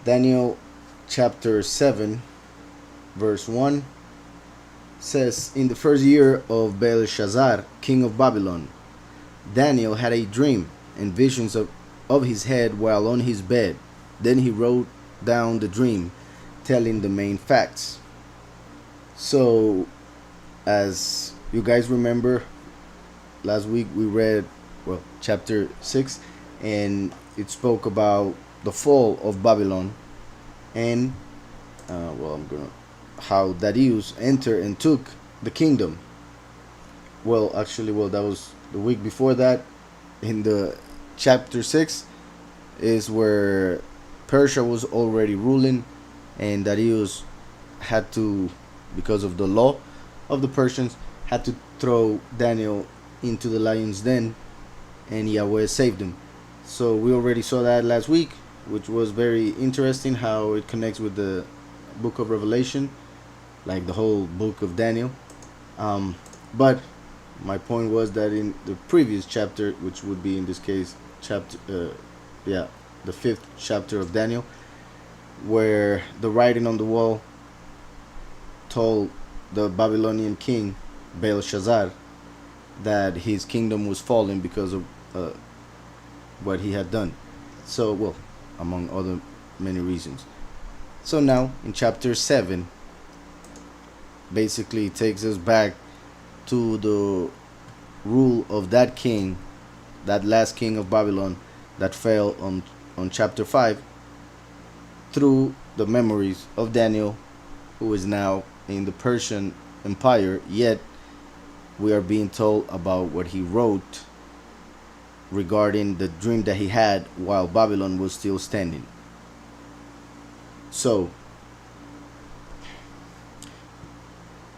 Daniel chapter 7, verse 1 says, "In the first year of Belshazzar, king of Babylon, Daniel had a dream and visions of his head while on his bed. Then he wrote down the dream, telling the main facts." So, as you guys remember, last week we read, chapter 6, and it spoke about the fall of Babylon and how Darius entered and took the kingdom. That was the week before that. In the chapter 6 is where Persia was already ruling, and Darius had to, because of the law of the Persians, had to throw Daniel into the lion's den, and Yahweh saved him. So we already saw that last week, which was very interesting how it connects with the book of Revelation, like the whole book of Daniel. But my point was that in the previous chapter, which would be in this case the 5th chapter of Daniel, where the writing on the wall told the Babylonian king Belshazzar that his kingdom was falling because of what he had done. So, among other many reasons. So now in chapter 7, basically takes us back to the rule of that king, that last king of Babylon that fell on chapter 5, through the memories of Daniel, who is now in the Persian Empire, yet we are being told about what he wrote regarding the dream that he had while Babylon was still standing. So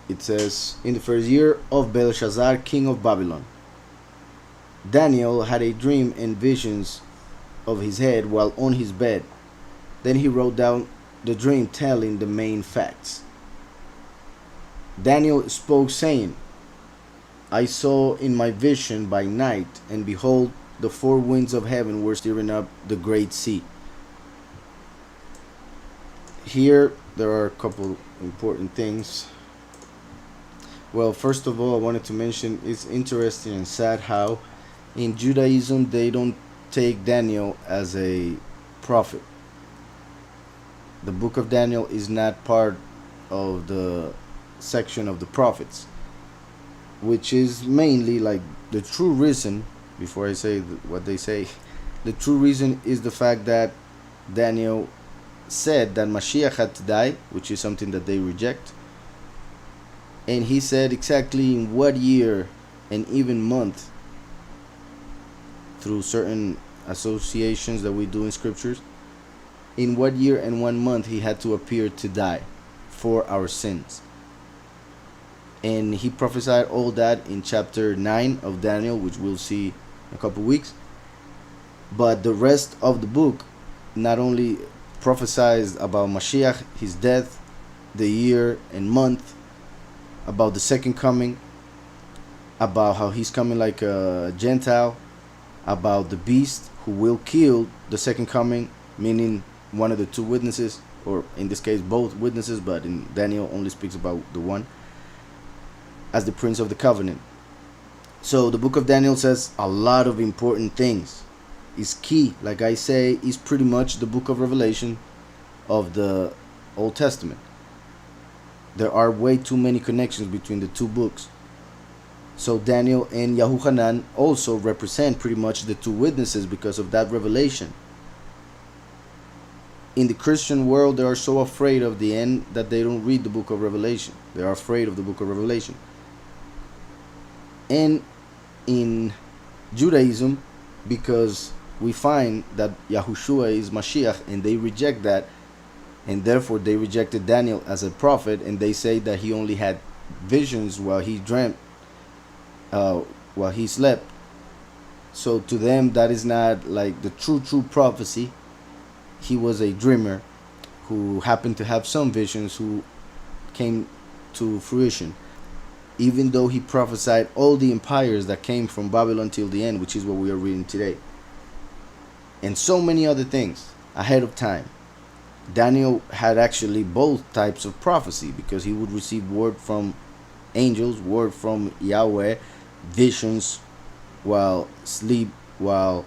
it says, "In the first year of Belshazzar, king of Babylon, Daniel had a dream and visions of his head while on his bed. Then he wrote down the dream, telling the main facts. Daniel spoke, saying, I saw in my vision by night, and behold, the four winds of heaven were stirring up the great sea." Here, there are a couple important things. Well, first of all, I wanted to mention it's interesting and sad how in Judaism they don't take Daniel as a prophet. The book of Daniel is not part of the section of the prophets, which is mainly like the true reason. Before I say what they say, the true reason is the fact that Daniel said that Mashiach had to die, which is something that they reject, and he said exactly in what year and even month, through certain associations that we do in scriptures, in what year and 1 month he had to appear to die for our sins. And he prophesied all that in chapter 9 of Daniel, which we'll see in a couple weeks. But the rest of the book not only prophesies about Mashiach, his death, the year and month, about the second coming, about how he's coming like a Gentile, about the beast who will kill the second coming, meaning one of the two witnesses, or in this case both witnesses, but in Daniel only speaks about the one, as the Prince of the Covenant. So the book of Daniel says a lot of important things. It's key, like I say, is pretty much the book of Revelation of the Old Testament. There are way too many connections between the two books. So Daniel and Yahuchanan also represent pretty much the two witnesses because of that revelation. In the Christian world, they are so afraid of the end that they don't read the book of Revelation. They are afraid of the book of Revelation. And in Judaism, because we find that Yahushua is Mashiach, and they reject that, and therefore they rejected Daniel as a prophet, and they say that he only had visions while he dreamt, while he slept. So to them, that is not like the true prophecy. He was a dreamer who happened to have some visions who came to fruition, even though he prophesied all the empires that came from Babylon till the end, which is what we are reading today, and so many other things ahead of time. Daniel had actually both types of prophecy, because he would receive word from angels, word from Yahweh, visions while asleep, while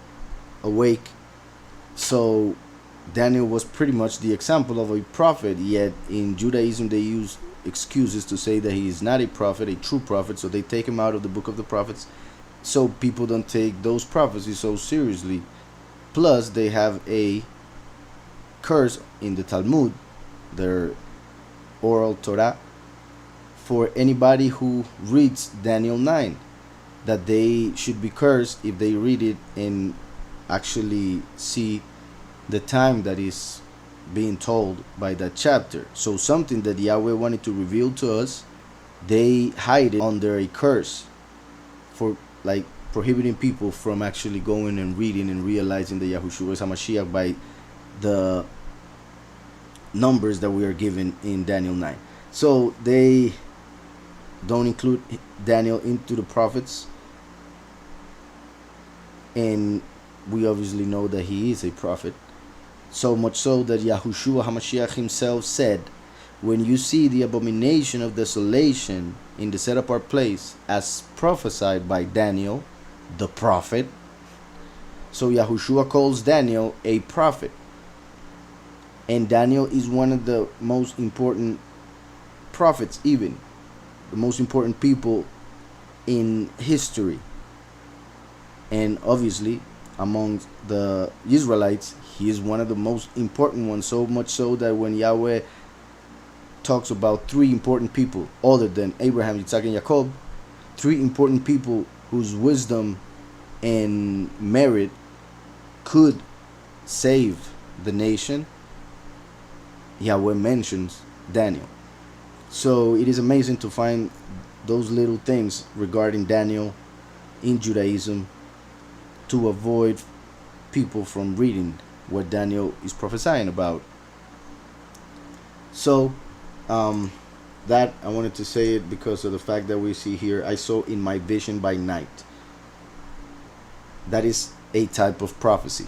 awake. So Daniel was pretty much the example of a prophet, yet in Judaism they use excuses to say that he is not a prophet, a true prophet, so they take him out of the book of the prophets, so people don't take those prophecies so seriously. Plus, they have a curse in the Talmud, their oral Torah, for anybody who reads Daniel 9, that they should be cursed if they read it and actually see the time that is being told by that chapter. So something that Yahweh wanted to reveal to us, they hide it under a curse, for like prohibiting people from actually going and reading and realizing that Yahushua is HaMashiach by the numbers that we are given in Daniel 9. So they don't include Daniel into the prophets, and we obviously know that he is a prophet. So much so that Yahushua HaMashiach himself said, when you see the abomination of desolation in the set apart place as prophesied by Daniel, the prophet. So Yahushua calls Daniel a prophet. And Daniel is one of the most important prophets, even the most important people in history. And obviously, among the Israelites, he is one of the most important ones, so much so that when Yahweh talks about three important people other than Abraham, Yitzhak, and Jacob, three important people whose wisdom and merit could save the nation, Yahweh mentions Daniel. So it is amazing to find those little things regarding Daniel in Judaism to avoid people from reading what Daniel is prophesying about. So that I wanted to say it because of the fact that we see here, I saw in my vision by night. That is a type of prophecy.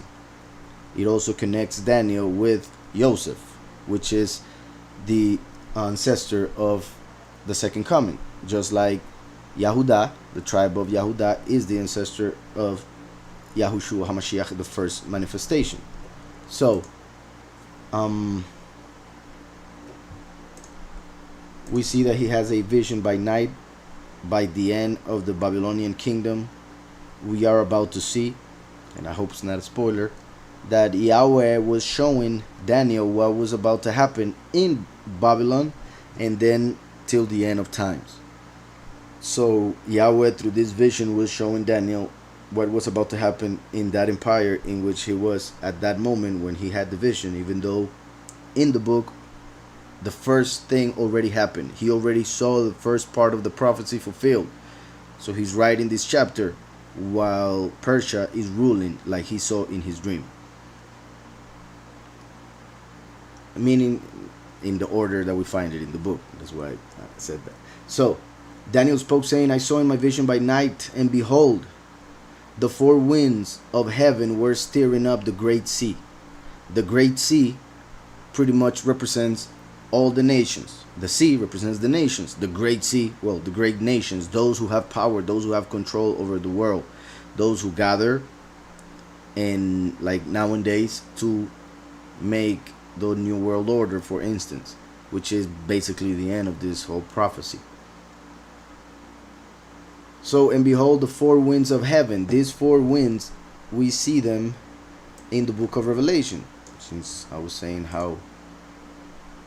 It also connects Daniel with Joseph, which is the ancestor of the second coming. Just like Yahudah, the tribe of Yahudah, is the ancestor of Yahushua HaMashiach, the first manifestation. So, we see that he has a vision by night. By the end of the Babylonian kingdom, we are about to see, and I hope it's not a spoiler, that Yahweh was showing Daniel what was about to happen in Babylon, and then till the end of times. So Yahweh, through this vision, was showing Daniel what was about to happen in that empire in which he was at that moment when he had the vision, even though in the book the first thing already happened. He already saw the first part of the prophecy fulfilled. So he's writing this chapter while Persia is ruling, like he saw in his dream. Meaning in the order that we find it in the book. That's why I said that. So Daniel spoke, saying, I saw in my vision by night, and behold, the four winds of heaven were stirring up the great sea. The great sea pretty much represents all the nations. The sea represents the nations. The great sea, well, the great nations, those who have power, those who have control over the world, those who gather, and like nowadays, to make the new world order, for instance, which is basically the end of this whole prophecy. So, and behold, the four winds of heaven. These four winds, we see them in the book of Revelation. Since I was saying how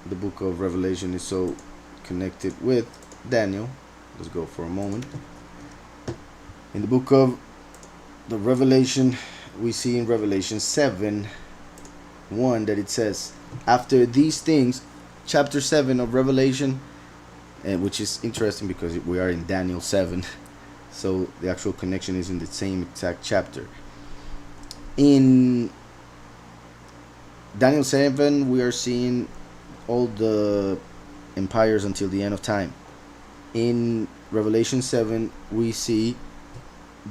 the book of Revelation is so connected with Daniel, let's go for a moment. In the book of the Revelation, we see in Revelation 7:1 that it says, after these things, chapter 7 of Revelation, which is interesting because we are in Daniel 7. So the actual connection is in the same exact chapter. In Daniel 7, we are seeing all the empires until the end of time. In Revelation 7, we see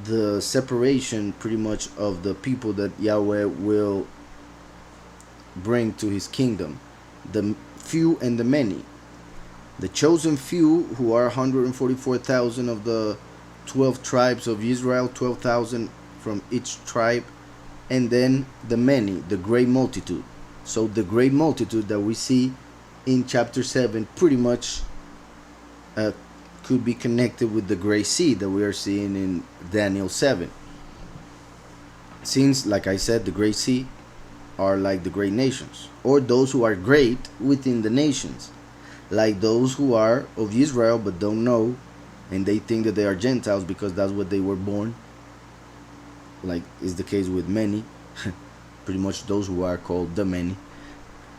the separation pretty much of the people that Yahweh will bring to his kingdom. the few and the many. The chosen few, who are 144,000 of the 12 tribes of Israel, 12,000 from each tribe, and then the many, the great multitude. So the great multitude that we see in chapter 7 pretty much could be connected with the great sea that we are seeing in Daniel 7. Since, like I said, the great sea are like the great nations, or those who are great within the nations, like those who are of Israel but don't know, and they think that they are Gentiles because that's what they were born, like is the case with many, pretty much those who are called the many,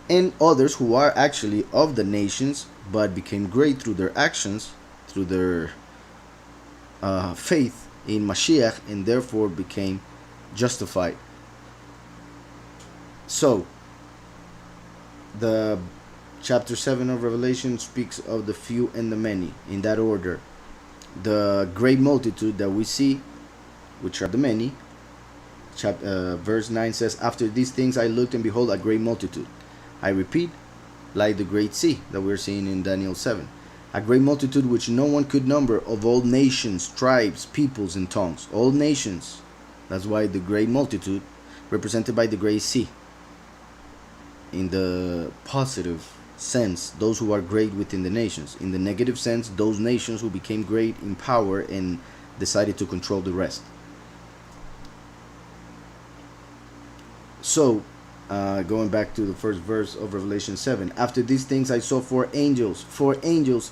and others who are actually of the nations but became great through their actions, through their faith in Mashiach, and therefore became justified. So the chapter 7 of Revelation speaks of the few and the many in that order. The great multitude that we see, which are the many, verse 9 says, after these things I looked, and behold, a great multitude. I repeat, like the great sea that we're seeing in Daniel 7. A great multitude which no one could number, of all nations, tribes, peoples, and tongues. All nations. That's why the great multitude, represented by the great sea. In the positive sense, those who are great within the nations. In the negative sense, those nations who became great in power and decided to control the rest. So, going back to the first verse of Revelation 7. After these things I saw four angels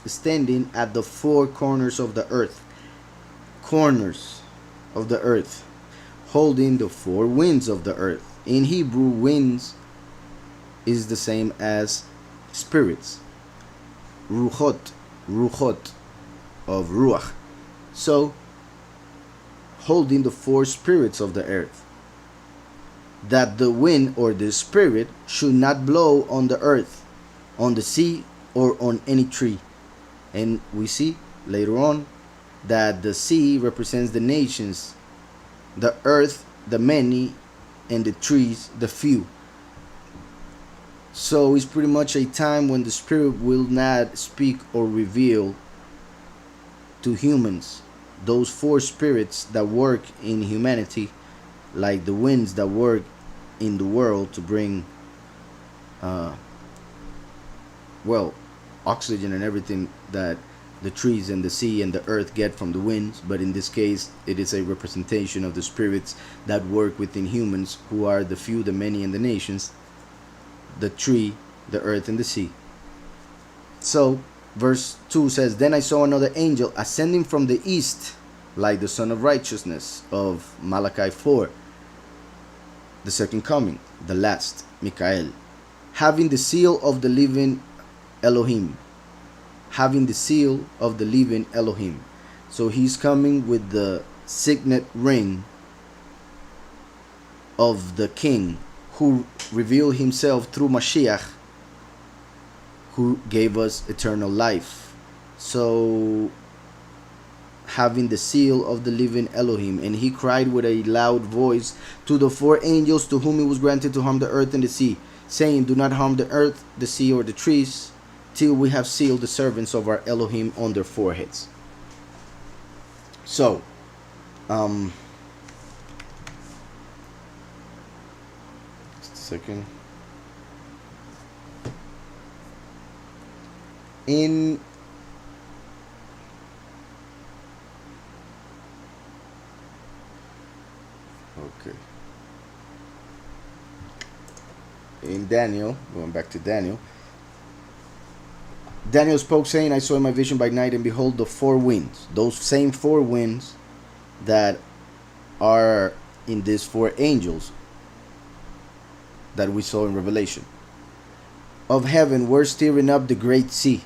standing at the four corners of the earth. Corners of the earth. Holding the four winds of the earth. In Hebrew, winds is the same as spirits. Ruchot of Ruach. So, holding the four spirits of the earth, that the wind or the spirit should not blow on the earth, on the sea, or on any tree. And we see later on that the sea represents the nations, the earth, the many, and the trees, the few. So it's pretty much a time when the spirit will not speak or reveal to humans. Those four spirits that work in humanity, like the winds that work in the world to bring oxygen and everything that the trees and the sea and the earth get from the winds. But in this case, it is a representation of the spirits that work within humans, who are the few, the many, and the nations, the tree, the earth, and the sea. So verse 2 says, then I saw another angel ascending from the east, like the Son of Righteousness of Malachi 4, the second coming, the last, Michael, having the seal of the living Elohim. Having the seal of the living Elohim. So he's coming with the signet ring of the King, who revealed himself through Mashiach, who gave us eternal life. So, having the seal of the living Elohim, and he cried with a loud voice to the four angels to whom it was granted to harm the earth and the sea, saying, do not harm the earth, the sea, or the trees, till we have sealed the servants of our Elohim on their foreheads. So, just a second. In Daniel, going back to Daniel, Daniel spoke, saying, I saw in my vision by night, and behold, the four winds, those same four winds that are in these four angels that we saw in Revelation of heaven, were stirring up the great sea.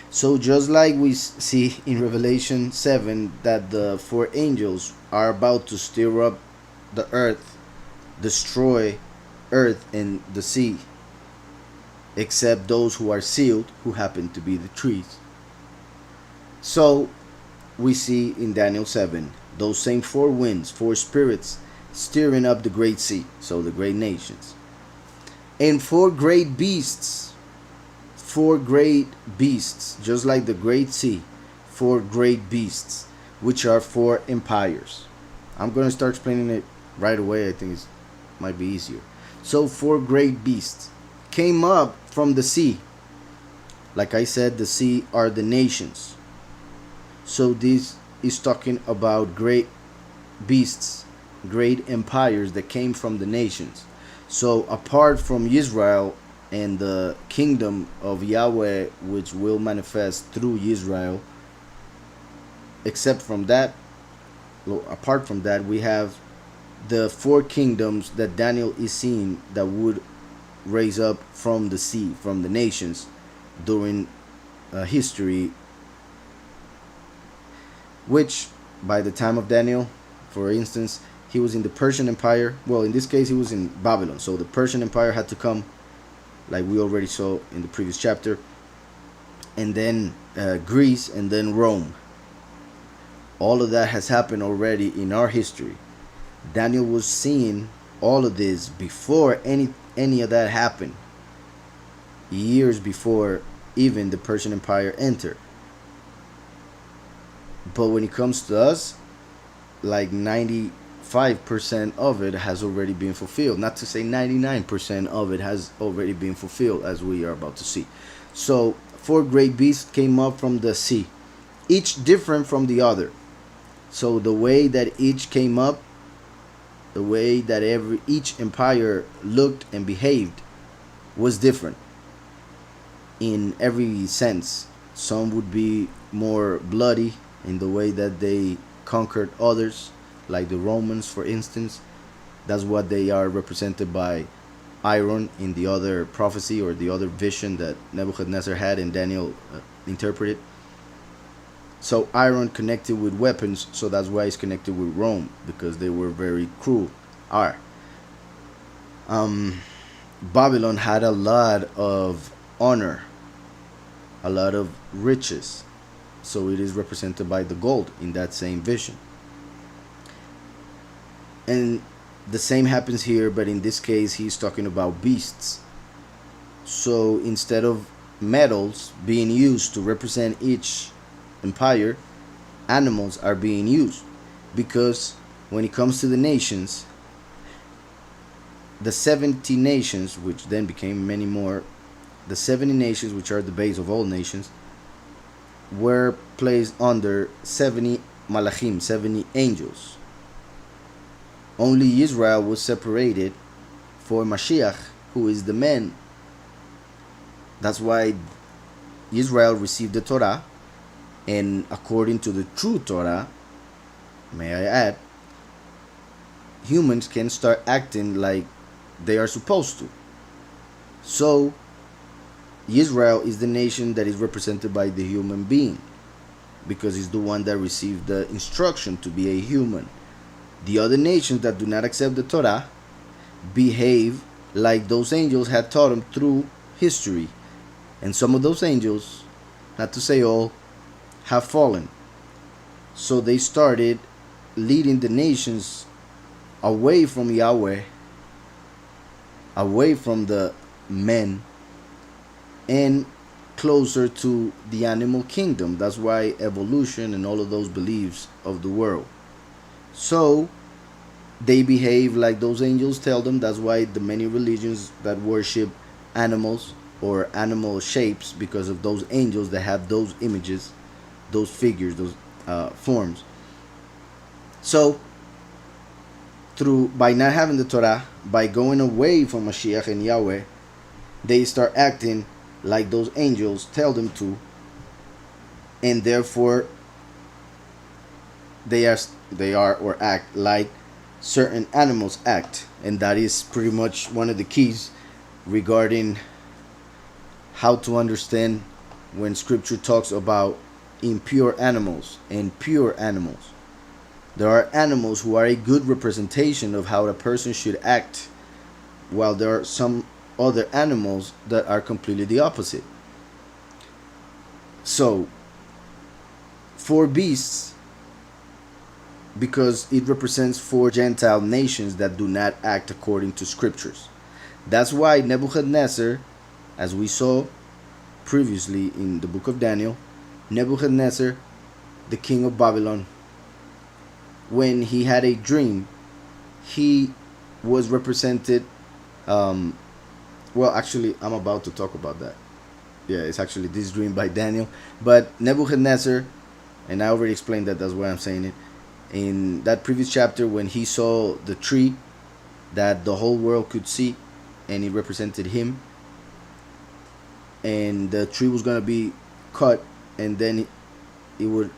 So just like we see in Revelation 7 that the four angels are about to stir up the earth, destroy earth and the sea, except those who are sealed, who happen to be the trees. So we see in Daniel 7 those same four winds, four spirits, stirring up the great sea, so the great nations, and four great beasts four great beasts, just like the Great Sea, four great beasts, which are four empires. I'm going to start explaining it right away. I think it might be easier. So, four great beasts came up from the sea. Like I said, the sea are the nations. So, this is talking about great beasts, great empires that came from the nations. So, apart from Israel and the kingdom of Yahweh, which will manifest through Israel, apart from that, we have the four kingdoms that Daniel is seeing that would raise up from the sea, from the nations during history, which by the time of Daniel, for instance, he was in the Persian Empire. Well, in this case, he was in Babylon. So the Persian Empire had to come, like we already saw in the previous chapter, and then Greece, and then Rome. All of that has happened already in our history. Daniel was seeing all of this before any of that happened, years before even the Persian Empire entered. But when it comes to us, like 95% of it has already been fulfilled. Not to say 99% of it has already been fulfilled, as we are about to see. So, four great beasts came up from the sea, each different from the other. So the way that each came up, the way that each empire looked and behaved was different in every sense. Some would be more bloody in the way that they conquered others, like the Romans, for instance. That's what they are represented by iron in the other prophecy or the other vision that Nebuchadnezzar had and Daniel interpreted. So iron connected with weapons, so that's why it's connected with Rome, because they were very cruel. Babylon had a lot of honor, a lot of riches, so it is represented by the gold in that same vision. And the same happens here, but in this case he's talking about beasts. So instead of metals being used to represent each empire, animals are being used, because when it comes to the nations, the 70 nations, which then became many more, the 70 nations, which are the base of all nations, were placed under 70 malachim, 70 angels. Only Israel was separated for Mashiach, who is the man. That's why Israel received the Torah. And according to the true Torah, may I add, humans can start acting like they are supposed to. So, Israel is the nation that is represented by the human being, because it's the one that received the instruction to be a human. The other nations that do not accept the Torah behave like those angels had taught them through history. And some of those angels, not to say all, have fallen. So they started leading the nations away from Yahweh, away from the men, and closer to the animal kingdom. That's why evolution and all of those beliefs of the world. So they behave like those angels tell them. That's why the many religions that worship animals or animal shapes, because of those angels that have those images, those figures, those forms. So, by not having the Torah, by going away from Mashiach and Yahweh, they start acting like those angels tell them to, and therefore they are or act like certain animals act. And that is pretty much one of the keys regarding how to understand when Scripture talks about impure animals and pure animals. There are animals who are a good representation of how a person should act, while there are some other animals that are completely the opposite. So, four beasts, because it represents four Gentile nations that do not act according to Scriptures. That's why Nebuchadnezzar, as we saw previously in the book of Daniel, Nebuchadnezzar, the king of Babylon, when he had a dream, he was represented. Well, actually, I'm about to talk about that. Yeah, it's actually this dream by Daniel. But Nebuchadnezzar, and I already explained that, that's why I'm saying it. In that previous chapter, when he saw the tree that the whole world could see, and it represented him, and the tree was going to be cut, and then it would,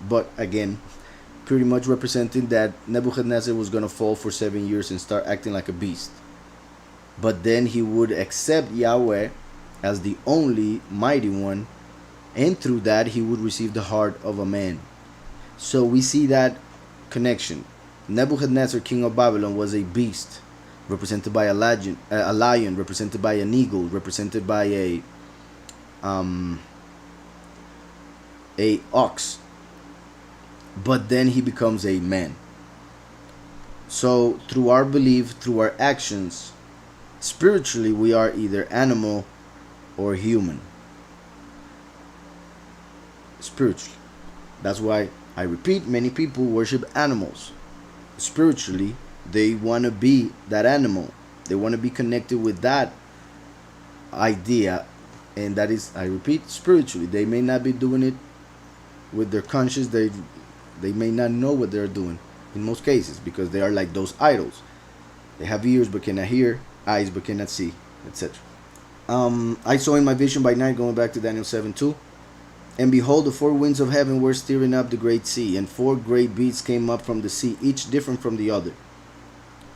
but again, pretty much representing that Nebuchadnezzar was going to fall for 7 years and start acting like a beast. But then he would accept Yahweh as the only mighty one, and through that he would receive the heart of a man. So we see that connection. Nebuchadnezzar, king of Babylon, was a beast, represented by a lion, represented by an eagle, represented by a ox. But then he becomes a man. So through our belief, through our actions, spiritually we are either animal or human. Spiritually. That's why I repeat, many people worship animals. Spiritually, they want to be that animal. They want to be connected with that idea. And that is, I repeat, spiritually. They may not be doing it with their conscience. They may not know what they're doing in most cases, because they are like those idols. They have ears but cannot hear, eyes but cannot see, etc. I saw in my vision by night, going back to Daniel 7:2, and behold, the four winds of heaven were stirring up the great sea, and four great beasts came up from the sea, each different from the other.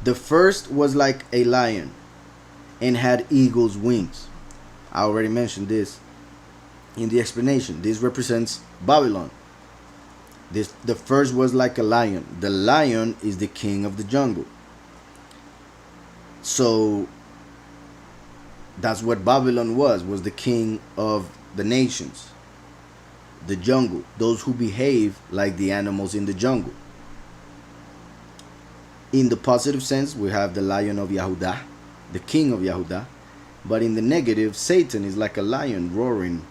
The first was like a lion and had eagle's wings. I already mentioned this in the explanation. This represents Babylon. The first was like a lion. The lion is the king of the jungle. So that's what Babylon was the king of the nations. The jungle, those who behave like the animals in the jungle. In the positive sense, we have the lion of Yahudah, the king of Yahudah. But in the negative, Satan is like a lion roaring,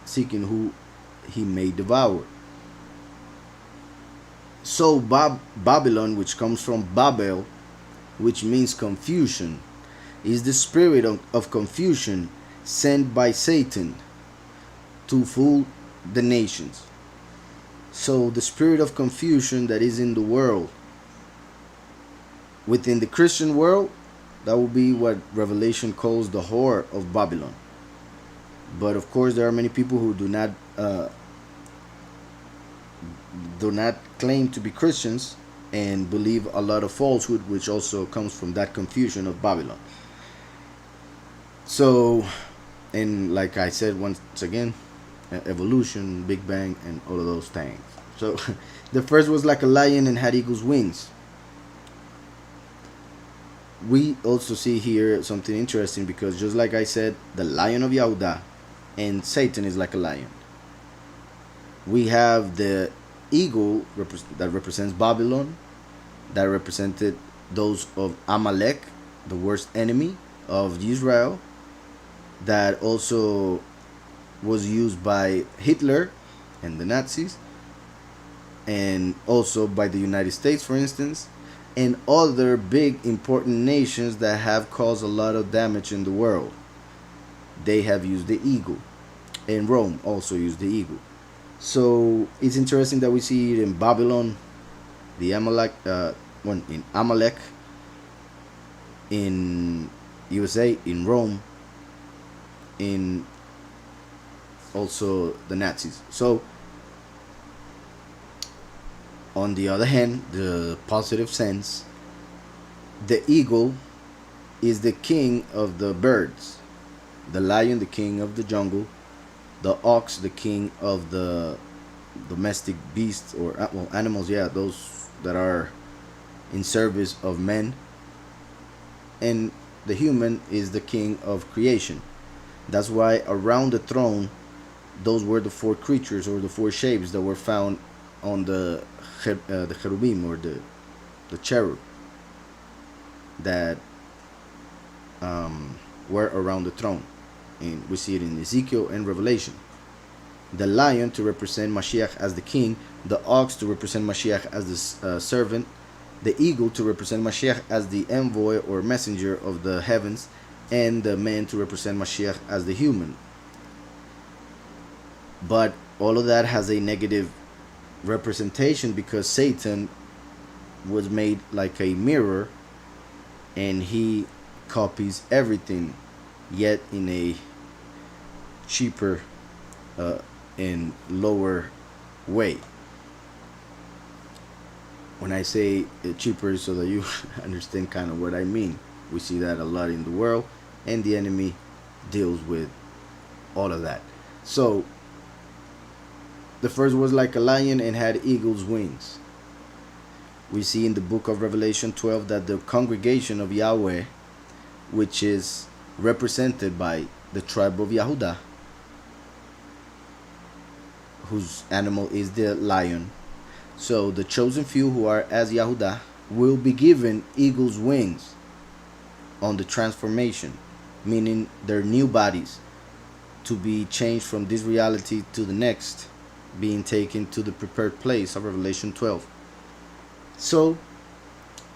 seeking who he may devour. So Babylon, which comes from Babel, which means confusion, is the spirit of confusion sent by Satan to fool the nations. So the spirit of confusion that is in the world, within the Christian world, that will be what Revelation calls the whore of Babylon. But of course, there are many people who do not claim to be Christians and believe a lot of falsehood, which also comes from that confusion of Babylon. So, and like I said once again, evolution, Big Bang, and all of those things. So the first was like a lion and had eagle's wings. We also see here something interesting, because just like I said, the lion of Yahudah and Satan is like a lion. We have the eagle that represents Babylon, that represented those of Amalek, the worst enemy of Israel, that also was used by Hitler and the Nazis, and also by the United States, for instance, and other big important nations that have caused a lot of damage in the world. They have used the eagle, and Rome also used the eagle. So it's interesting that we see it in Babylon, the Amalek, in Amalek, in USA, in Rome, in also the Nazis. So on the other hand, the positive sense, the eagle is the king of the birds, the lion the king of the jungle, the ox the king of the domestic beasts, or well, animals, yeah, those that are in service of men, and the human is the king of creation. That's why around the throne, those were the four creatures or the four shapes that were found on the cherubim, or the cherub that were around the throne. and we see it in Ezekiel and Revelation. The lion to represent Mashiach as the king, the ox to represent Mashiach as the servant, the eagle to represent Mashiach as the envoy or messenger of the heavens, and the man to represent Mashiach as the human. But all of that has a negative representation because Satan was made like a mirror and he copies everything, yet in a cheaper and lower way. When I say cheaper, so that you understand kind of what I mean. We see that a lot in the world, and the enemy deals with all of that. So the first was like a lion and had eagle's wings. We see in the book of Revelation 12 that the congregation of Yahweh, which is represented by the tribe of Yehudah, whose animal is the lion. So the chosen few who are as Yehudah will be given eagle's wings on the transformation, meaning their new bodies to be changed from this reality to the next, being taken to the prepared place of Revelation 12. So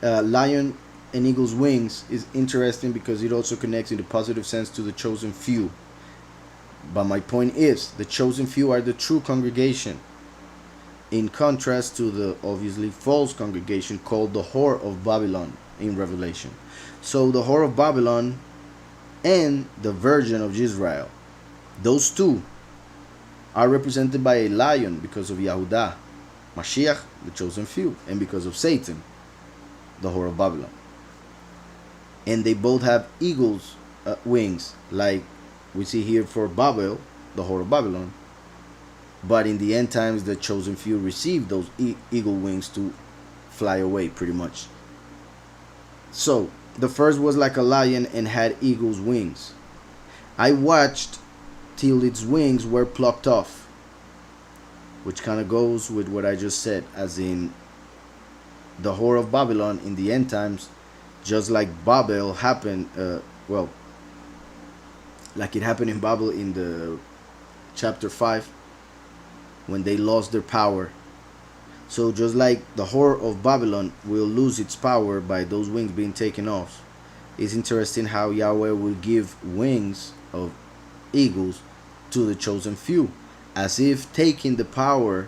lion and eagle's wings is interesting because it also connects in the positive sense to the chosen few. But my point is, the chosen few are the true congregation, in contrast to the obviously false congregation called the whore of Babylon in Revelation. So the whore of Babylon and the virgin of Israel, those two are represented by a lion because of Yehudah, Mashiach, the chosen few, and because of Satan, the whore of Babylon. And they both have eagle's wings, like we see here for Babel, the whore of Babylon. But in the end times, the chosen few receive those eagle wings to fly away, pretty much. So the first was like a lion and had eagle's wings. I watched till its wings were plucked off, which kind of goes with what I just said, as in the whore of Babylon in the end times, just like Babel happened, like it happened in Babel in the chapter 5, when they lost their power. So just like the whore of Babylon will lose its power by those wings being taken off, it's interesting how Yahweh will give wings of eagles to the chosen few, as if taking the power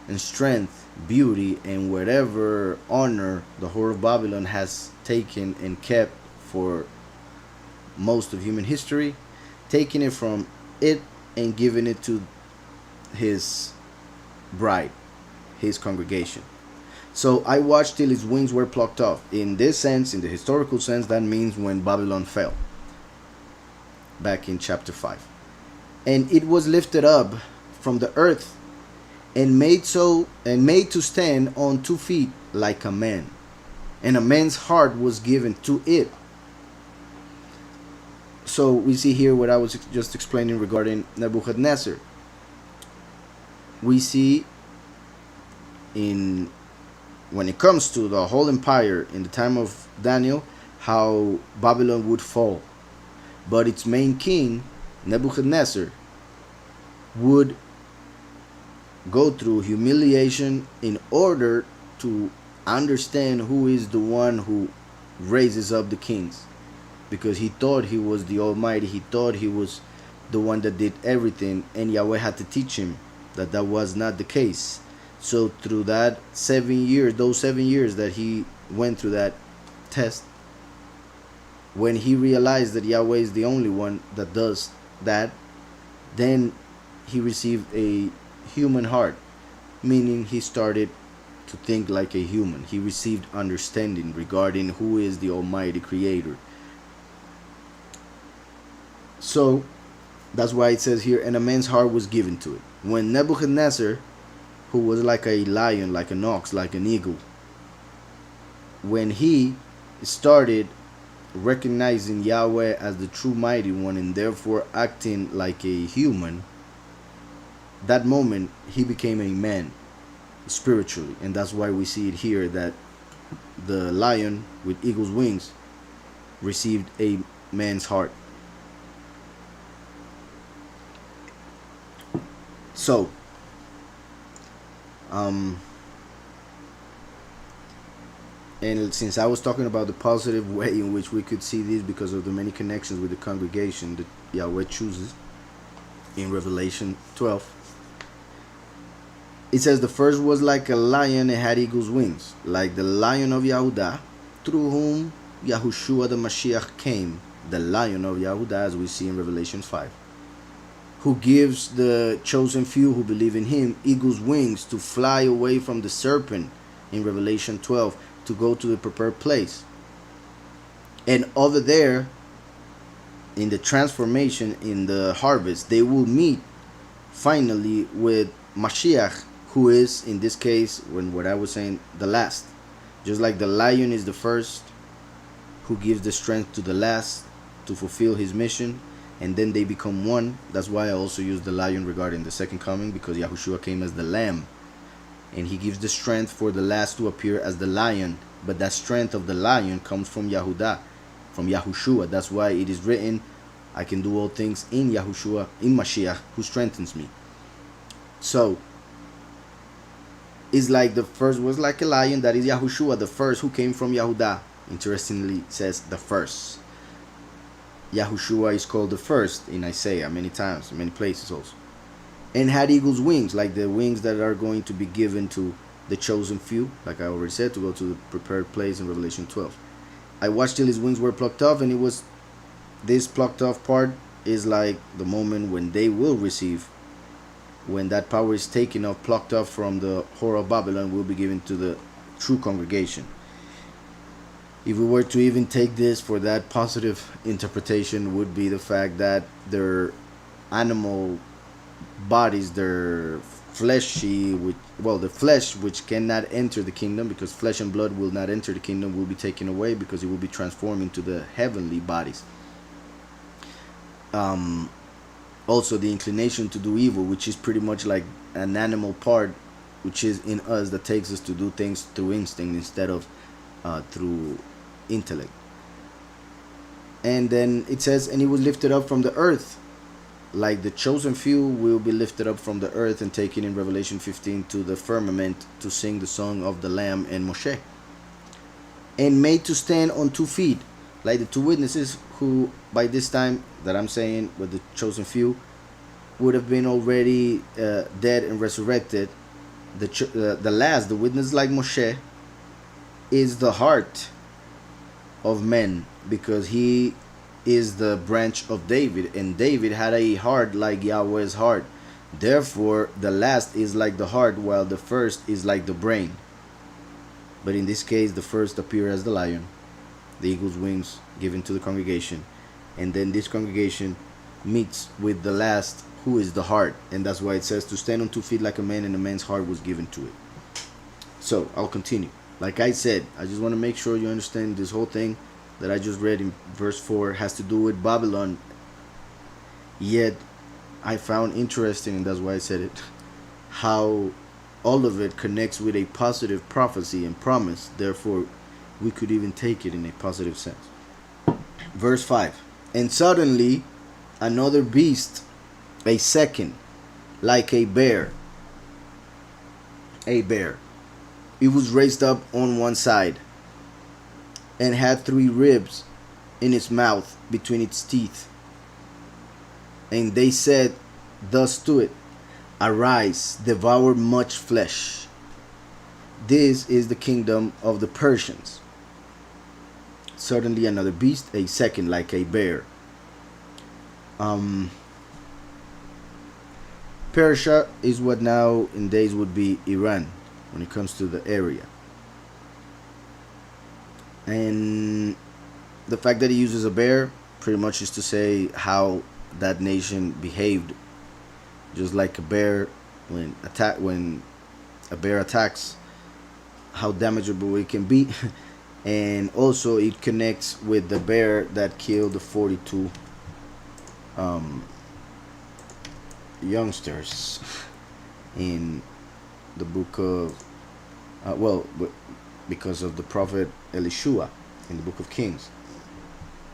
and strength, beauty, and whatever honor the whore of Babylon has taken and kept for most of human history, taking it from it and giving it to his bride, his congregation. So I watched till his wings were plucked off. In this sense, in the historical sense, that means when Babylon fell, back in chapter 5. And it was lifted up from the earth and made to stand on 2 feet like a man. And a man's heart was given to it. So we see here what I was just explaining regarding Nebuchadnezzar. We see when it comes to the whole empire in the time of Daniel, how Babylon would fall. But its main king, Nebuchadnezzar, would go through humiliation in order to understand who is the one who raises up the kings. Because he thought he was the Almighty, he thought he was the one that did everything, and Yahweh had to teach him that that was not the case. So through that 7 years, those 7 years that he went through that test, when he realized that Yahweh is the only one that does that, then he received a human heart, meaning he started to think like a human. He received understanding regarding who is the Almighty Creator. So that's why it says here, and a man's heart was given to it. When Nebuchadnezzar, who was like a lion, like an ox, like an eagle, when he started recognizing Yahweh as the true mighty one and therefore acting like a human, that moment he became a man spiritually. And that's why we see it here that the lion with eagle's wings received a man's heart. So, and since I was talking about the positive way in which we could see this because of the many connections with the congregation that Yahweh chooses in Revelation 12, it says the first was like a lion and had eagle's wings, like the Lion of Yahudah, through whom Yahushua the Mashiach came, the Lion of Yahudah, as we see in Revelation 5, who gives the chosen few who believe in him eagle's wings to fly away from the serpent in Revelation 12, to go to the prepared place. And over there, in the transformation, in the harvest, they will meet finally with Mashiach, who is, in this case, when what I was saying, the last. Just like the lion is the first, who gives the strength to the last to fulfill his mission, and then they become one. That's why I also use the lion regarding the second coming, because Yahushua came as the lamb, and he gives the strength for the last to appear as the lion. But that strength of the lion comes from Yahudah, from Yahushua. That's why it is written, I can do all things in Yahushua, in Mashiach, who strengthens me. So, it's like the first was like a lion, that is Yahushua, the first who came from Yahudah. Interestingly, it says the first. Yahushua is called the first in Isaiah many times, in many places also. And had eagle's wings, like the wings that are going to be given to the chosen few, like I already said, to go to the prepared place in Revelation 12. I watched till his wings were plucked off, and it was, this plucked off part is like the moment when they will receive, when that power is taken off, plucked off from the whore of Babylon, will be given to the true congregation. If we were to even take this for that positive interpretation, would be the fact that their animal bodies, their fleshy, the flesh which cannot enter the kingdom, because flesh and blood will not enter the kingdom, will be taken away, because it will be transformed into the heavenly bodies. Also the inclination to do evil, which is pretty much like an animal part which is in us, that takes us to do things through instinct instead of through intellect. And then it says, and he was lifted up from the earth, like the chosen few will be lifted up from the earth and taken in Revelation 15 to the firmament to sing the song of the Lamb and Moshe, and made to stand on 2 feet, like the 2 witnesses who by this time that I'm saying with the chosen few would have been already dead and resurrected. The last, the witness like Moshe, is the heart of men, because he is the branch of David, and David had a heart like Yahweh's heart. Therefore the last is like the heart, while the first is like the brain. But in this case, the first appear as the lion, the eagle's wings given to the congregation, and then this congregation meets with the last, who is the heart. And that's why it says to stand on 2 feet like a man, and a man's heart was given to it. So I'll continue. Like I said, I just want to make sure you understand this whole thing that I just read in verse 4 has to do with Babylon. Yet I found interesting, and that's why I said it, how all of it connects with a positive prophecy and promise. Therefore we could even take it in a positive sense. Verse 5, and suddenly another beast, a second, like a bear. It was raised up on one side, and had 3 ribs in its mouth between its teeth. And they said thus to it, arise, devour much flesh. This is the kingdom of the Persians. Suddenly another beast, a second, like a bear. Persia is what now in days would be Iran, when it comes to the area. And the fact that he uses a bear pretty much is to say how that nation behaved. Just like a bear, when a bear attacks, how damageable it can be. And also it connects with the bear that killed the 42 youngsters in the book of because of the prophet Elishua in the book of Kings.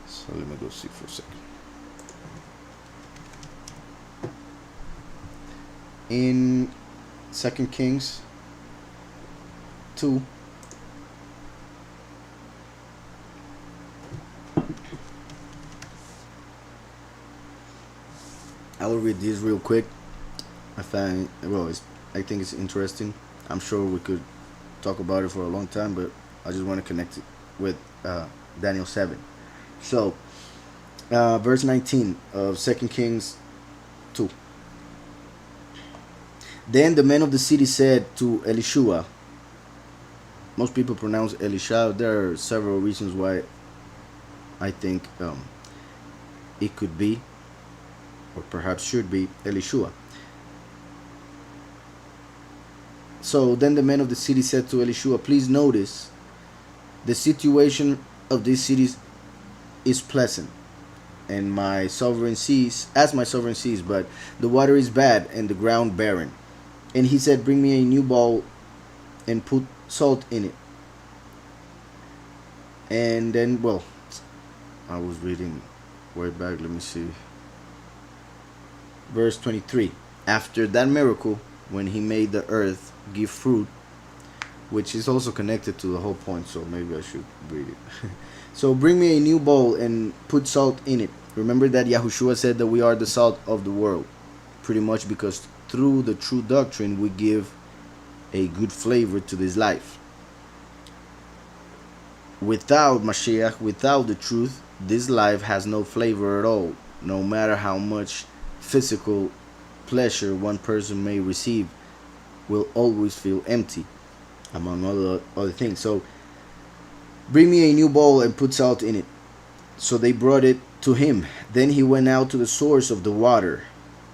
So let me go see for a second. in 2 Kings 2. I will read this real quick. I think it's interesting. I'm sure we could talk about it for a long time, but I just want to connect it with Daniel 7. So, verse 19 of 2 Kings 2. Then the men of the city said to Elishua, most people pronounce Elisha. There are several reasons why I think it could be, or perhaps should be, Elishua. So then the men of the city said to Elishua, please notice, the situation of these cities is pleasant, and my sovereign seas, but the water is bad and the ground barren. And he said, bring me a new bowl and put salt in it. And then, I was reading way back, let me see. Verse 23. After that miracle, when he made the earth give fruit, which is also connected to the whole point, so maybe I should read it. So bring me a new bowl and put salt in it. Remember that Yahushua said that we are the salt of the world, pretty much because through the true doctrine we give a good flavor to this life. Without Mashiach, without the truth, this life has no flavor at all. No matter how much physical pleasure one person may receive, will always feel empty, among other things. So bring me a new bowl and put salt in it. So they brought it to him. Then he went out to the source of the water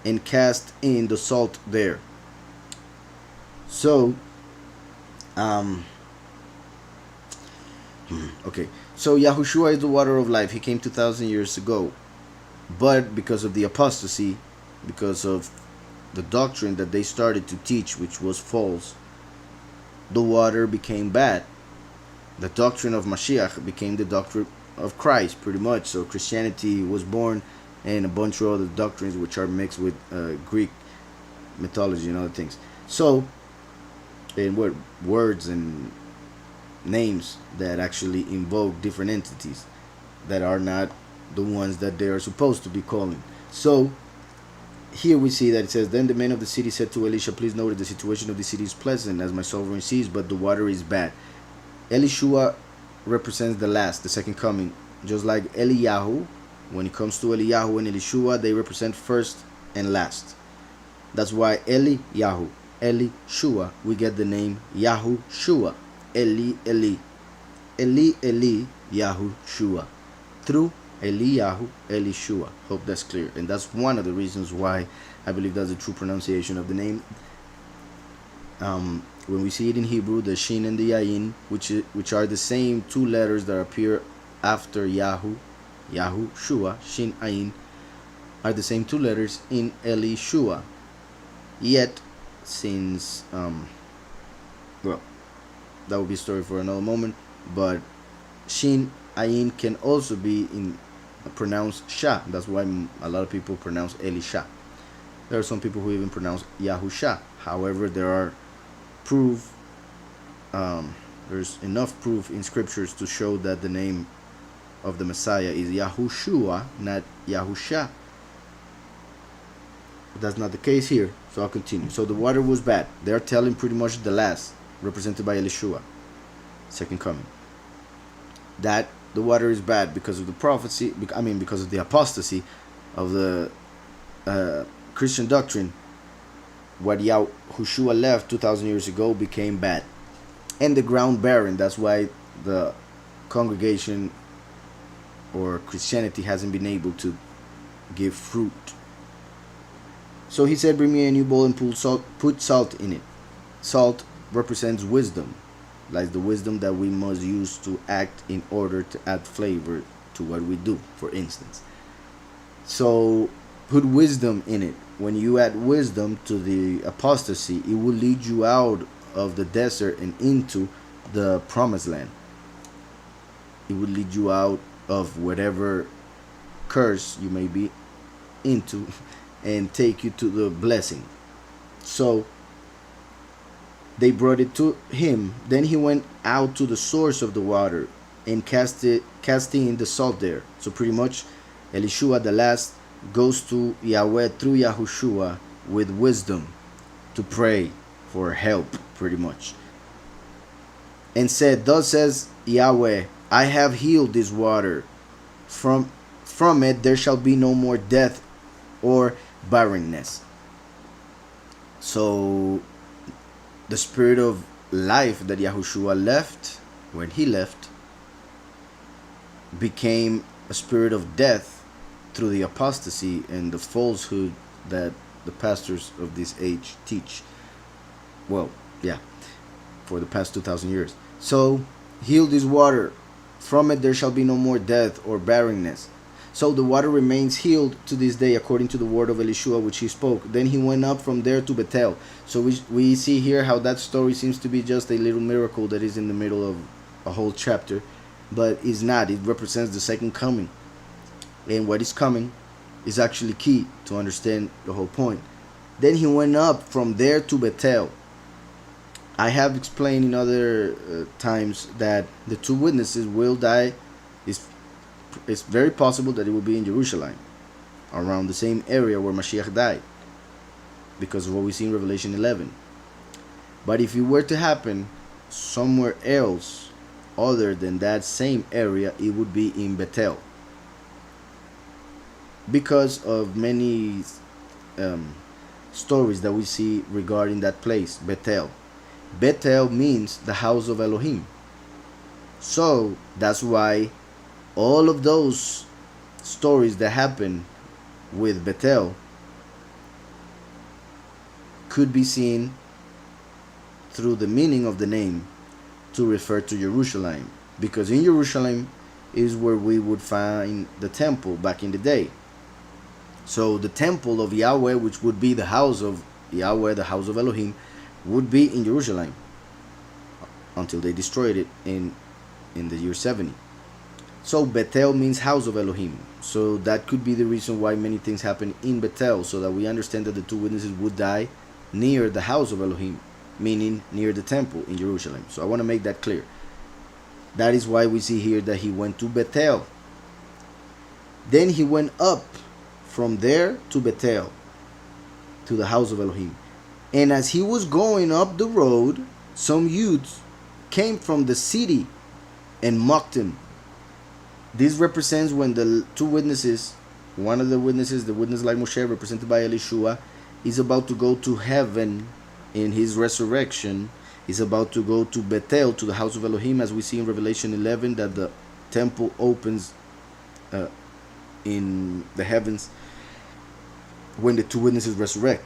and cast in the salt there. So okay, so Yahushua is the water of life. He came 2,000 years ago, but because of the apostasy, because of the doctrine that they started to teach, which was false, the water became bad. The doctrine of Mashiach became the doctrine of Christ, pretty much. So Christianity was born, and a bunch of other doctrines which are mixed with Greek mythology and other things. So, and what words and names that actually invoke different entities that are not the ones that they are supposed to be calling. So here we see that it says, then the men of the city said to Elisha, please note that the situation of the city is pleasant, as my sovereign sees, but the water is bad. Elishua represents the second coming, just like Eliyahu. When it comes to Eliyahu and Elishua, they represent first and last. That's why Eliyahu, Elishua, we get the name Yahushua. Eli, Eli, Eli, Eli, Yahushua. Through Eliyahu, Elishua. Hope that's clear. And that's one of the reasons why I believe that's the true pronunciation of the name. When we see it in Hebrew, the Shin and the Yain, which are the same two letters that appear after Yahu, Yahushua, Shin, Ayin, are the same two letters in Elishua. Yet, since, that would be a story for another moment, but Shin, Ayin can also be pronounced Shah. That's why a lot of people pronounce Elisha. There are some people who even pronounce Yahusha. However, there's enough proof in scriptures to show that the name of the Messiah is Yahushua, not Yahusha. But that's not the case here, so I'll continue. So the water was bad. They're telling pretty much the last, represented by Elishua, second coming, that the water is bad because of the prophecy, because of the apostasy of the Christian doctrine. What Yahushua left 2,000 years ago became bad. And the ground barren. That's why the congregation or Christianity hasn't been able to give fruit. So he said, bring me a new bowl and put salt in it. Salt represents wisdom, like the wisdom that we must use to act in order to add flavor to what we do, for instance. So put wisdom in it. When you add wisdom to the apostasy, it will lead you out of the desert and into the promised land. It will lead you out of whatever curse you may be into and take you to the blessing. So they brought it to him. Then he went out to the source of the water and casting in the salt there. So pretty much Elishua the last goes to Yahweh through Yahushua with wisdom to pray for help, pretty much. And said, thus says Yahweh, I have healed this water. From it there shall be no more death or barrenness. So the spirit of life that Yahushua left, when he left, became a spirit of death through the apostasy and the falsehood that the pastors of this age teach. Well, yeah, for the past 2,000 years. So, heal this water. From it there shall be no more death or barrenness. So the water remains healed to this day according to the word of Elishua which he spoke. Then he went up from there to Bethel. So we see here how that story seems to be just a little miracle that is in the middle of a whole chapter. But it's not. It represents the second coming. And what is coming is actually key to understand the whole point. Then he went up from there to Bethel. I have explained in other times that the two witnesses will die. It's very possible that it will be in Jerusalem, around the same area where Mashiach died, because of what we see in Revelation 11. But if it were to happen somewhere else other than that same area, it would be in Bethel, because of many stories that we see regarding that place, Bethel. Bethel means the house of Elohim. So that's why all of those stories that happen with Bethel could be seen through the meaning of the name to refer to Jerusalem, because in Jerusalem is where we would find the temple back in the day. So the temple of Yahweh, which would be the house of Yahweh, the house of Elohim, would be in Jerusalem until they destroyed it in the year 70. So Bethel means house of Elohim. So that could be the reason why many things happen in Bethel, so that we understand that the two witnesses would die near the house of Elohim, meaning near the temple in Jerusalem. So I want to make that clear. That is why we see here that he went to Bethel. Then he went up from there to Bethel, to the house of Elohim. And as he was going up the road, some youths came from the city and mocked him. This represents when the two witnesses, one of the witnesses, the witness like Moshe, represented by Elishua, is about to go to heaven in his resurrection. He's about to go to Bethel, to the house of Elohim, as we see in Revelation 11, that the temple opens in the heavens when the two witnesses resurrect.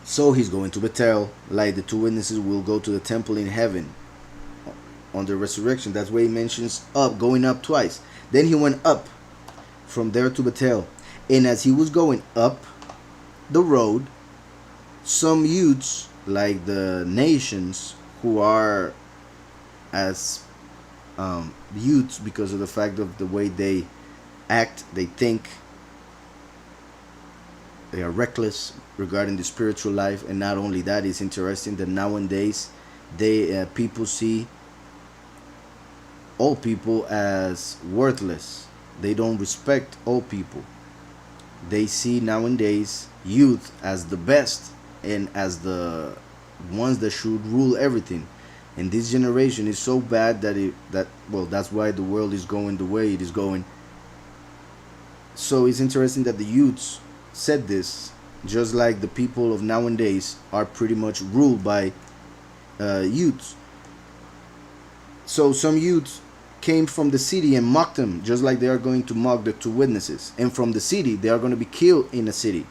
So he's going to Bethel, like the two witnesses will go to the temple in heaven on the resurrection. That's why he mentions up, going up twice. Then he went up from there to Bethel. And as he was going up the road, some youths, like the nations, who are as youths because of the fact of the way they act, they think, they are reckless regarding the spiritual life. And not only that, it's interesting that nowadays people see all people as worthless. They don't respect all people. They see nowadays youth as the best and as the ones that should rule everything. And this generation is so bad that's why the world is going the way it is going. So it's interesting that the youths said this, just like the people of nowadays are pretty much ruled by youths. So some youths came from the city and mocked them, just like they are going to mock the two witnesses. And from the city, they are going to be killed in a city.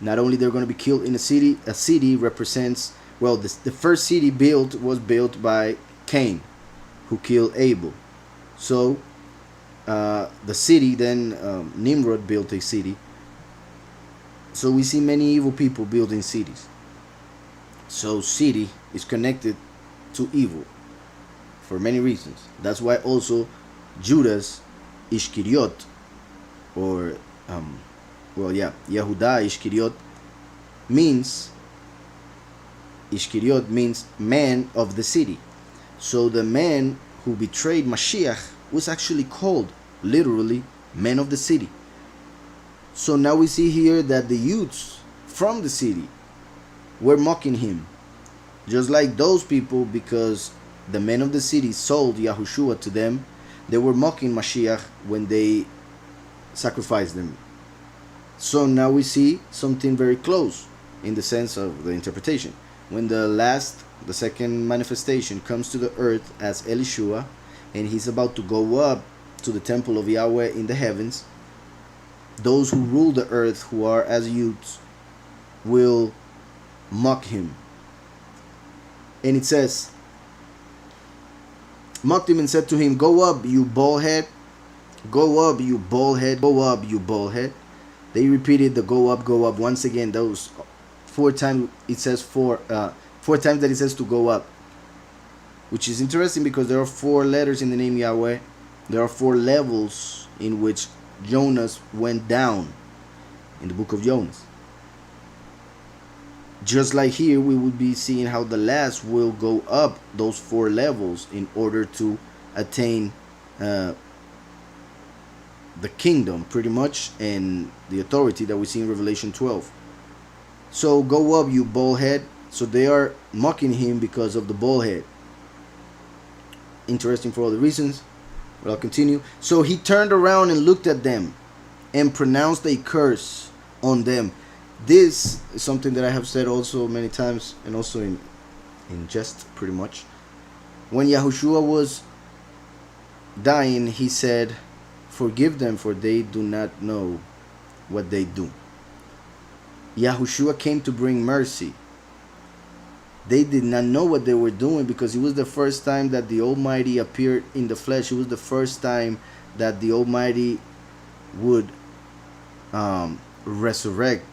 Not only they're going to be killed in a city represents, well, the first city was built by Cain, who killed Abel. So the city, then Nimrod built a city. So we see many evil people building cities. So city is connected to evil for many reasons. That's why also Judas Ishkariot, or Yehuda Ishkariot, means, Ishkiriot means man of the city. So the man who betrayed Mashiach was actually called, literally, men of the city. So now we see here that the youths from the city were mocking him, just like those people, because the men of the city sold Yahushua to them. They were mocking Mashiach when they sacrificed them. So now we see something very close in the sense of the interpretation. When the second manifestation comes to the earth as Elishua, and he's about to go up to the temple of Yahweh in the heavens, those who rule the earth, who are as youths, will mock him. And it says, mocked him and said to him, "Go up, you bald head. Go up, you bald head. Go up, you bald head." They repeated the go up once again. Those 4 times it says 4 times that it says to go up, which is interesting because there are 4 letters in the name Yahweh. There are 4 levels in which Jonas went down in the book of Jonas. Just like here, we would be seeing how the last will go up those 4 levels in order to attain the kingdom, pretty much, and the authority that we see in Revelation 12. So go up, you bald head. So they are mocking him because of the bald head. Interesting for other reasons, but I'll continue. So he turned around and looked at them and pronounced a curse on them. This is something that I have said also many times, and also in jest, pretty much. When Yahushua was dying, he said, "Forgive them, for they do not know what they do." Yahushua came to bring mercy. They did not know what they were doing, because it was the first time that the Almighty appeared in the flesh. It was the first time that the Almighty would resurrect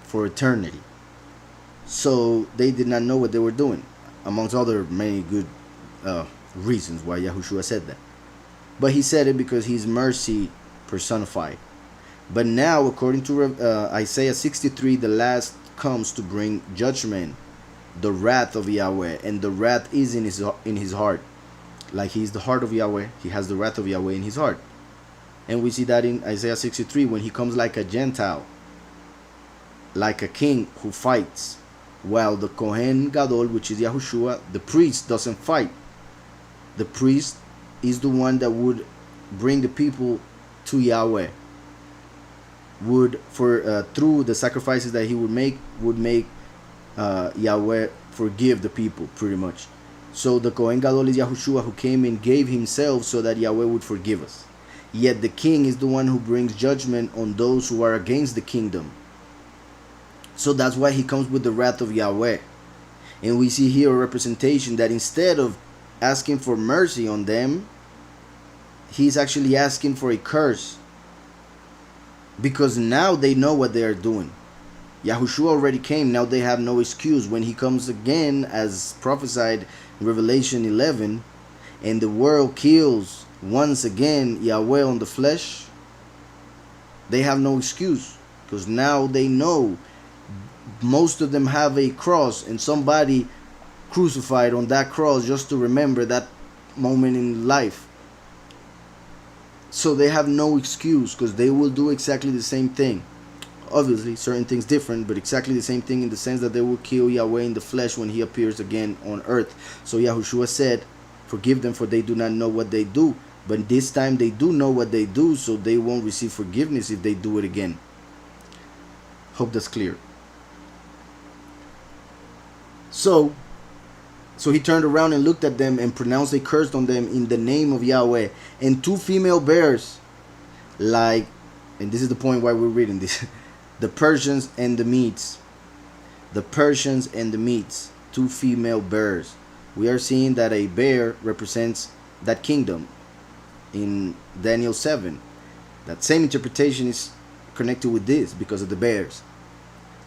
for eternity. So they did not know what they were doing, amongst other many good reasons why Yahushua said that. But he said it because he's mercy personified. But now, according to Isaiah 63, the last comes to bring judgment, the wrath of Yahweh, and the wrath is in his heart. Like he's the heart of Yahweh, he has the wrath of Yahweh in his heart. And we see that in Isaiah 63, when he comes like a Gentile, like a king who fights, while the Kohen Gadol, which is Yahushua, the priest, doesn't fight. The priest is the one that would bring the people to Yahweh, would through the sacrifices that he would make Yahweh forgive the people, pretty much. So the Kohen Gadol is Yahushua, who came and gave himself so that Yahweh would forgive us. Yet the king is the one who brings judgment on those who are against the kingdom. So that's why he comes with the wrath of Yahweh. And we see here a representation that instead of asking for mercy on them, he's actually asking for a curse, because now they know what they are doing. Yahushua already came. Now they have no excuse. When he comes again, as prophesied in Revelation 11, and the world kills once again Yahweh on the flesh, they have no excuse, because now they know. Most of them have a cross, and somebody crucified on that cross just to remember that moment in life. So they have no excuse, because they will do exactly the same thing. Obviously, certain things different, but exactly the same thing, in the sense that they will kill Yahweh in the flesh when he appears again on earth. So Yahushua said, "Forgive them, for they do not know what they do." But this time they do know what they do, so they won't receive forgiveness if they do it again. Hope that's clear. So he turned around and looked at them and pronounced a curse on them in the name of Yahweh. And 2 female bears, and this is the point why we're reading this, the Persians and the Medes. The Persians and the Medes, 2 female bears. We are seeing that a bear represents that kingdom in Daniel 7. That same interpretation is connected with this because of the bears.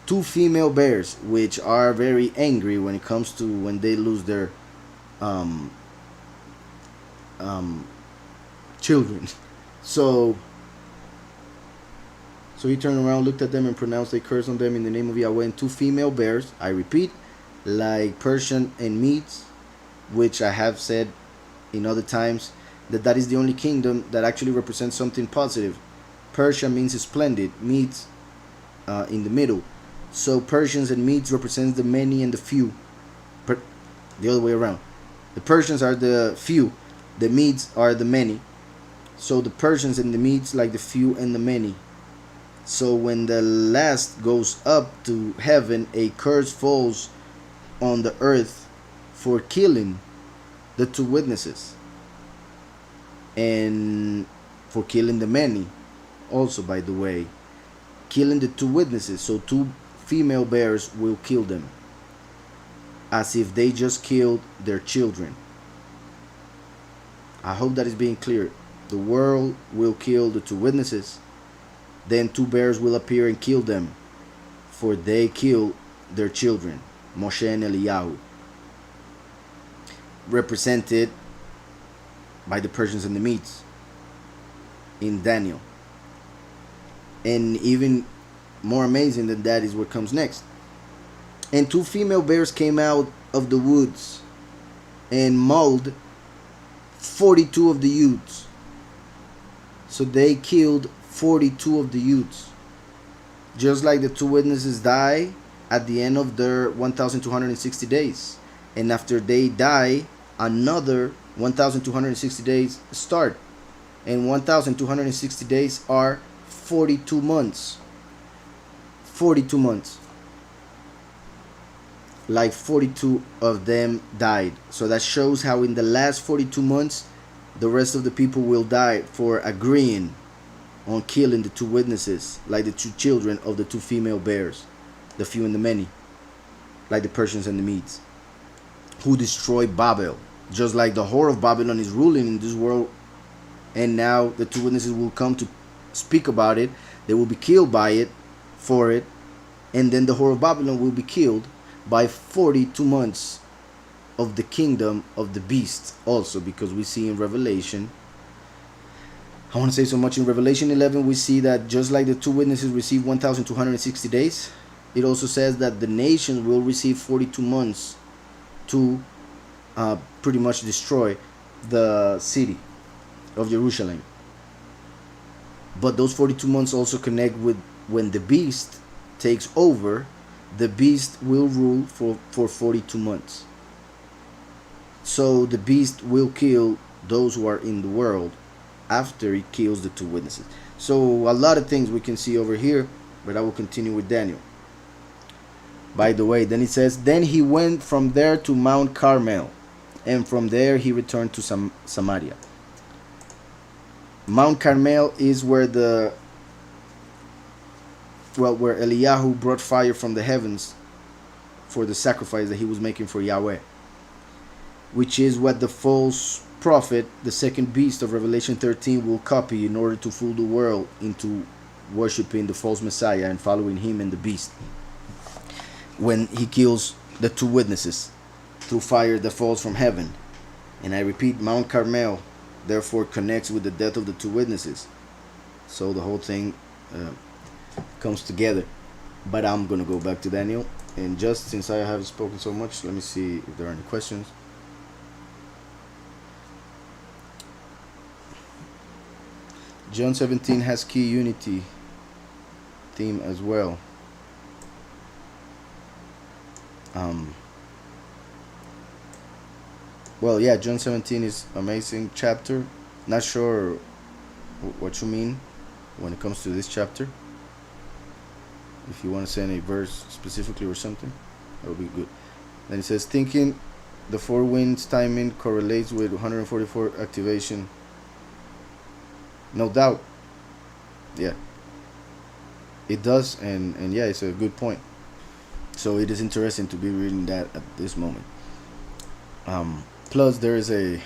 2 female bears, which are very angry when it comes to when they lose their children. So So he turned around, looked at them, and pronounced a curse on them in the name of Yahweh. And 2 female bears, I repeat, like Persian and Medes, which I have said in other times, that is the only kingdom that actually represents something positive. Persia means splendid, Medes in the middle. So Persians and Medes represents the many and the few. The other way around. The Persians are the few, the Medes are the many. So the Persians and the Medes like the few and the many. So when the last goes up to heaven, a curse falls on the earth for killing the 2 witnesses. And for killing the many also, by the way. Killing the 2 witnesses. So 2 female bears will kill them, as if they just killed their children. I hope that is being clear. The world will kill the 2 witnesses. Then 2 bears will appear and kill them, for they kill their children. Moshe and Eliyahu, represented by the Persians and the Medes in Daniel. And even more amazing than that is what comes next. And 2 female bears came out of the woods and mauled 42 of the youths. So they killed 42 of the youths. Just like the 2 witnesses die at the end of their 1,260 days. And after they die, another 1,260 days start. And 1,260 days are 42 months. 42 months. Like 42 of them died. So that shows how in the last 42 months the rest of the people will die for agreeing on killing the 2 witnesses, like the 2 children of the 2 female bears, the few and the many, like the Persians and the Medes, who destroyed Babel. Just like the whore of Babylon is ruling in this world, and now the 2 witnesses will come to speak about it. They will be killed by it, for it, and then the whore of Babylon will be killed by 42 months of the kingdom of the beast also, because we see in Revelation, I want to say so much, in Revelation 11 we see that just like the 2 witnesses receive 1,260 days, it also says that the nations will receive 42 months to pretty much destroy the city of Jerusalem. But those 42 months also connect with when the beast takes over. The beast will rule for 42 months. So the beast will kill those who are in the world after he kills the 2 witnesses. So a lot of things we can see over here, but I will continue with Daniel. By the way, then it says, then he went from there to Mount Carmel, and from there he returned to Samaria. Mount Carmel is where where Eliyahu brought fire from the heavens for the sacrifice that he was making for Yahweh, which is what the false prophet, the second beast of Revelation 13, will copy in order to fool the world into worshiping the false Messiah and following him and the beast when he kills the 2 witnesses through fire that falls from heaven. And I repeat, Mount Carmel therefore connects with the death of the 2 witnesses. So the whole thing comes together. But I'm going to go back to Daniel. And just since I have spoken so much, let me see if there are any questions. John 17 has key unity theme as well. Well, yeah, John 17 is amazing chapter. Not sure what you mean when it comes to this chapter. If you want to say any verse specifically or something, that would be good. Then it says, thinking the 4 winds timing correlates with 144 activation. No doubt. Yeah. It does, and yeah, it's a good point. So it is interesting to be reading that at this moment. Plus, there is the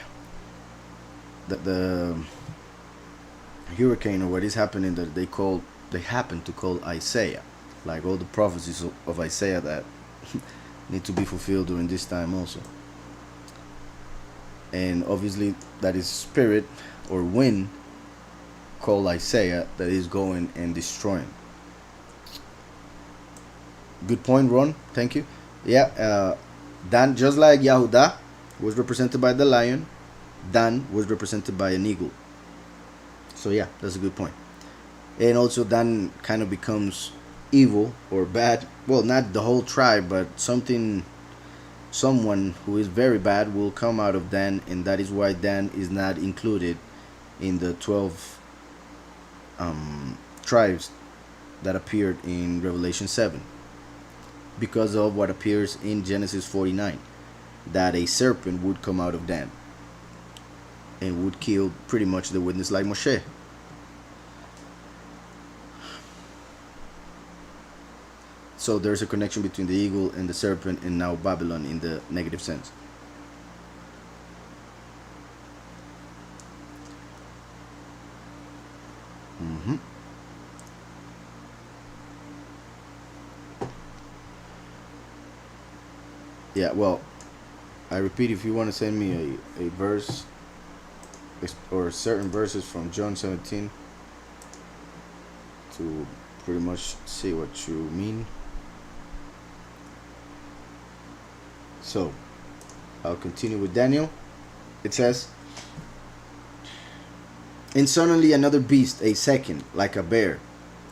hurricane or what is happening that they happen to call Isaiah, like all the prophecies of Isaiah that need to be fulfilled during this time also. And obviously, that is spirit or wind called Isaiah that is going and destroying. Good point, Ron. Thank you. Yeah, Dan, just like Yahudah was represented by the lion, Dan was represented by an eagle. So yeah, that's a good point. And also Dan kind of becomes evil or bad. Well, not the whole tribe, but someone who is very bad will come out of Dan, and that is why Dan is not included in the 12 tribes that appeared in Revelation 7, because of what appears in Genesis 49, that a serpent would come out of Dan and would kill pretty much the witness like Moshe. So there's a connection between the eagle and the serpent, and now Babylon in the negative sense. Mm-hmm. Yeah, well, I repeat, if you want to send me a verse or certain verses from John 17 to pretty much see what you mean. So, I'll continue with Daniel. It says, and suddenly another beast, a second, like a bear.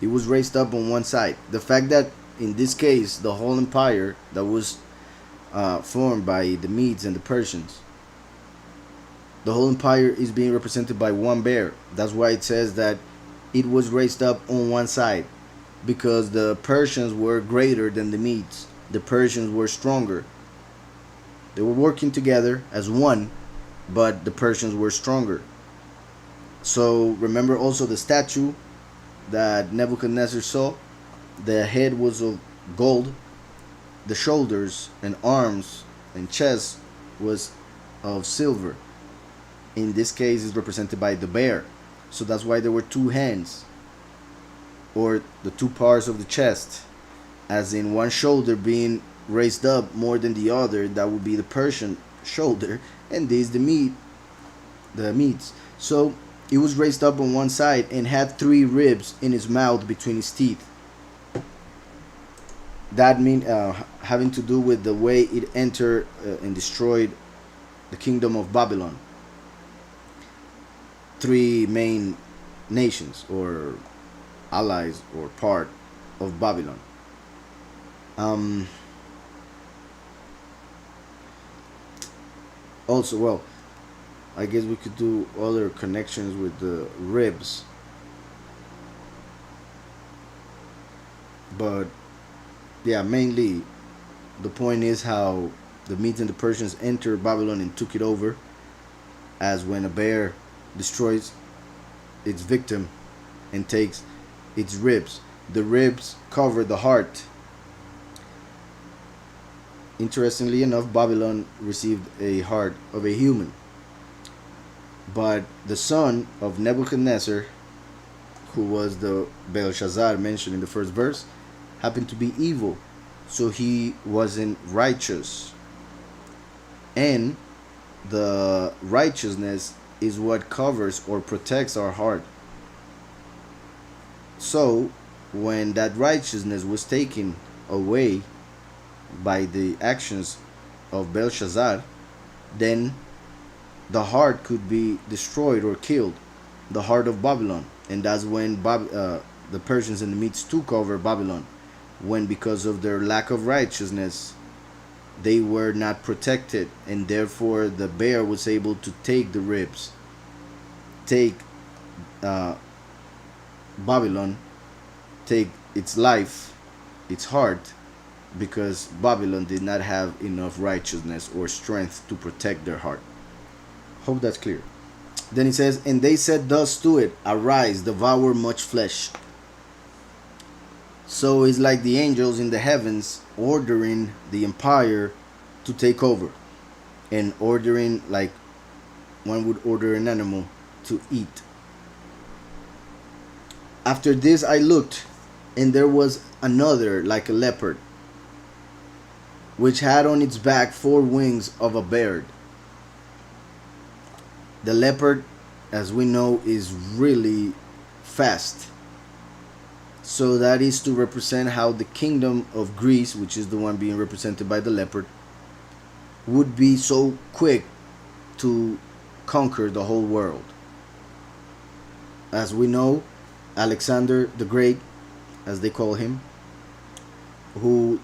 It was raised up on one side. The fact that in this case, the whole empire that was formed by the Medes and the Persians, the whole empire is being represented by one bear. That's why it says that it was raised up on one side, because the Persians were greater than the Medes. The Persians were stronger. They were working together as one, but the Persians were stronger. So remember also the statue that Nebuchadnezzar saw. The head was of gold. The shoulders and arms and chest was of silver. In this case, is represented by the bear. So that's why there were two hands, or the two parts of the chest, as in one shoulder being raised up more than the other. That would be the Persian shoulder, and this the Medes. So it was raised up on one side and had 3 ribs in his mouth between his teeth. That mean having to do with the way it entered and destroyed the kingdom of Babylon. 3 main nations or allies or part of Babylon. Also, well, I guess we could do other connections with the ribs, but yeah, mainly the point is how the Medes and the Persians entered Babylon and took it over, as when a bear destroys its victim and takes its ribs. The ribs cover the heart. Interestingly enough, Babylon received a heart of a human. But the son of Nebuchadnezzar, who was the Belshazzar mentioned in the first verse, happened to be evil. So he wasn't righteous. And the righteousness is what covers or protects our heart. So when that righteousness was taken away by the actions of Belshazzar, then the heart could be destroyed or killed, the heart of Babylon. And that's when the Persians and the Medes took over Babylon, when because of their lack of righteousness they were not protected, and therefore the bear was able to take the ribs, take Babylon, take its life, its heart, because Babylon did not have enough righteousness or strength to protect their heart. Hope that's clear. Then he says, and they said thus to it, arise, devour much flesh. So it's like the angels in the heavens ordering the empire to take over, and ordering like one would order an animal to eat. After this I looked, and there was another like a leopard, which had on its back 4 wings of a bird. The leopard, as we know, is really fast. So that is to represent how the kingdom of Greece, which is the one being represented by the leopard, would be so quick to conquer the whole world. As we know, Alexander the Great, as they call him, who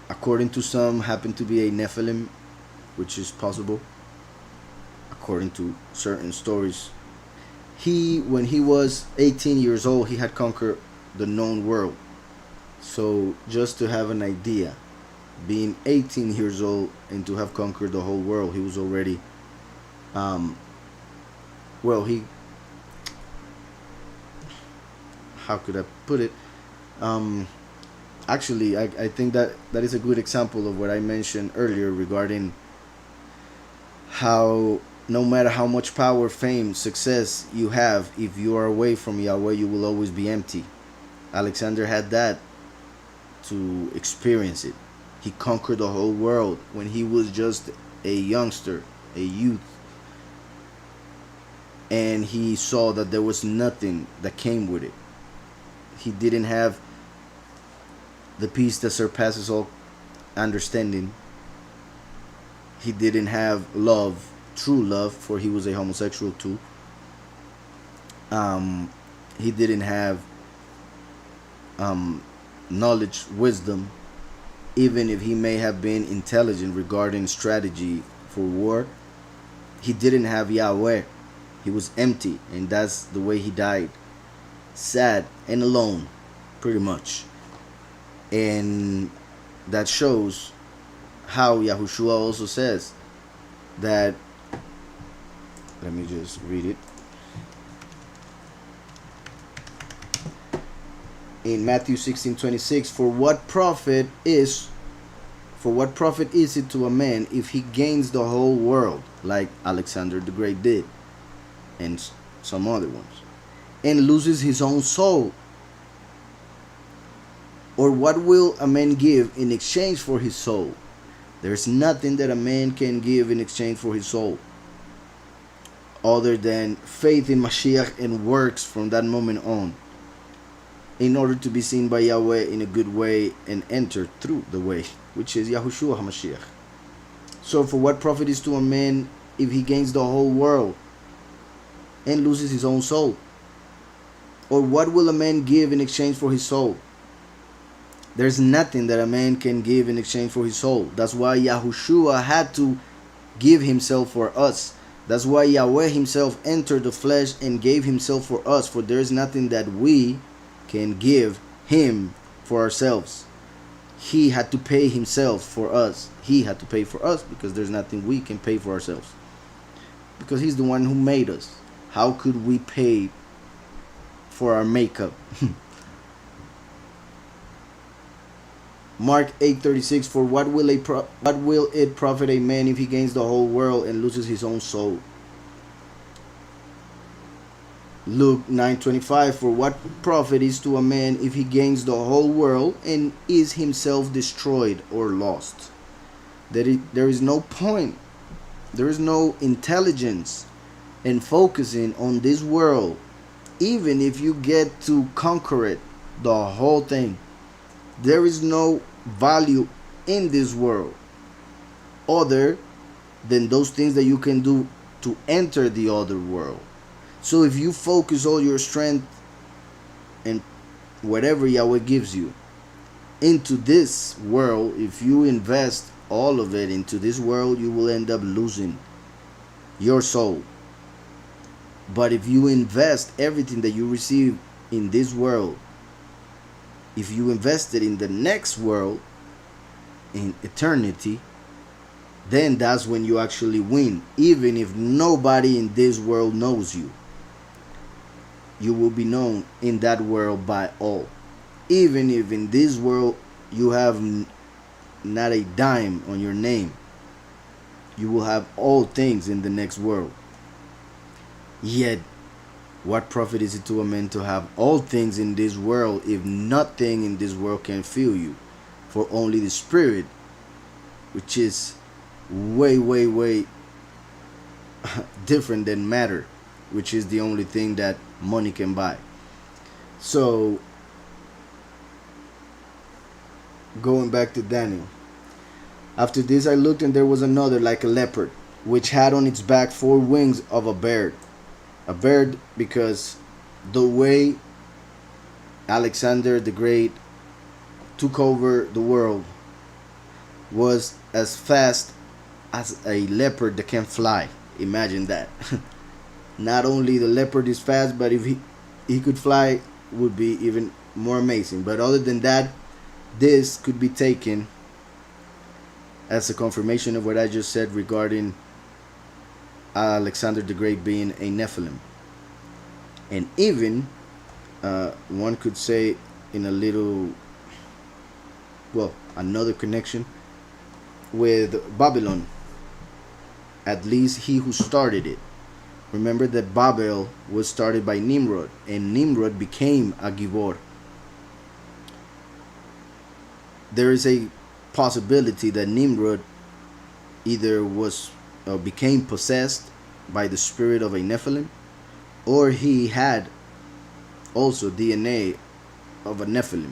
according to some happened to be a Nephilim, which is possible according to certain stories. When he was 18 years old, he had conquered the known world. So just to have an idea, being 18 years old and to have conquered the whole world, he was already he, how could I put it, actually I think that is a good example of what I mentioned earlier regarding how no matter how much power, fame, success you have, if you are away from Yahweh, you will always be empty. Alexander had that to experience it. He conquered the whole world when he was just a youngster, a youth. And he saw that there was nothing that came with it. He didn't have the peace that surpasses all understanding. He didn't have love, true love, for he was a homosexual too. He didn't have knowledge, wisdom, even if he may have been intelligent regarding strategy for war. He didn't have Yahweh. He was empty, and that's the way he died. Sad and alone, pretty much. And that shows how Yahushua also says that, let me just read it. In Matthew 16:26, for what profit is it to a man if he gains the whole world, like Alexander the Great did, and some other ones, and loses his own soul? Or what will a man give in exchange for his soul? There's nothing that a man can give in exchange for his soul other than faith in Mashiach and works from that moment on, in order to be seen by Yahweh in a good way and enter through the way, which is Yahushua HaMashiach. So for what profit is to a man if he gains the whole world and loses his own soul? Or what will a man give in exchange for his soul? There's nothing that a man can give in exchange for his soul. That's why Yahushua had to give himself for us. That's why Yahweh himself entered the flesh and gave himself for us. For there's nothing that we can give him for ourselves. He had to pay himself for us. He had to pay for us because there's nothing we can pay for ourselves. Because he's the one who made us. How could we pay for our makeup? Mark 8:36, for what will it profit a man if he gains the whole world and loses his own soul? Luke 9:25, for what profit is to a man if he gains the whole world and is himself destroyed or lost? There is no point, there is no intelligence in focusing on this world, even if you get to conquer it, the whole thing. There is no value in this world other than those things that you can do to enter the other world. So if you focus all your strength and whatever Yahweh gives you into this world, if you invest all of it into this world, you will end up losing your soul. But if you invest everything that you receive in this world, if you invest it in the next world, in eternity, then that's when you actually win. Even if nobody in this world knows you, you will be known in that world by all. Even if in this world you have not a dime on your name, you will have all things in the next world. Yet what profit is it to a man to have all things in this world if nothing in this world can fill you? For only the spirit, which is way, way, way different than matter, which is the only thing that money can buy. So going back to Daniel. After this I looked, and there was another like a leopard, which had on its back 4 wings of a bird. A bird because the way Alexander the Great took over the world was as fast as a leopard that can fly. Imagine that. Not only the leopard is fast, but if he could fly, would be even more amazing. But other than that, this could be taken as a confirmation of what I just said regarding Alexander the Great being a Nephilim. And even one could say in a little, well, another connection with Babylon, at least he who started it. Remember that Babel was started by Nimrod, and Nimrod became a Gibor. There is a possibility that Nimrod either became possessed by the spirit of a Nephilim, or he had also DNA of a Nephilim.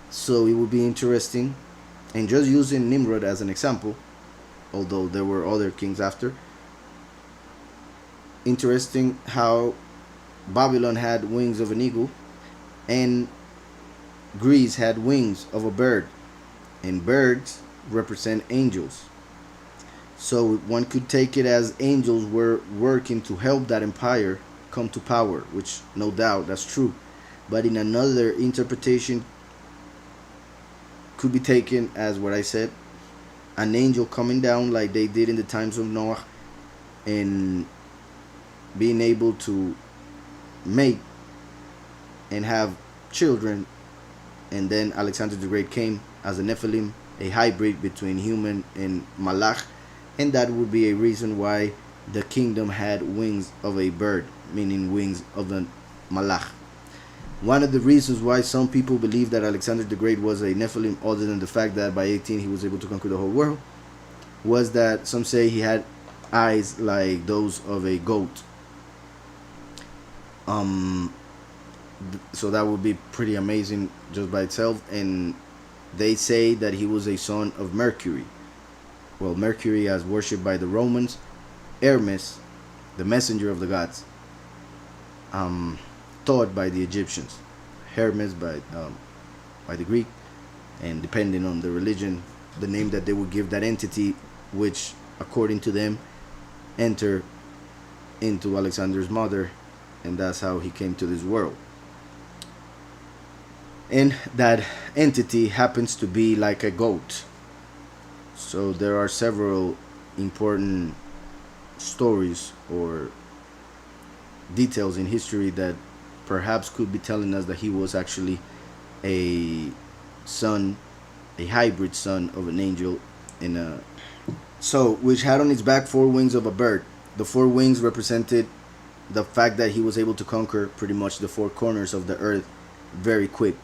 So it would be interesting, and just using Nimrod as an example, although there were other kings after, interesting how Babylon had wings of an eagle and Greece had wings of a bird, and birds represent angels. So one could take it as angels were working to help that empire come to power, which no doubt that's true. But in another interpretation could be taken as what I said, an angel coming down like they did in the times of Noah and being able to mate and have children. And then Alexander the Great came as a Nephilim, a hybrid between human and Malach, and that would be a reason why the kingdom had wings of a bird, meaning wings of a Malach. One of the reasons why some people believe that Alexander the Great was a Nephilim, other than the fact that by 18 he was able to conquer the whole world, was that some say he had eyes like those of a goat. So that would be pretty amazing just by itself. And they say that he was a son of Mercury. Well, Mercury as worshipped by the Romans, Hermes, the messenger of the gods, taught by the Egyptians, Hermes by the Greek, and depending on the religion, the name that they would give that entity, which according to them enter into Alexander's mother, and that's how he came to this world. And that entity happens to be like a goat. So there are several important stories or details in history that perhaps could be telling us that he was actually a son, a hybrid son of an angel which had on its back 4 wings of a bird. The 4 wings represented the fact that he was able to conquer pretty much the 4 corners of the earth very quick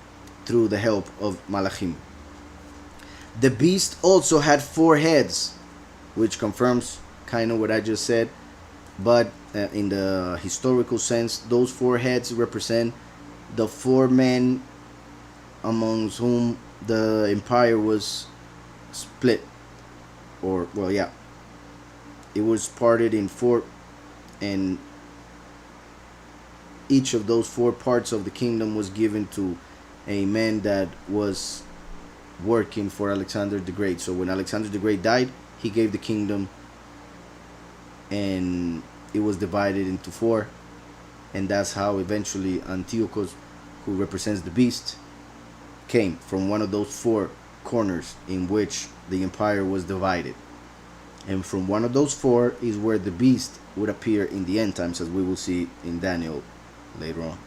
through the help of Malachim. The beast also had 4 heads, which confirms kind of what I just said, but in the historical sense, those 4 heads represent the 4 men amongst whom the empire was split, or well, yeah, it was parted in 4, and each of those 4 parts of the kingdom was given to a man that was working for Alexander the Great. So when Alexander the Great died, he gave the kingdom, and it was divided into 4, and that's how eventually Antiochus, who represents the beast, came from one of those 4 corners in which the empire was divided. And from one of those 4 is where the beast would appear in the end times, as we will see in Daniel later on.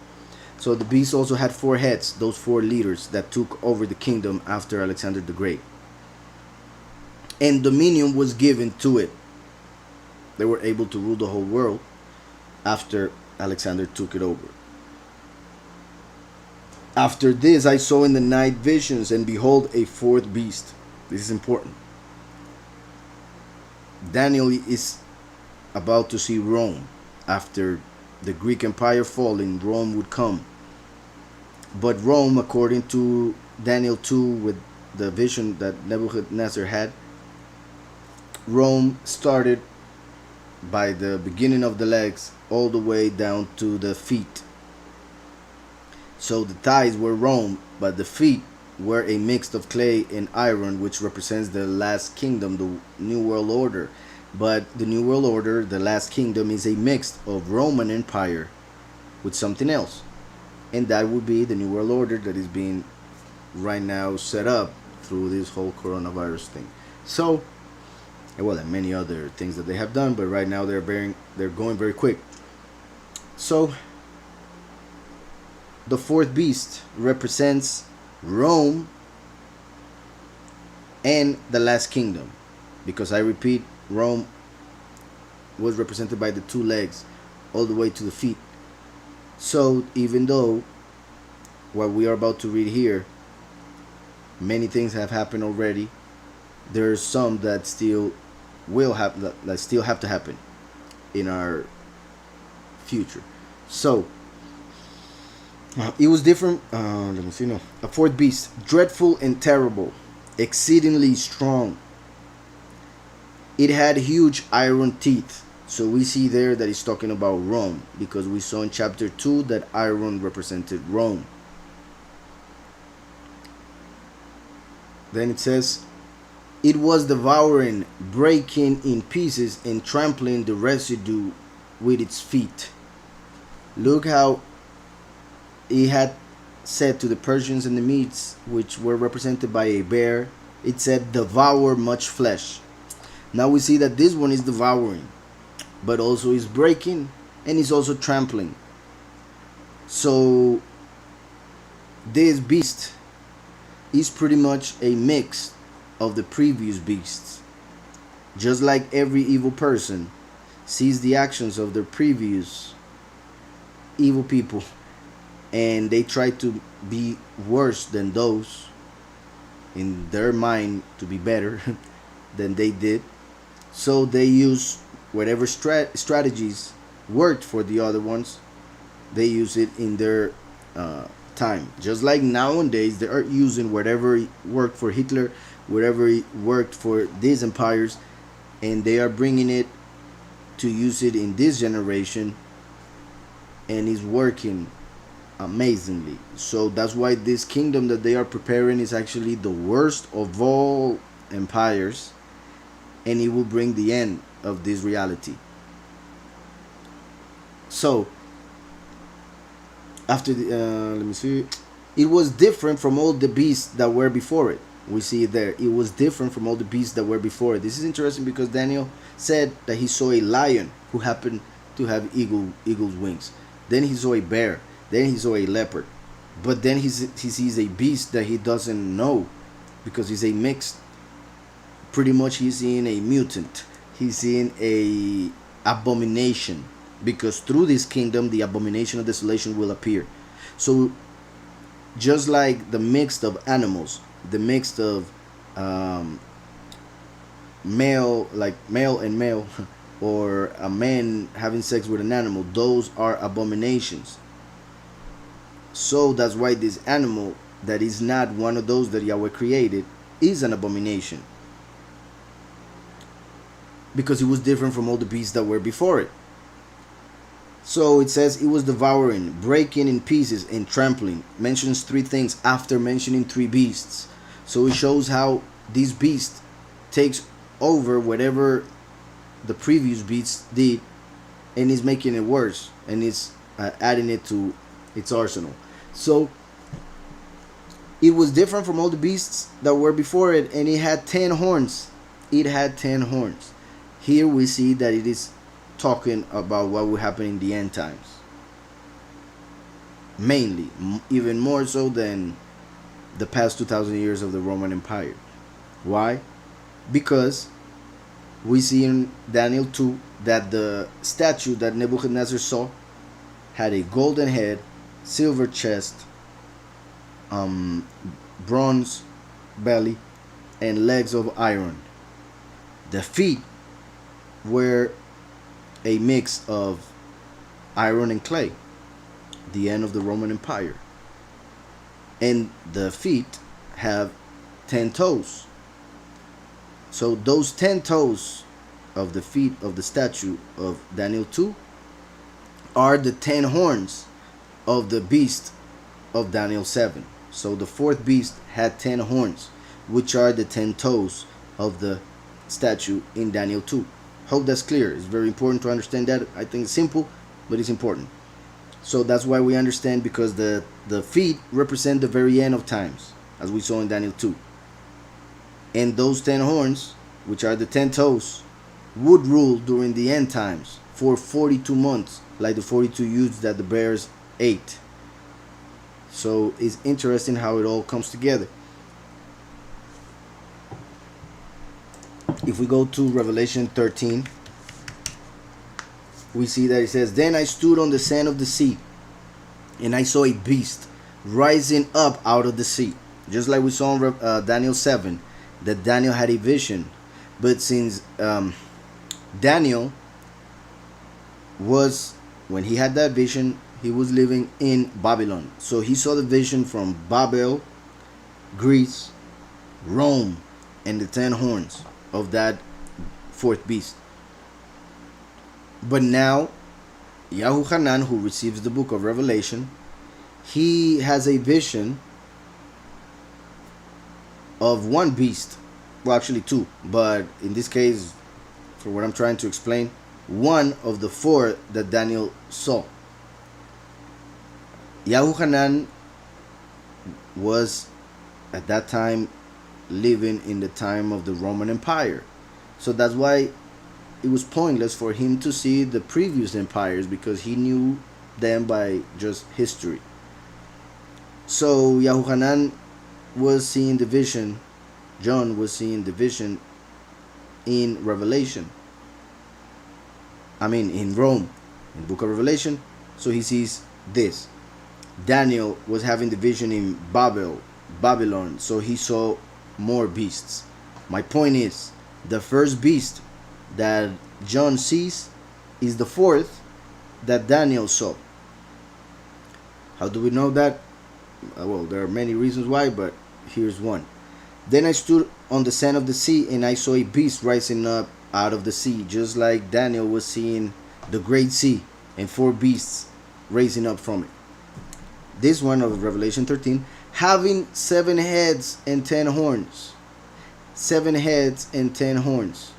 So the beast also had 4 heads, those 4 leaders that took over the kingdom after Alexander the Great. And dominion was given to it. They were able to rule the whole world after Alexander took it over. After this I saw in the night visions, and behold, a 4th beast. This is important. Daniel is about to see Rome. After the Greek Empire falling, Rome would come. But Rome, according to Daniel 2 with the vision that Nebuchadnezzar had, Rome started by the beginning of the legs all the way down to the feet. So the thighs were Rome, but the feet were a mix of clay and iron, which represents the last kingdom, the New World Order. But the New World Order, the last kingdom, is a mix of Roman Empire with something else. And that would be the New World Order that is being right now set up through this whole coronavirus thing. So, well, and many other things that they have done, but right now they're going very quick. So, the fourth beast represents Rome and the last kingdom, because I repeat, Rome was represented by the two legs all the way to the feet. So even though what we are about to read here, many things have happened already, there's some that still will happen, that still have to happen in our future. So it was different. Let me see. No, a fourth beast, dreadful and terrible, exceedingly strong. It had huge iron teeth. So we see there that he's talking about Rome, because we saw in chapter 2 that iron represented Rome. Then it says, it was devouring, breaking in pieces, and trampling the residue with its feet. Look how he had said to the Persians and the Medes, which were represented by a bear, it said, devour much flesh. Now we see that this one is devouring, but also is breaking, and is also trampling. So this beast is pretty much a mix of the previous beasts. Just like every evil person sees the actions of their previous evil people, and they try to be worse than those in their mind, to be better than they did. So they use whatever strategies worked for the other ones, they use it in their time. Just like nowadays they are using whatever worked for Hitler, whatever worked for these empires, and they are bringing it to use it in this generation, and it's working amazingly. So that's why this kingdom that they are preparing is actually the worst of all empires, and it will bring the end of this reality. So after the, let me see, it was different from all the beasts that were before it. We see it there. It was different from all the beasts that were before it. This is interesting because Daniel said that he saw a lion who happened to have eagle's wings. Then he saw a bear. Then he saw a leopard. But then he sees a beast that he doesn't know, because he's a mixed. Pretty much he's seeing a mutant. He's seeing a abomination, because through this kingdom the abomination of desolation will appear. So just like the mix of animals, the mix of male and male, or a man having sex with an animal, those are abominations. So that's why this animal that is not one of those that Yahweh created is an abomination, because it was different from all the beasts that were before it. So it says it was devouring, breaking in pieces, and trampling. Mentions three things after mentioning three beasts. So it shows how this beast takes over whatever the previous beast did, and is making it worse, and is adding it to its arsenal. So it was different from all the beasts that were before it, and it had 10 horns. It had 10 horns. Here we see that it is talking about what will happen in the end times. Mainly, even more so than the past 2,000 years of the Roman Empire. Why? Because we see in Daniel 2 that the statue that Nebuchadnezzar saw had a golden head, silver chest, bronze belly, and legs of iron. The feet were a mix of iron and clay, the end of the Roman Empire. And the feet have 10 toes. So those 10 toes of the feet of the statue of Daniel 2 are the 10 horns of the beast of Daniel 7. So the fourth beast had 10 horns, which are the 10 toes of the statue in Daniel 2. Hope that's clear. It's very important to understand that. I think it's simple, but it's important. So that's why we understand, because the feet represent the very end of times, as we saw in Daniel 2. And those 10 horns, which are the 10 toes, would rule during the end times for 42 months, like the 42 youths that the bears ate. So it's interesting how it all comes together. If we go to Revelation 13, we see that it says, "Then I stood on the sand of the sea, and I saw a beast rising up out of the sea." Just like we saw in Daniel 7, that Daniel had a vision. But since Daniel was, when he had that vision, he was living in Babylon. So he saw the vision from Babel, Greece, Rome, and the 10 horns of that fourth beast. But now, Yahuchanan, who receives the book of Revelation, he has a vision of one beast. Well, actually two, but in this case, for what I'm trying to explain, one of the four that Daniel saw. Yahuchanan was at that time living in the time of the Roman Empire. So that's why it was pointless for him to see the previous empires, because he knew them by just history. So Yahuchanan was seeing the vision, John was seeing the vision in Revelation. In Rome, in the book of Revelation. So he sees this. Daniel was having the vision in Babylon, so he saw more beasts. My point is, the first beast that John sees is the fourth that Daniel saw. How do we know that? Well, there are many reasons why, but here's one. "Then I stood on the sand of the sea, and I saw a beast rising up out of the sea," just like Daniel was seeing the great sea and 4 beasts raising up from it. This one of Revelation 13, "having 7 heads and 10 horns." 7 heads and 10 horns.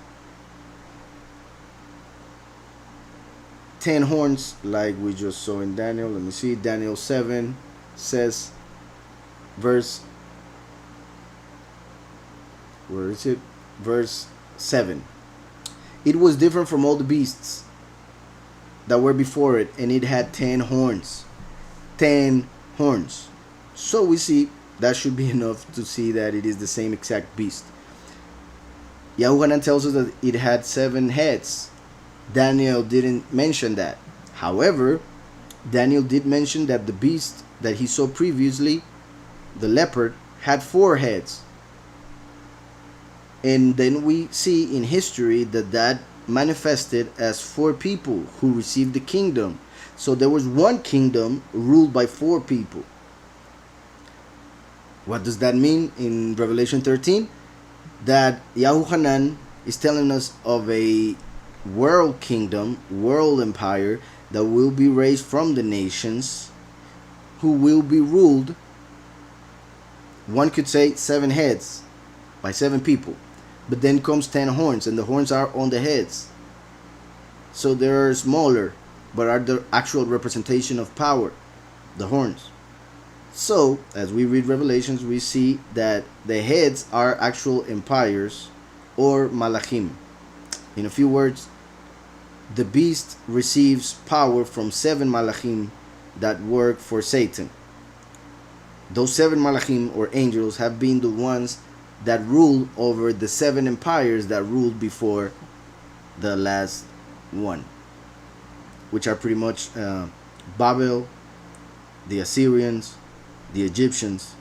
10 horns, like we just saw in Daniel. Let me see. Daniel 7 says, verse 7. "It was different from all the beasts that were before it, and it had 10 horns." 10 horns. So we see that should be enough to see that it is the same exact beast. Yahuchanan tells us that it had 7 heads. Daniel didn't mention that. However, Daniel did mention that the beast that he saw previously, the leopard, had 4 heads. And then we see in history that manifested as 4 people who received the kingdom. So there was one kingdom ruled by 4 people. What does that mean in Revelation 13? That Yahuchanan is telling us of a world kingdom, world empire that will be raised from the nations, who will be ruled, one could say 7 heads, by 7 people. But then comes 10 horns, and the horns are on the heads. So they're smaller, but are the actual representation of power, the horns. So, as we read Revelations, we see that the heads are actual empires or malachim. In a few words, the beast receives power from 7 malachim that work for Satan. Those 7 malachim or angels have been the ones that rule over the 7 empires that ruled before the last one, which are pretty much Babel, the Assyrians, the Egyptians,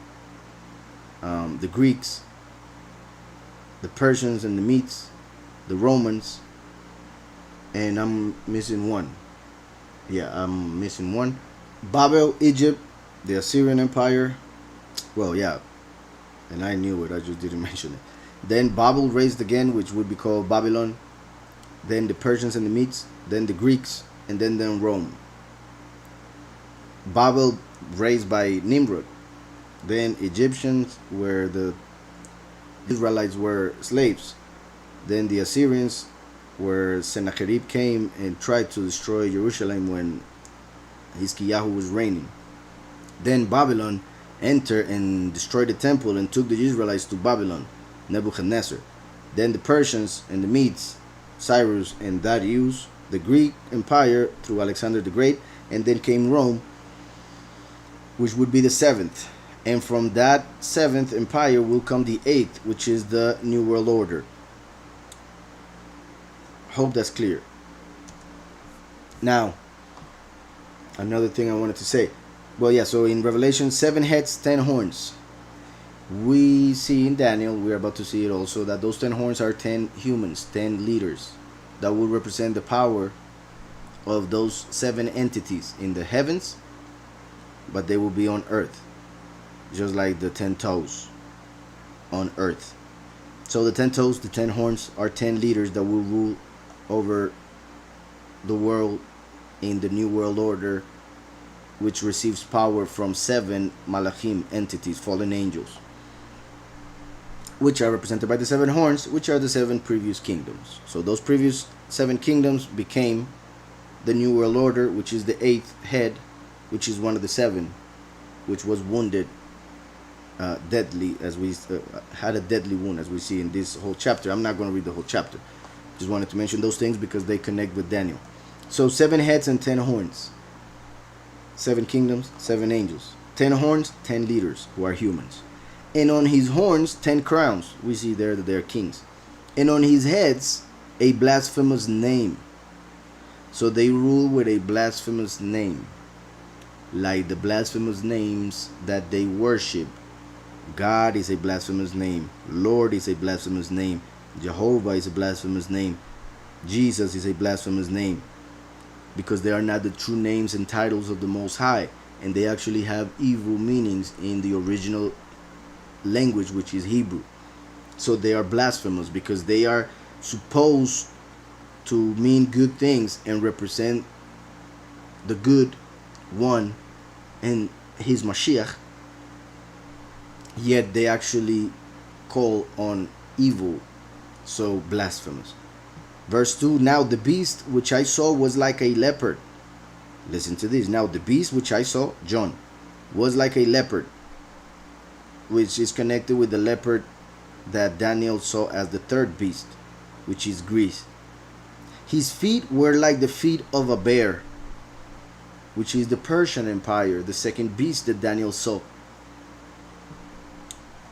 the Greeks, the Persians and the Medes, the Romans, and I'm missing one. I'm missing one. Babel, Egypt, the Assyrian Empire. Well, yeah. And I knew it, I just didn't mention it. Then Babel raised again, which would be called Babylon. Then the Persians and the Medes. Then the Greeks. And then Rome. Babel raised by Nimrod. Then Egyptians, where the Israelites were slaves. Then the Assyrians, where Sennacherib came and tried to destroy Jerusalem when Hiskiyahu was reigning. Then Babylon entered and destroyed the temple and took the Israelites to Babylon, Nebuchadnezzar. Then the Persians and the Medes, Cyrus and Darius, the Greek Empire through Alexander the Great, and then came Rome, which would be the seventh. And from that seventh empire will come the eighth, which is the New World Order. Hope that's clear. Now, another thing I wanted to say. Well, yeah, so in Revelation, 7 heads, 10 horns. We see in Daniel, we're about to see it also, that those 10 horns are 10 humans, 10 leaders that will represent the power of those 7 entities in the heavens, but they will be on earth, just like the 10 toes on earth. So the 10 toes, the 10 horns are 10 leaders that will rule over the world in the New World Order, which receives power from 7 malachim entities, fallen angels, which are represented by the 7 horns, which are the 7 previous kingdoms. So those previous 7 kingdoms became the New World Order, which is the 8th head, which is one of the 7, which was wounded deadly, as we had a deadly wound, as we see in this whole chapter. I'm not going to read the whole chapter. Just wanted to mention those things because they connect with Daniel. So 7 heads and 10 horns. 7 kingdoms, 7 angels. 10 horns, 10 leaders who are humans. And on his horns, 10 crowns. We see there that they are kings. And on his heads, a blasphemous name. So they rule with a blasphemous name. Like the blasphemous names that they worship. God is a blasphemous name. Lord is a blasphemous name. Jehovah is a blasphemous name. Jesus is a blasphemous name. Because they are not the true names and titles of the Most High. And they actually have evil meanings in the original language, which is Hebrew. So they are blasphemous because they are supposed to mean good things and represent the good one and his Mashiach. Yet they actually call on evil. So blasphemous. Verse 2, now the beast which I saw was like a leopard. Listen to this. Now the beast which I saw, John, was like a leopard, which is connected with the leopard that Daniel saw as the third beast, which is Greece. His feet were like the feet of a bear, which is the Persian Empire, the second beast that Daniel saw.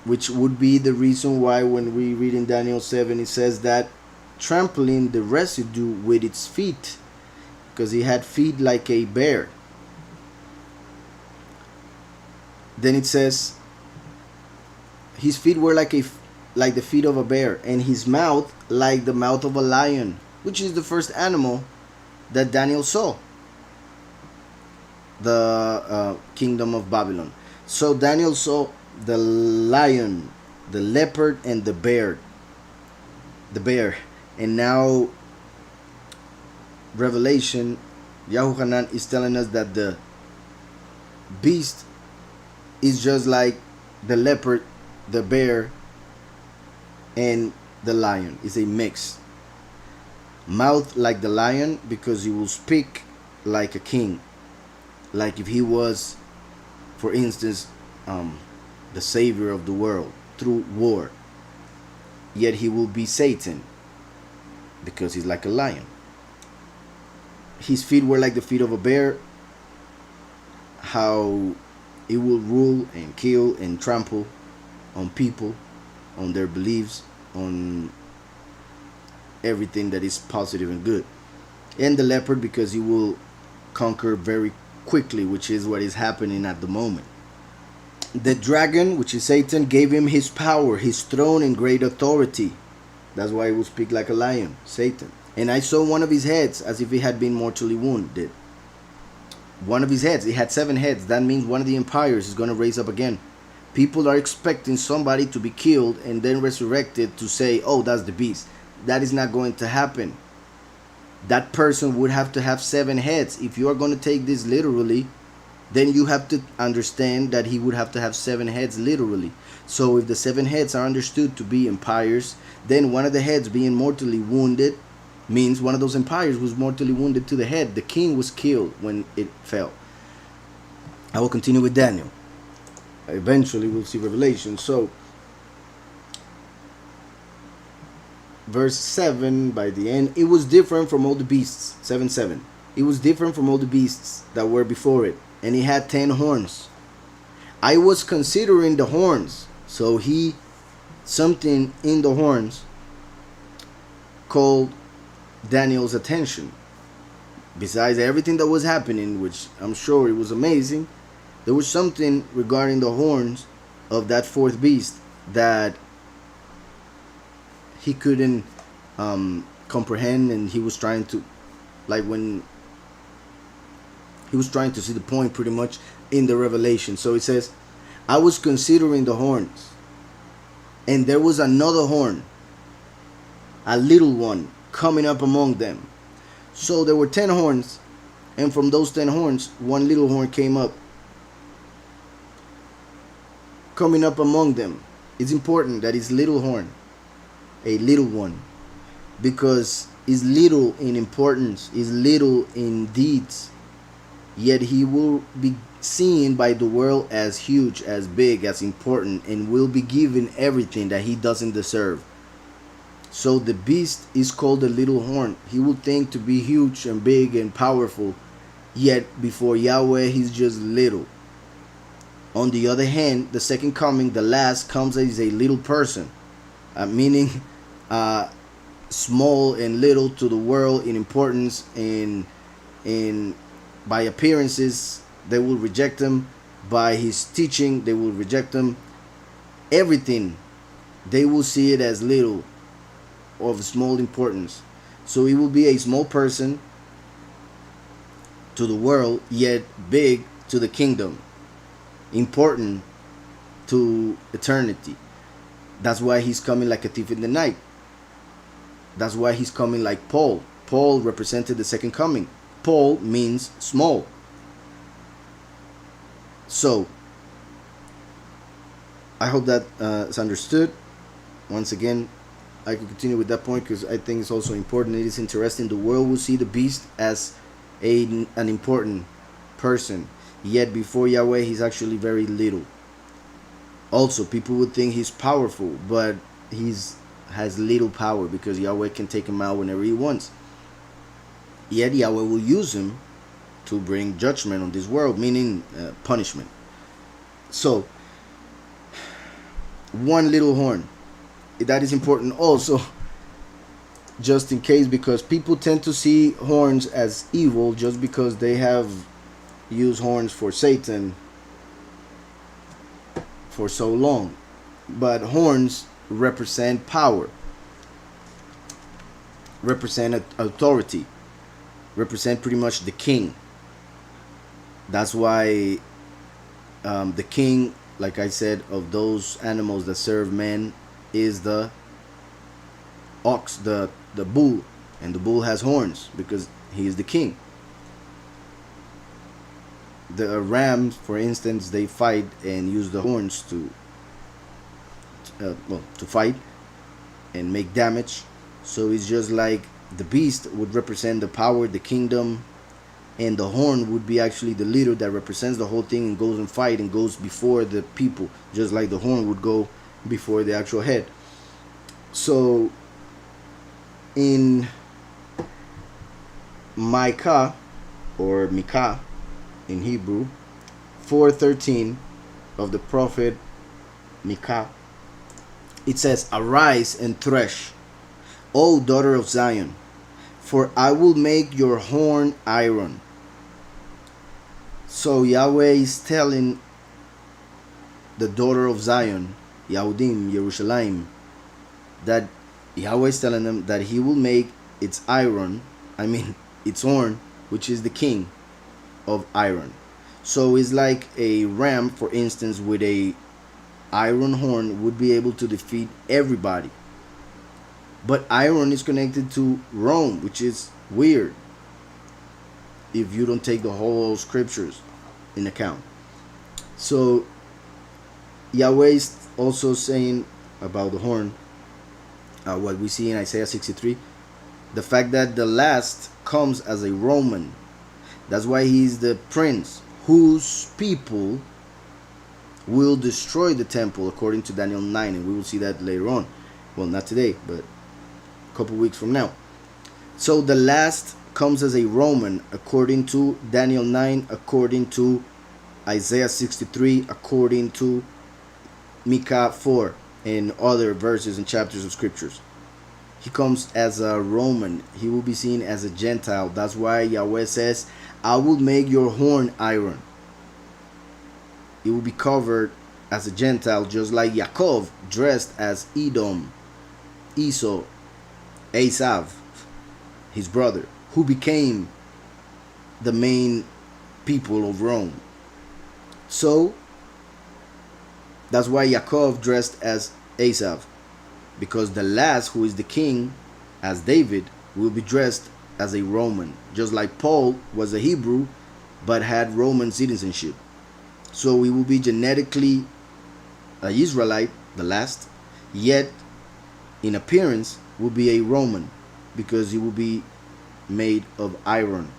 Which would be the reason why when we read in Daniel 7, it says that trampling the residue with its feet, because he had feet like a bear. Then it says his feet were like the feet of a bear, and his mouth like the mouth of a lion, which is the first animal that Daniel saw, the kingdom of Babylon. So Daniel saw the lion, the leopard, and the bear. And now Revelation, Yahuchanan is telling us that the beast is just like the leopard, the bear, and the lion. It's a mix. Mouth like the lion because he will speak like a king. Like if he was, for instance, the savior of the world through war. Yet he will be Satan because he's like a lion. His feet were like the feet of a bear. How it will rule and kill and trample on people, on their beliefs, on everything that is positive and good. And the leopard because he will conquer very quickly, which is what is happening at the moment. The dragon, which is Satan, gave him his power, his throne, and great authority. That's why he will speak like a lion, Satan. And I saw one of his heads as if he had been mortally wounded. One of his heads, he had 7 heads. That means one of the empires is going to raise up again. People are expecting somebody to be killed and then resurrected to say, oh, that's the beast. That is not going to happen. That person would have to have 7 heads. If you are going to take this literally, then you have to understand that he would have to have 7 heads literally. So if the 7 heads are understood to be empires, then one of the heads being mortally wounded means one of those empires was mortally wounded to the head. The king was killed when it fell. I will continue with Daniel. Eventually we'll see Revelation. So verse 7, by the end, it was different from all the beasts. 7:7. It was different from all the beasts that were before it, and it had 10 horns. I was considering the horns. So something in the horns called Daniel's attention. Besides everything that was happening, which I'm sure it was amazing, there was something regarding the horns of that 4th beast that he couldn't comprehend, and he was trying to, like, when he was trying to see the point pretty much in the revelation. So it says, I was considering the horns, and there was another horn, a little one, coming up among them. So there were 10 horns, and from those 10 horns, one little horn came up, coming up among them. It's important that it's little horn, a little one, because is little in importance, is little in deeds, yet he will be seen by the world as huge, as big, as important, and will be given everything that he doesn't deserve. So the beast is called the little horn. He will think to be huge and big and powerful, yet before Yahweh he's just little. On the other hand, the second coming, the last, comes as a little person, meaning small and little to the world in importance, and by appearances they will reject him, by his teaching they will reject him. Everything, they will see it as little, of small importance. So he will be a small person to the world, yet big to the kingdom, important to eternity. That's why he's coming like a thief in the night. That's why he's coming like Paul. Paul represented the second coming. Paul means small. So I hope that is understood. Once again, I can continue with that point because I think it's also important. It is interesting. The world will see the beast as an important person, yet before Yahweh he's actually very little. Also, people would think he's powerful, but has little power because Yahweh can take him out whenever he wants. Yet Yahweh will use him to bring judgment on this world, meaning punishment. So one little horn, that is important also, just in case, because people tend to see horns as evil just because they have used horns for Satan for so long. But horns represent power, represent authority, represent pretty much the king. That's why the king, like I said, of those animals that serve men is the ox, the bull, and the bull has horns because he is the king. The rams, for instance, they fight and use the horns to fight and make damage. So it's just like the beast would represent the power, the kingdom, and the horn would be actually the leader that represents the whole thing and goes and fight and goes before the people, just like the horn would go before the actual head. So in Micah, or Micah in Hebrew, 4:13 of the prophet Micah, it says, "Arise and thresh, O daughter of Zion, for I will make your horn iron." So Yahweh is telling the daughter of Zion, Yahudim, Yerushalayim, that Yahweh is telling them that he will make its horn, which is the king of iron. So it's like a ram, for instance, with a iron horn would be able to defeat everybody. But iron is connected to Rome, which is weird if you don't take the whole scriptures in account. So Yahweh is also saying about the horn, what we see in Isaiah 63, the fact that the last comes as a Roman. That's why he's the prince whose people will destroy the temple, according to Daniel 9, and we will see that later on. Well, not today, but a couple weeks from now. So the last comes as a Roman, according to Daniel 9, according to Isaiah 63, according to Micah 4, and other verses and chapters of scriptures. He comes as a Roman. He will be seen as a Gentile. That's why Yahweh says, I will make your horn iron. It will be covered as a Gentile, just like Yaakov dressed as Edom, Esau, Esav, his brother, who became the main people of Rome. So that's why Yaakov dressed as Esav, because the last, who is the king, as David, will be dressed as a Roman, just like Paul was a Hebrew but had Roman citizenship. So we will be genetically an Israelite, the last, yet in appearance will be a Roman, because he will be made of iron,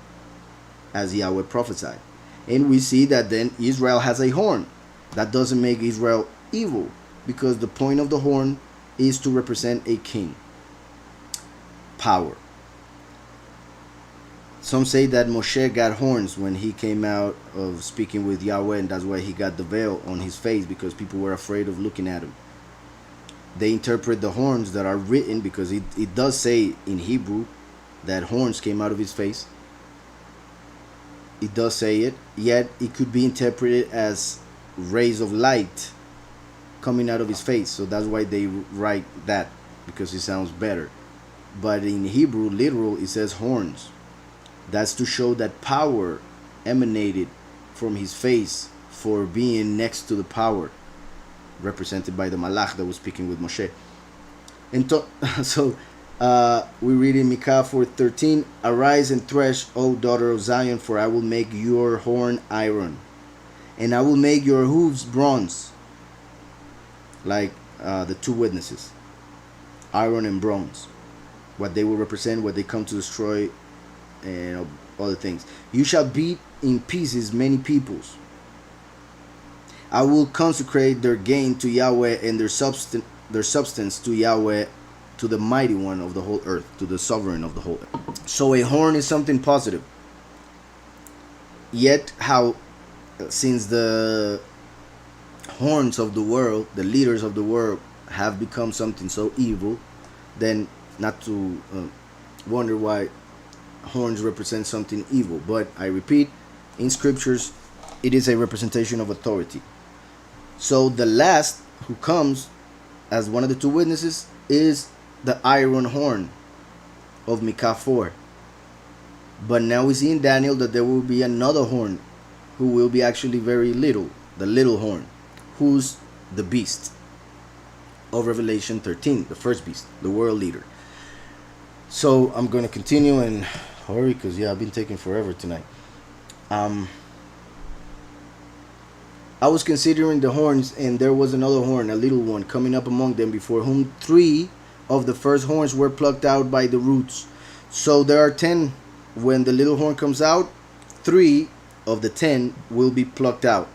as Yahweh prophesied. And we see that then Israel has a horn. That doesn't make Israel evil, because the point of the horn is to represent a king. Power. Some say that Moshe got horns when he came out of speaking with Yahweh, and that's why he got the veil on his face, because people were afraid of looking at him. They interpret the horns that are written, because it does say in Hebrew that horns came out of his face. It does say it, yet it could be interpreted as rays of light coming out of his face. So that's why they write that, because it sounds better. But in Hebrew, literal, it says horns. That's to show that power emanated from his face for being next to the power, represented by the Malach that was speaking with Moshe. And so we read in Micah 4:13, Arise and thresh, O daughter of Zion, for I will make your horn iron, and I will make your hooves bronze, like the two witnesses, iron and bronze, what they will represent, what they come to destroy, and other things. You shall beat in pieces many peoples. I will consecrate their gain to Yahweh, and their substance to Yahweh, to the mighty one of the whole earth, to the sovereign of the whole earth. So a horn is something positive. Yet how, since the horns of the world, the leaders of the world, have become something so evil, then not to wonder why horns represent something evil. But I repeat, in scriptures, it is a representation of authority. So the last who comes as one of the two witnesses is the iron horn of Micah 4. But now we see in Daniel that there will be another horn who will be actually very little, the little horn, who's the beast of Revelation 13, the first beast, the world leader. So I'm going to continue and hurry, because I've been taking forever tonight. I was considering the horns, and there was another horn, a little one, coming up among them, before whom 3 of the first horns were plucked out by the roots. So there are 10. When the little horn comes out, 3 of the 10 will be plucked out.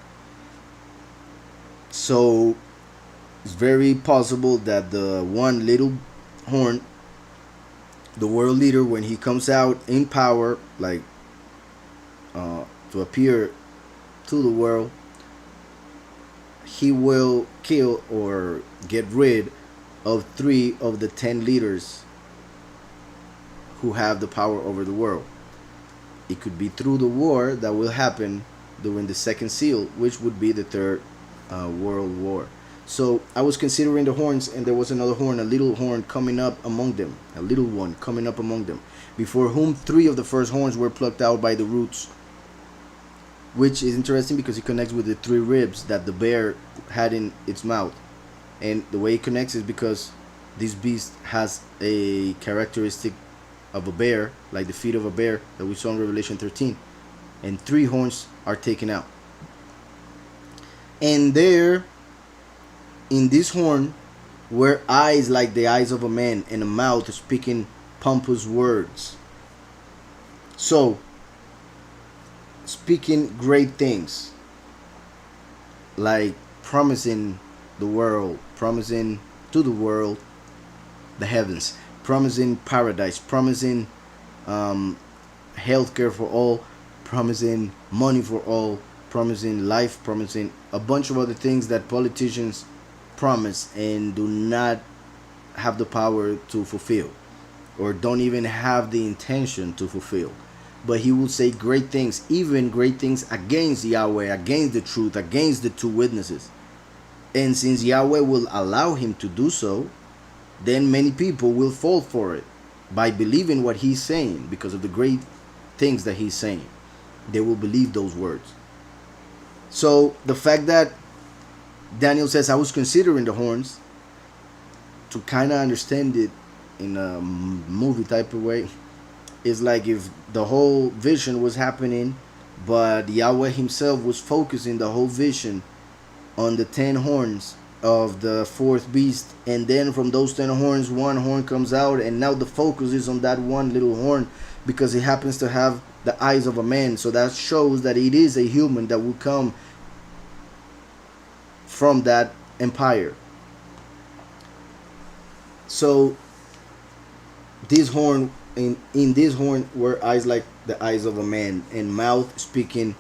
So it's very possible that the one little horn, the world leader, when he comes out in power, like to appear to the world, he will kill or get rid of 3 of the 10 leaders who have the power over the world. It could be through the war that will happen during the second seal, which would be the third world war. So I was considering the horns, and there was another horn, a little horn, coming up among them, a little one coming up among them, before whom 3 of the first horns were plucked out by the roots. which is interesting because it connects with the three ribs that the bear had in its mouth. And the way it connects is because this beast has a characteristic of a bear, like the feet of a bear that we saw in Revelation 13, and three horns are taken out. And there, in this horn, were eyes like the eyes of a man, and a mouth speaking pompous words. So, speaking great things, like promising the world, promising to the world the heavens, promising paradise, promising healthcare for all, promising money for all, promising life, promising a bunch of other things that politicians promise and do not have the power to fulfill, or don't even have the intention to fulfill. But he will say great things, even great things against Yahweh, against the truth, against the two witnesses. And since Yahweh will allow him to do so, then many people will fall for it by believing what he's saying because of the great things that he's saying. They will believe those words. So the fact that Daniel says, I was considering the horns, to kind of understand it in a movie type of way, is like if the whole vision was happening, but Yahweh himself was focusing the whole vision on the 10 horns of the fourth beast, and then from those 10 horns, one horn comes out, and now the focus is on that one little horn because it happens to have the eyes of a man. So that shows that it is a human that will come from that empire. So this horn, in this horn were eyes like the eyes of a man, and mouth speaking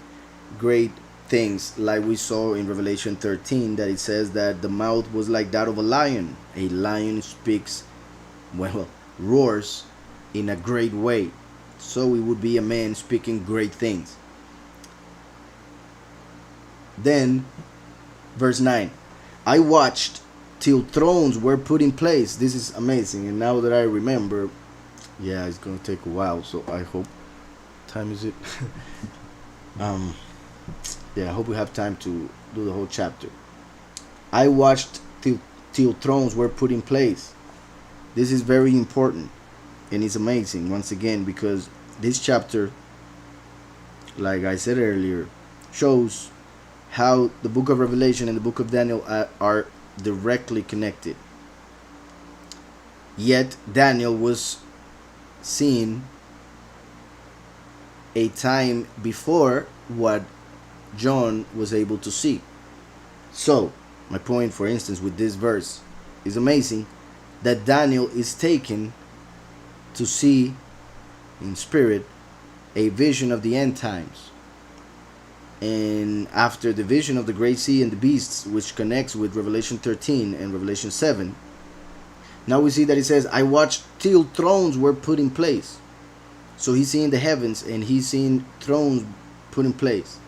great things, like we saw in Revelation 13, that it says that the mouth was like that of a lion. A lion speaks, well, roars in a great way. So it would be a man speaking great things. Then, verse 9, I watched till thrones were put in place. This is amazing. And now that I remember, yeah, it's going to take a while. So I hope, time is it? Yeah, I hope we have time to do the whole chapter. I watched till thrones were put in place. This is very important. And it's amazing, once again, because this chapter, like I said earlier, shows how the book of Revelation and the book of Daniel are directly connected. Yet Daniel was seeing a time before what John was able to see. So my point, for instance, with this verse is amazing, that Daniel is taken to see in spirit a vision of the end times. And after the vision of the great sea and the beasts, which connects with Revelation 13 and Revelation 7, now we see that it says, I watched till thrones were put in place. So he's seeing the heavens and he's seeing thrones put in place,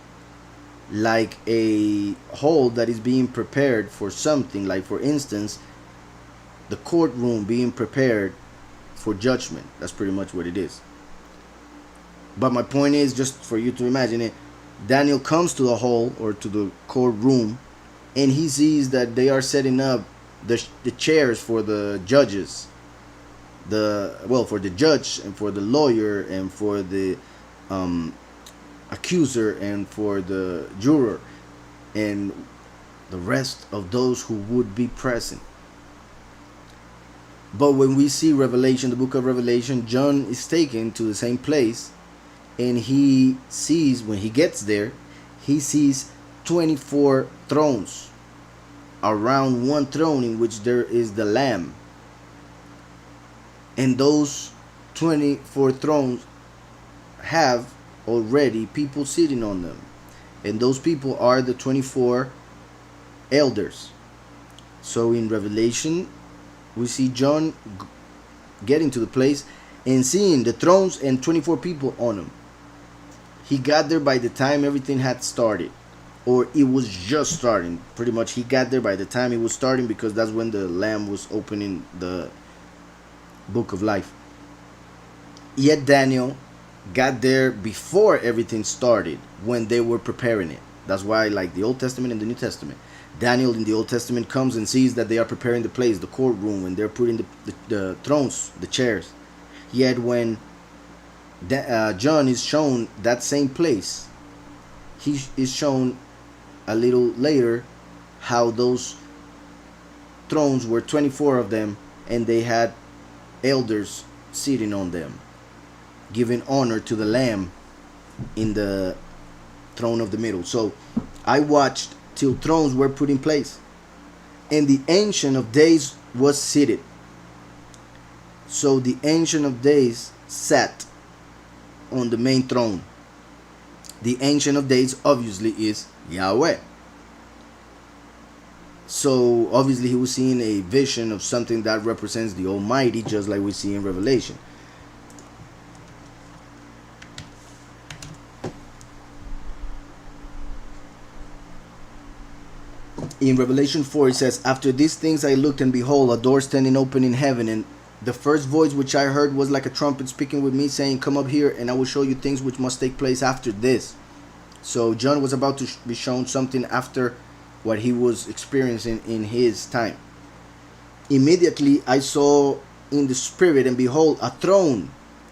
like a hall that is being prepared for something, like for instance the courtroom being prepared for judgment. That's pretty much what it is. But my point is, just for you to imagine it, Daniel comes to the hall or to the courtroom, and he sees that they are setting up the chairs for the judges, for the judge and for the lawyer and for the accuser and for the juror and the rest of those who would be present. But when we see Revelation, the book of Revelation, John is taken to the same place, and he sees, when he gets there, he sees 24 thrones around one throne in which there is the Lamb. And those 24 thrones have already people sitting on them. And those people are the 24 elders. So in Revelation, we see John getting to the place and seeing the thrones and 24 people on them. He got there by the time everything had started, or it was just starting. Pretty much he got there by the time it was starting, because that's when the Lamb was opening the book of life. Yet Daniel got there before everything started, when they were preparing it. That's why, like the Old Testament and the New Testament, Daniel in the Old Testament comes and sees that they are preparing the place, the courtroom, and they're putting the thrones, the chairs. Yet when John is shown that same place, he is shown a little later how those thrones were 24 of them, and they had elders sitting on them, giving honor to the Lamb in the throne of the middle. So I watched till thrones were put in place, and the Ancient of Days was seated. So the Ancient of Days sat on the main throne. The Ancient of Days obviously is Yahweh. So obviously he was seeing a vision of something that represents the Almighty, just like we see in Revelation. In Revelation 4 it says, "After these things I looked, and behold, a door standing open in heaven, and the first voice which I heard was like a trumpet speaking with me, saying, Come up here, and I will show you things which must take place after this." So John was about to be shown something after what he was experiencing in his time. "Immediately I saw in the spirit, and behold, a throne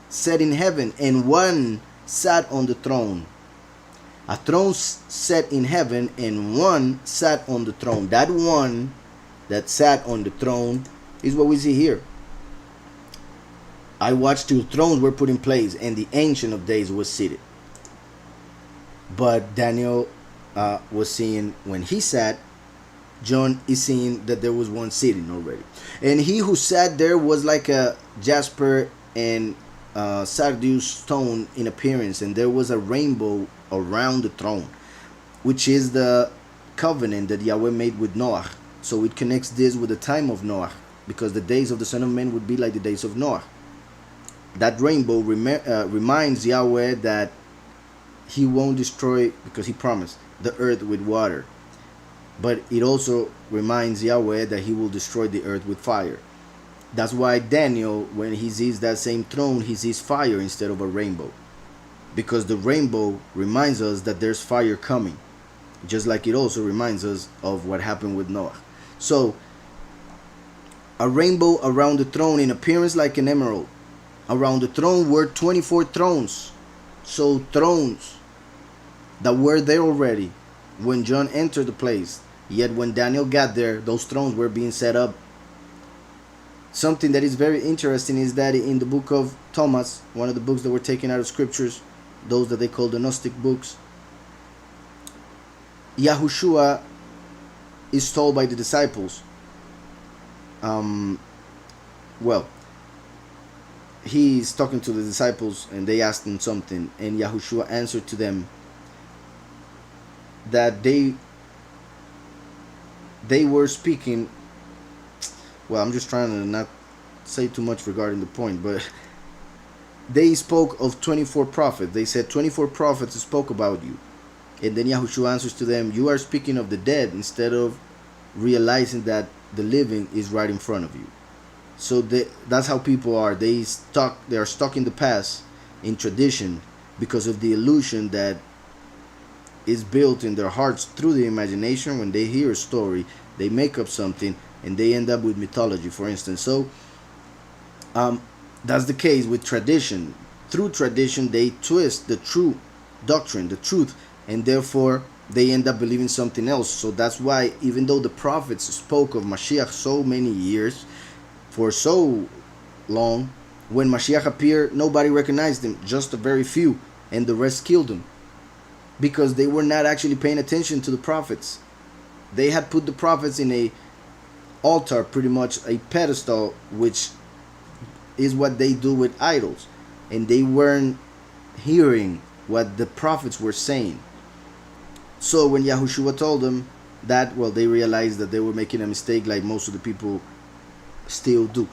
set in heaven, and one sat on the throne." A throne set in heaven, and one sat on the throne. That one that sat on the throne is what we see here. "I watched till thrones were put in place, and the Ancient of Days was seated." But Daniel was seeing when he sat, John is seeing that there was one sitting already. "And he who sat there was like a jasper and sardius stone in appearance, and there was a rainbow around the throne, which is the covenant that Yahweh made with Noah." So it connects this with the time of Noah, because the days of the Son of Man would be like the days of Noah. That rainbow reminds Yahweh that he won't destroy, because he promised, the earth with water. But it also reminds Yahweh that he will destroy the earth with fire. That's why Daniel, when he sees that same throne, he sees fire instead of a rainbow, because the rainbow reminds us that there's fire coming, just like it also reminds us of what happened with Noah. So a rainbow around the throne, in appearance like an emerald. Around the throne were 24 thrones. So thrones that were there already when John entered the place. Yet when Daniel got there, those thrones were being set up. Something that is very interesting is that in the book of Thomas, one of the books that were taken out of scriptures, those that they call the Gnostic books, Yahushua is told by the disciples, he's talking to the disciples, and they asked him something, and Yahushua answered to them that they were speaking. Well, I'm just trying to not say too much regarding the point, but they spoke of 24 prophets. They said 24 prophets spoke about you. And then Yahushua answers to them, "You are speaking of the dead instead of realizing that the living is right in front of you." So that's how people are. They are stuck in the past, in tradition, because of the illusion that is built in their hearts through the imagination. When they hear a story, they make up something, and they end up with mythology, for instance. So that's the case with tradition. Through tradition, they twist the true doctrine, the truth, and therefore they end up believing something else. So that's why, even though the prophets spoke of Mashiach so many years, for so long, when Mashiach appeared, nobody recognized him, just a very few, and the rest killed him, because they were not actually paying attention to the prophets. They had put the prophets in a altar, pretty much a pedestal, which is what they do with idols, and they weren't hearing what the prophets were saying. So when Yahushua told them that, well, they realized that they were making a mistake, like most of the people still do.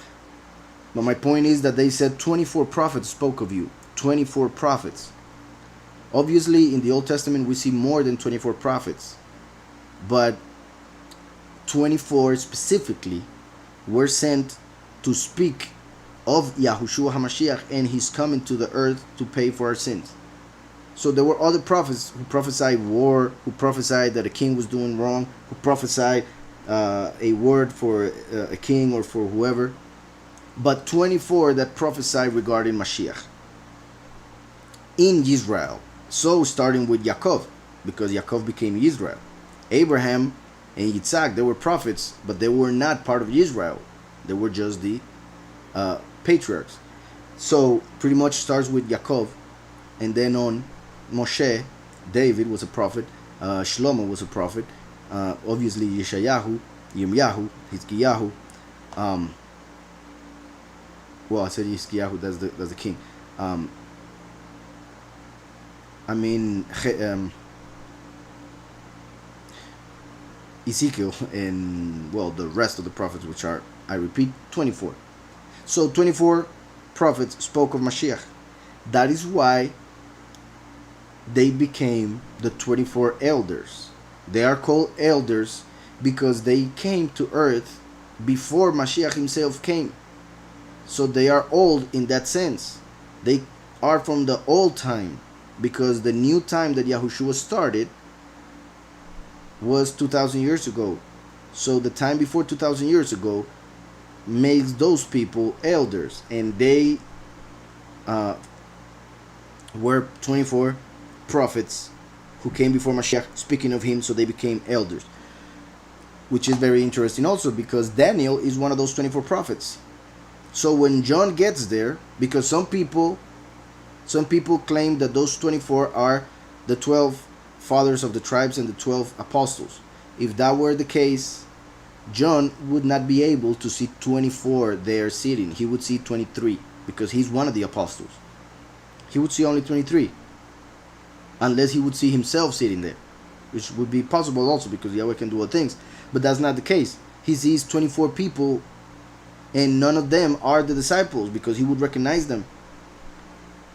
But my point is that they said 24 prophets spoke of you. 24 prophets. Obviously, in the Old Testament, we see more than 24 prophets, but 24 specifically were sent to speak of Yahushua HaMashiach, and he's coming to the earth to pay for our sins. So there were other prophets who prophesied war, who prophesied that a king was doing wrong, who prophesied a word for a king or for whoever, but 24 that prophesied regarding Mashiach in Israel. So starting with Yaakov, because Yaakov became Israel. Abraham and Yitzhak, they were prophets, but they were not part of Israel. They were just the patriarchs. So pretty much starts with Yaakov, and then on Moshe. David was a prophet. Shlomo was a prophet. Obviously Yeshayahu, Yirmiyahu, Hizkiyahu. Well, I said Hizkiyahu. That's the king. Ezekiel, and well, the rest of the prophets, which are, I repeat, 24. So 24 prophets spoke of Mashiach. That is why they became the 24 elders. They are called elders because they came to earth before Mashiach himself came. So they are old in that sense. They are from the old time, because the new time that Yahushua started was 2,000 years ago. So the time before 2,000 years ago makes those people elders, and they were 24 prophets who came before Mashiach speaking of him, so they became elders, which is very interesting also because Daniel is one of those 24 prophets. So when John gets there, because some people claim that those 24 are the 12 fathers of the tribes and the 12 apostles. If that were the case, John would not be able to see 24 there sitting. He would see 23 because he's one of the apostles. He would see only 23, unless he would see himself sitting there, which would be possible also because Yahweh can do all things. But that's not the case. He sees 24 people, and none of them are the disciples because he would recognize them.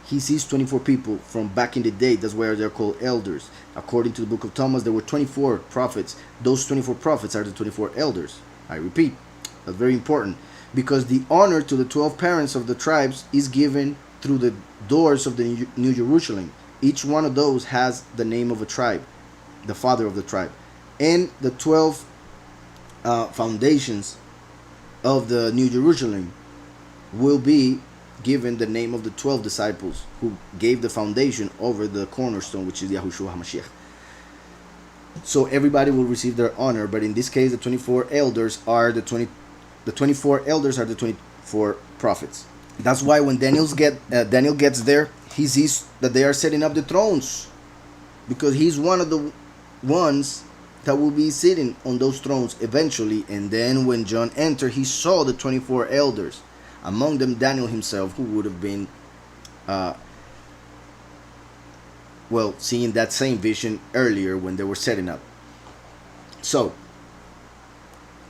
He sees 24 people from back in the day. That's why they're called elders. According to the book of Thomas, there were 24 prophets. Those 24 prophets are the 24 elders. I repeat, that's very important, because the honor to the 12 parents of the tribes is given through the doors of the New Jerusalem. Each one of those has the name of a tribe, the father of the tribe. And the 12 foundations of the New Jerusalem will be given the name of the 12 disciples who gave the foundation over the cornerstone, which is Yahushua HaMashiach. So everybody will receive their honor, but in this case, the 24 elders are the 24 elders are the 24 prophets. That's why when Daniel gets there, he sees that they are setting up the thrones, because he's one of the ones that will be sitting on those thrones eventually. And then when John entered, he saw the 24 elders, among them Daniel himself, who would have been seeing that same vision earlier when they were setting up. So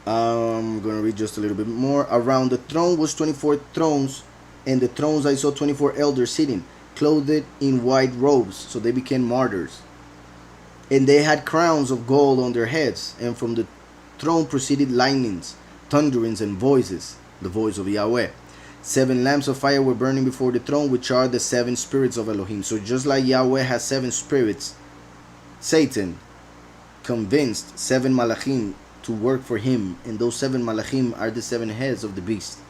I'm going to read just a little bit more. Around the throne was 24 thrones, and the thrones I saw 24 elders sitting, clothed in white robes, so they became martyrs. And they had crowns of gold on their heads, and from the throne proceeded lightnings, thunderings, and voices, the voice of Yahweh. 7 lamps of fire were burning before the throne, which are the 7 spirits of Elohim. So just like Yahweh has 7 spirits, Satan convinced 7 malachim to work for him, and those 7 malachim are the 7 heads of the beast.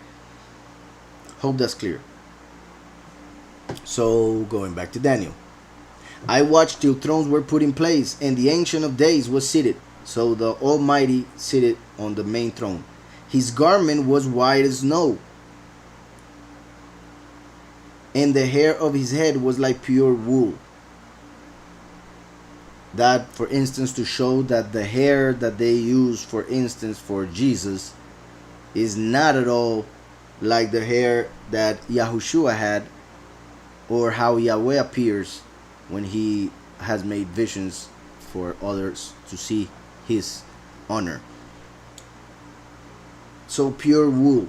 Hope that's clear. So going back to Daniel. I watched till thrones were put in place, and the Ancient of Days was seated. So the Almighty seated on the main throne. His garment was white as snow, and the hair of his head was like pure wool. That, for instance, to show that the hair that they use, for instance, for Jesus, is not at all like the hair that Yahushua had, or how Yahweh appears when he has made visions for others to see his honor. So pure wool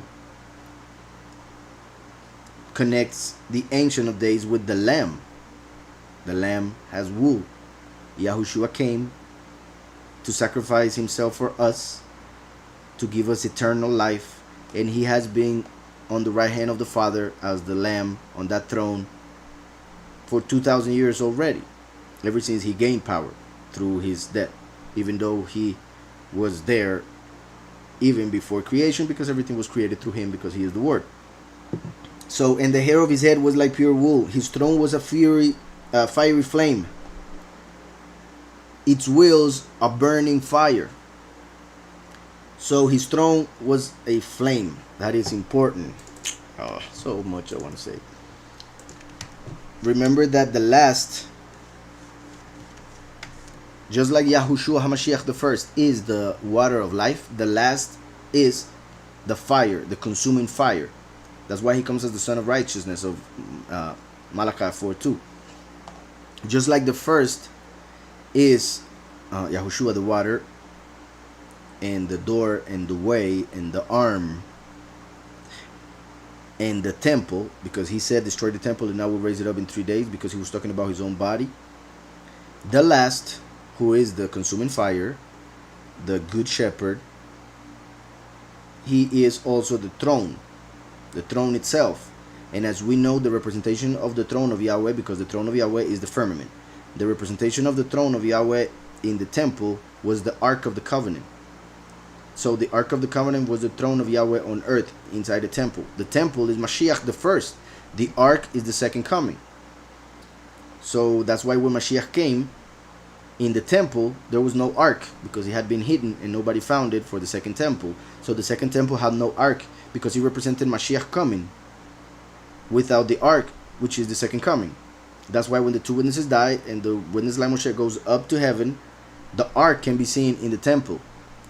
connects the Ancient of Days with the Lamb. The Lamb has wool. Yahushua came to sacrifice himself for us, to give us eternal life, and he has been on the right hand of the Father as the Lamb on that throne for 2,000 years already, ever since he gained power through his death, even though he was there even before creation, because everything was created through him, because he is the Word. So, and the hair of his head was like pure wool. His throne was a fiery flame. Its wheels a burning fire. So his throne was a flame. That is important. Oh, so much I want to say. Remember that the last, just like Yahushua HaMashiach the first is the water of life, the last is the fire, the consuming fire. That's why he comes as the Son of Righteousness of Malachi 4:2. Just like the first is Yahushua the water, and the door, and the way, and the arm, and the temple, because he said destroy the temple and I will raise it up in 3 days, because he was talking about his own body. The last, who is the consuming fire, the good shepherd, he is also the throne itself. And as we know, the representation of the throne of Yahweh, because the throne of Yahweh is the firmament, the representation of the throne of Yahweh in the temple was the Ark of the Covenant. So the Ark of the Covenant was the throne of Yahweh on earth inside the temple. The temple is Mashiach the first. The Ark is the second coming. So that's why when Mashiach came, in the temple there was no Ark, because it had been hidden and nobody found it for the second temple. So the second temple had no Ark, because he represented Mashiach coming without the Ark, which is the second coming. That's why when the two witnesses die and the witness like Moshe goes up to heaven, the Ark can be seen in the temple.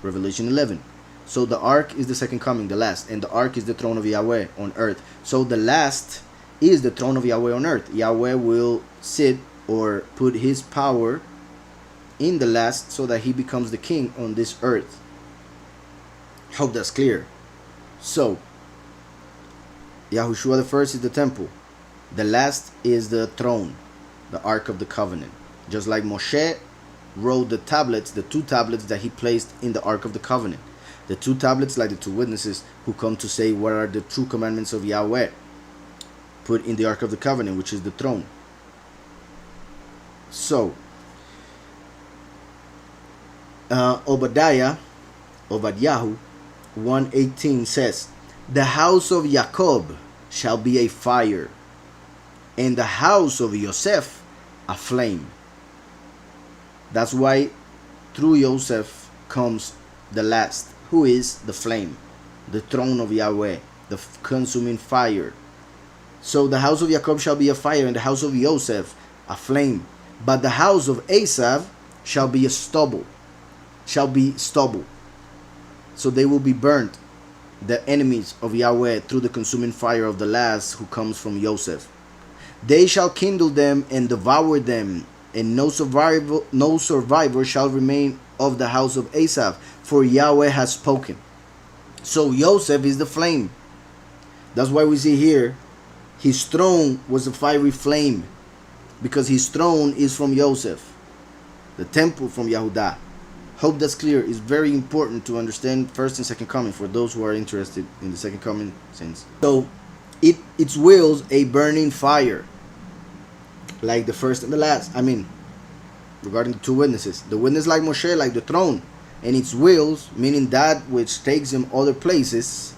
Revelation 11. So the Ark is the second coming, the last, and the Ark is the throne of Yahweh on earth. So the last is the throne of Yahweh on earth. Yahweh will sit or put his power in the last, so that he becomes the king on this earth. Hope that's clear. So Yahushua the first is the temple. The last is the throne, the Ark of the Covenant. Just like Moshe wrote the tablets, the two tablets that he placed in the Ark of the Covenant. The two tablets, like the two witnesses who come to say what are the true commandments of Yahweh, put in the Ark of the Covenant, which is the throne. So Obadiah 1:18 says, the house of Jacob shall be a fire, and the house of Yosef a flame. That's why through Yosef comes the last, who is the flame, the throne of Yahweh, the consuming fire. So the house of Jacob shall be a fire, and the house of Yosef a flame. But the house of Esav shall be stubble. So they will be burnt, the enemies of Yahweh, through the consuming fire of the last, who comes from Yosef. They shall kindle them and devour them, and no survivor shall remain of the house of Esav, for Yahweh has spoken. So Yosef is the flame. That's why we see here, his throne was a fiery flame, because his throne is from Yosef, the temple from Yehudah. Hope that's clear. It's very important to understand first and second coming for those who are interested in the second coming sense. So its wheels a burning fire, like the first and the last. I mean, regarding the two witnesses, the witness like Moshe, like the throne, and its wheels, meaning that which takes them other places,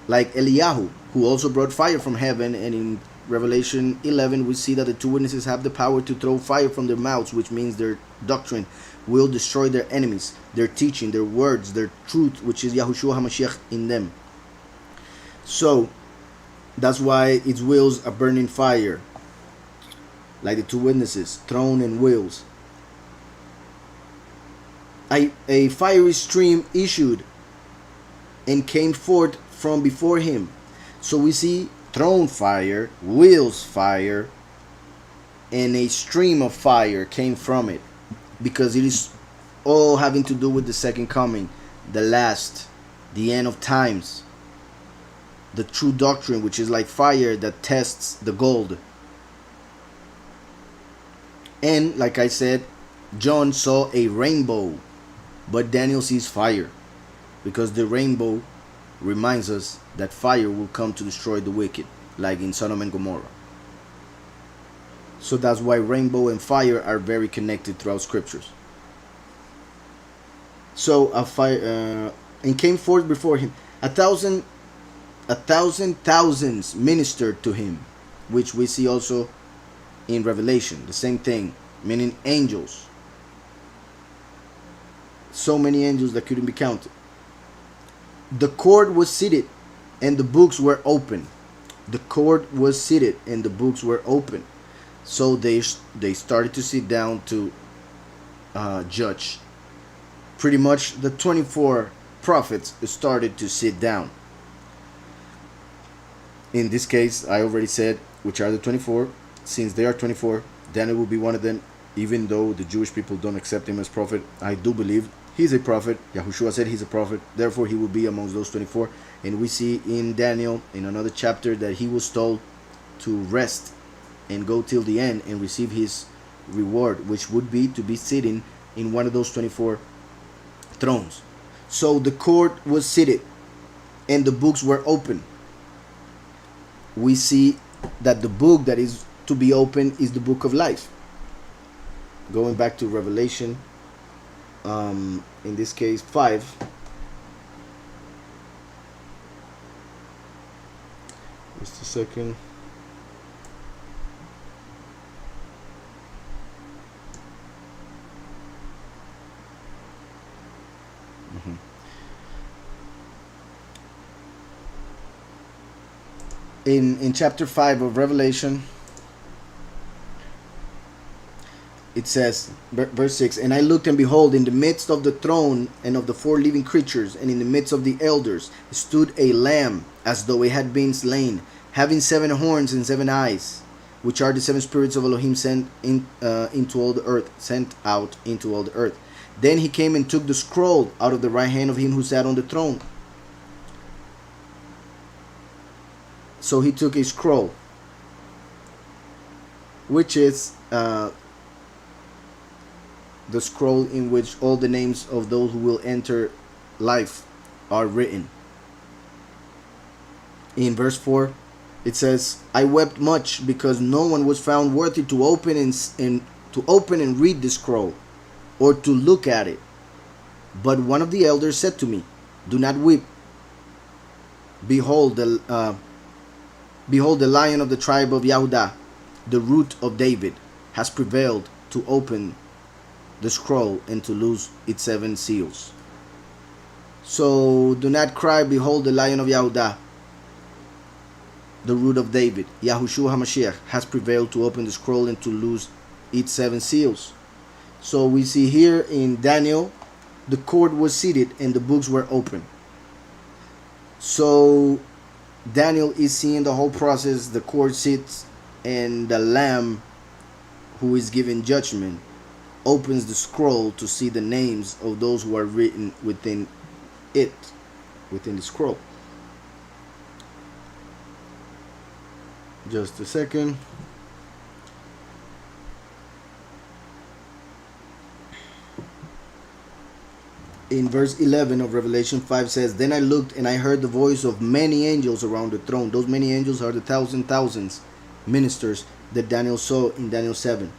like Eliyahu, who also brought fire from heaven. And in Revelation 11 we see that the two witnesses have the power to throw fire from their mouths, which means their doctrine will destroy their enemies, their teaching, their words, their truth, which is Yahushua HaMashiach in them. So that's why its wheels are burning fire, like the two witnesses, throne and wheels. A fiery stream issued and came forth from before him. So we see throne fire, wheels fire, and a stream of fire came from it, because it is all having to do with the second coming, the last, the end of times, the true doctrine, which is like fire that tests the gold. And like I said, John saw a rainbow, but Daniel sees fire, because the rainbow reminds us that fire will come to destroy the wicked, like in Sodom and Gomorrah. So that's why rainbow and fire are very connected throughout scriptures. So a fire and came forth before him a thousand thousands ministered to him, which we see also in Revelation, the same thing, meaning angels. So many angels that couldn't be counted. The court was seated and the books were open. The court was seated and the books were open. So they started to sit down to judge. Pretty much the 24 prophets started to sit down. In this case, I already said which are the 24. Since they are 24, Daniel will be one of them. Even though the Jewish people don't accept him as prophet, I do believe he's a prophet. Yahushua said he's a prophet. Therefore, he will be amongst those 24. And we see in Daniel, in another chapter, that he was told to rest and go till the end and receive his reward, which would be to be sitting in one of those 24 thrones. So the court was seated and the books were open. We see that the book that is to be open is the book of life. Going back to Revelation, in this case 5. Just a second. In chapter 5 of Revelation, it says, verse 6, and I looked, and behold, in the midst of the throne and of the 4 living creatures, and in the midst of the elders, stood a lamb, as though it had been slain, having 7 horns and 7 eyes, which are the 7 spirits of Elohim sent into all the earth, sent out into all the earth. Then he came and took the scroll out of the right hand of him who sat on the throne. So he took a scroll, which is the scroll in which all the names of those who will enter life are written. In verse 4, it says, I wept much because no one was found worthy to open and read the scroll, or to look at it. But one of the elders said to me, do not weep. Behold, the Lion of the tribe of Yehudah, the root of David, has prevailed to open the scroll and to loose its 7 seals. So do not cry, behold, the Lion of Yehudah, the root of David, Yahushua HaMashiach, has prevailed to open the scroll and to loose its 7 seals. So we see here in Daniel, the court was seated and the books were open. So Daniel is seeing the whole process. The court sits and the Lamb, who is giving judgment, opens the scroll to see the names of those who are written within it, within the scroll. Just a second. In verse 11 of Revelation 5 says, then I looked and I heard the voice of many angels around the throne. Those many angels are the thousands ministers that Daniel saw in Daniel 7.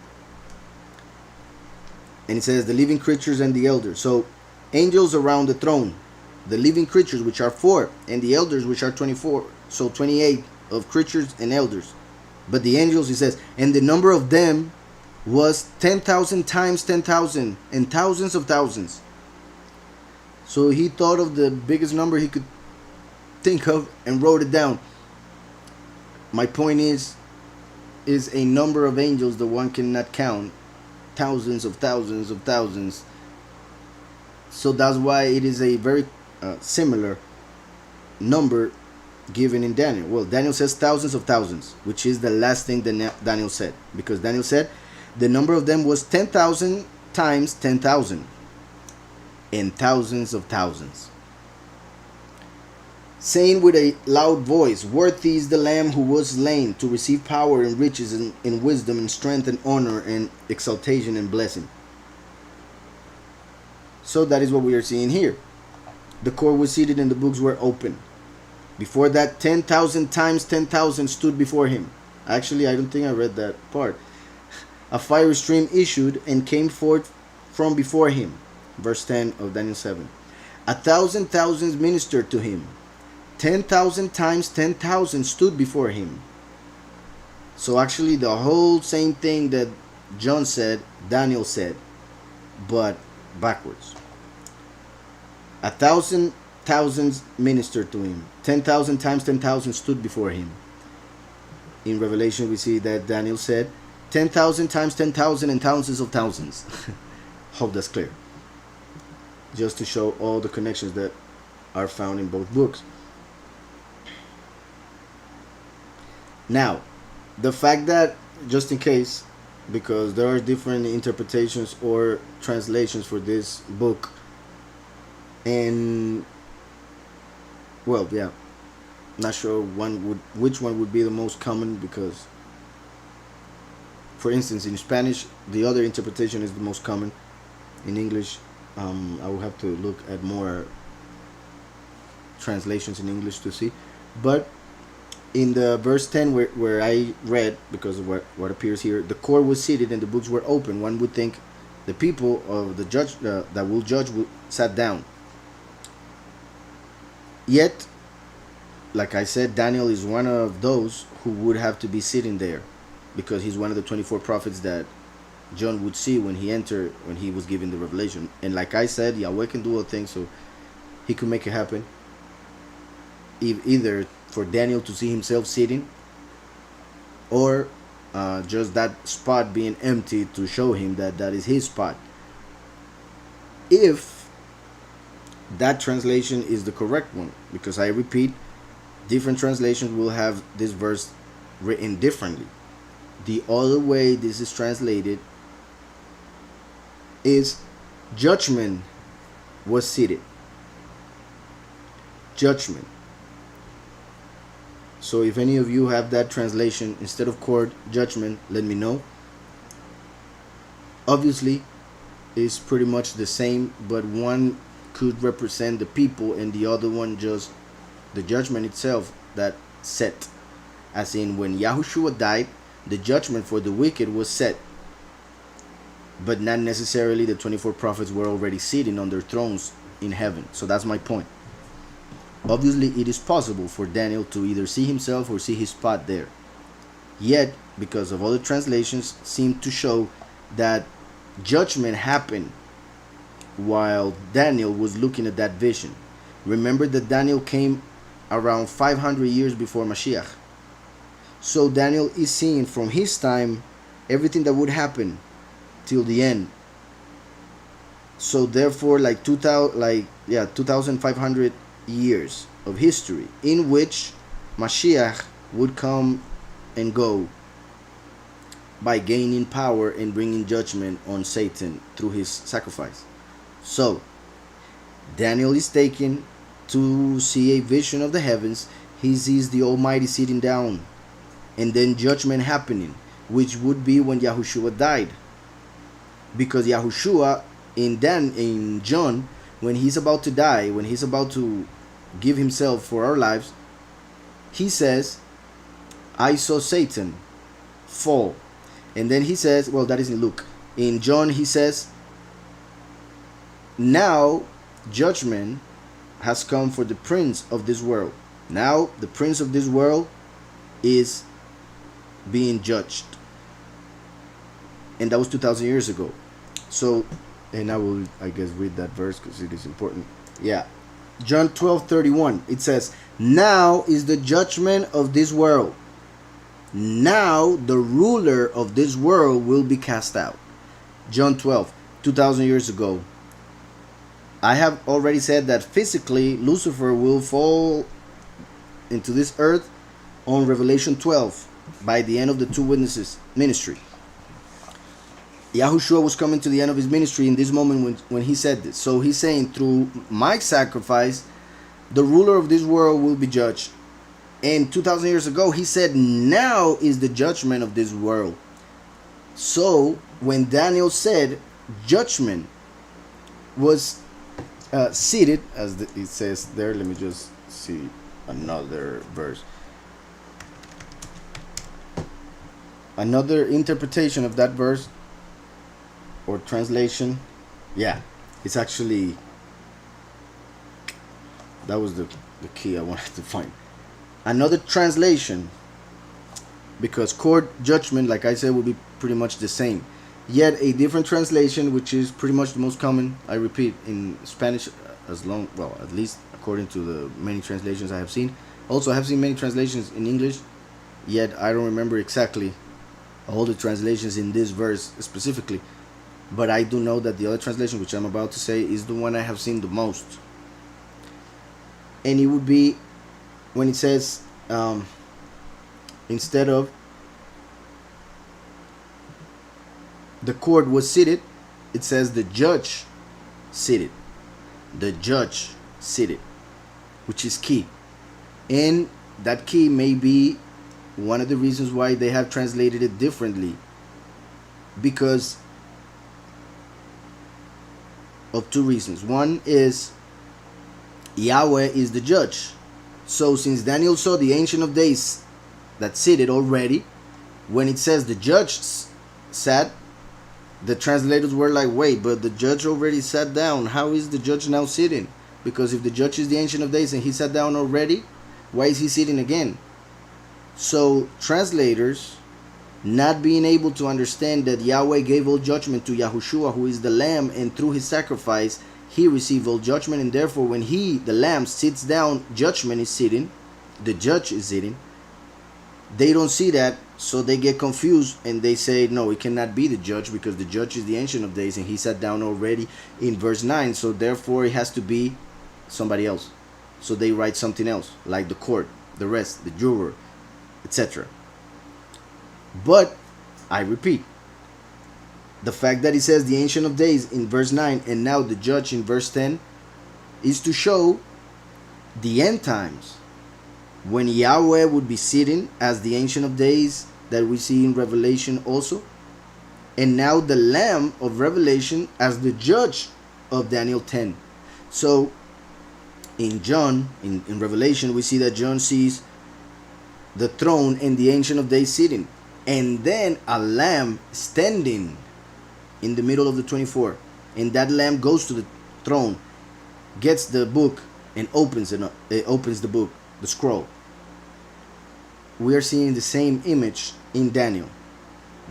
And it says the living creatures and the elders. So angels around the throne, the living creatures, which are 4, and the elders, which are 24. So 28 of creatures and elders. But the angels, he says, and the number of them was 10,000 times 10,000 and thousands of thousands. So he thought of the biggest number he could think of and wrote it down. My point is a number of angels that one cannot count. Thousands of thousands of thousands. So that's why it is a very similar number given in Daniel. Well, Daniel says thousands of thousands, which is the last thing that Daniel said. Because Daniel said the number of them was 10,000 times 10,000. And thousands of thousands, saying with a loud voice, worthy is the Lamb who was slain to receive power and riches and wisdom and strength and honor and exaltation and blessing. So that is what we are seeing here. The court was seated and the books were open. Before that, 10,000 times 10,000 stood before him. Actually, I don't think I read that part. A fiery stream issued and came forth from before him. Verse 10 of Daniel 7. 1,000 thousands ministered to him. 10,000 times 10,000 stood before him. So actually the whole same thing that John said, Daniel said, but backwards. 1,000 thousands ministered to him. 10,000 times 10,000 stood before him. In Revelation we see that Daniel said 10,000 times 10,000 and thousands of thousands. Hope that's clear. Just to show all the connections that are found in both books. Now, the fact that, just in case, because there are different interpretations or translations for this book, and well, yeah, not sure which one would be the most common, because for instance in Spanish the other interpretation is the most common. In English, I will have to look at more translations in English to see. But in the verse 10 where I read, because of what appears here, the court was seated and the books were open. One would think the people of the judge that will judge sat down. Yet, like I said, Daniel is one of those who would have to be sitting there, because he's one of the 24 prophets that John would see when he was given the revelation. And like I said, Yahweh can do all things, so he could make it happen. Either for Daniel to see himself sitting, or just that spot being empty to show him that that is his spot. If that translation is the correct one, because I repeat, different translations will have this verse written differently. The other way this is translated is judgment was seated. Judgment. So if any of you have that translation instead of court, judgment, let me know. Obviously, it's pretty much the same, but one could represent the people and the other one just the judgment itself that set. As in, when Yahushua died, the judgment for the wicked was set. But not necessarily the 24 prophets were already sitting on their thrones in heaven. So that's my point. Obviously, it is possible for Daniel to either see himself or see his spot there. Yet, because of other translations, seem to show that judgment happened while Daniel was looking at that vision. Remember that Daniel came around 500 years before Mashiach. So Daniel is seeing from his time everything that would happen till the end. So therefore, like 2,500 years of history in which Mashiach would come and go by gaining power and bringing judgment on Satan through his sacrifice. So Daniel is taken to see a vision of the heavens. He sees the Almighty sitting down, and then judgment happening, which would be when Yahushua died. Because Yahushua in John, when he's about to die, when he's about to give himself for our lives, he says, I saw Satan fall. And then he says, well, that is in Luke. In John, he says, now judgment has come for the prince of this world. Now the prince of this world is being judged. And that was 2,000 years ago. So, and I will, I guess, read that verse because it is important. Yeah. John 12:31. It says, now is the judgment of this world. Now the ruler of this world will be cast out. John 12, 2,000 years ago. I have already said that physically Lucifer will fall into this earth on Revelation 12 by the end of the two witnesses ministry. Yahushua was coming to the end of his ministry in this moment when he said this. So he's saying, through my sacrifice, the ruler of this world will be judged. And 2,000 years ago, he said, now is the judgment of this world. So when Daniel said judgment was seated, as it says there, let me just see. another verse. Another interpretation of that verse or translation, yeah, it's actually, that was the key I wanted to find. Another translation, because court judgment, like I said, will be pretty much the same. Yet a different translation, which is pretty much the most common, I repeat, in Spanish, at least according to the many translations I have seen. Also, I have seen many translations in English, yet I don't remember exactly all the translations in this verse specifically. But I do know that the other translation, which I'm about to say, is the one I have seen the most. And it would be when it says, instead of the court was seated, it says the judge seated. The judge seated, which is key. And that key may be one of the reasons why they have translated it differently, because of two reasons. One is Yahweh is the judge. So since Daniel saw the Ancient of Days that seated already, when it says the judge sat, the translators were like, wait, but the judge already sat down. How is the judge now sitting? Because if the judge is the Ancient of Days and he sat down already, why is he sitting again? So translators, not being able to understand that Yahweh gave all judgment to Yahushua, who is the Lamb, and through his sacrifice he received all judgment, and therefore when he, the Lamb, sits down, judgment is sitting, the judge is sitting. They don't see that, so they get confused and they say, no, it cannot be the judge, because the judge is the Ancient of Days and he sat down already in verse 9, so therefore it has to be somebody else. So they write something else, like the court, the rest, the juror, etc. But I repeat, the fact that it says the Ancient of Days in verse 9 and now the judge in verse 10 is to show the end times, when Yahweh would be sitting as the Ancient of Days that we see in Revelation also, and now the Lamb of Revelation as the judge of Daniel 10. So in John, in Revelation, we see that John sees the throne and the Ancient of Days sitting, and then a lamb standing in the middle of the 24, and that lamb goes to the throne, gets the book, and opens the book, the scroll. We are seeing the same image in Daniel.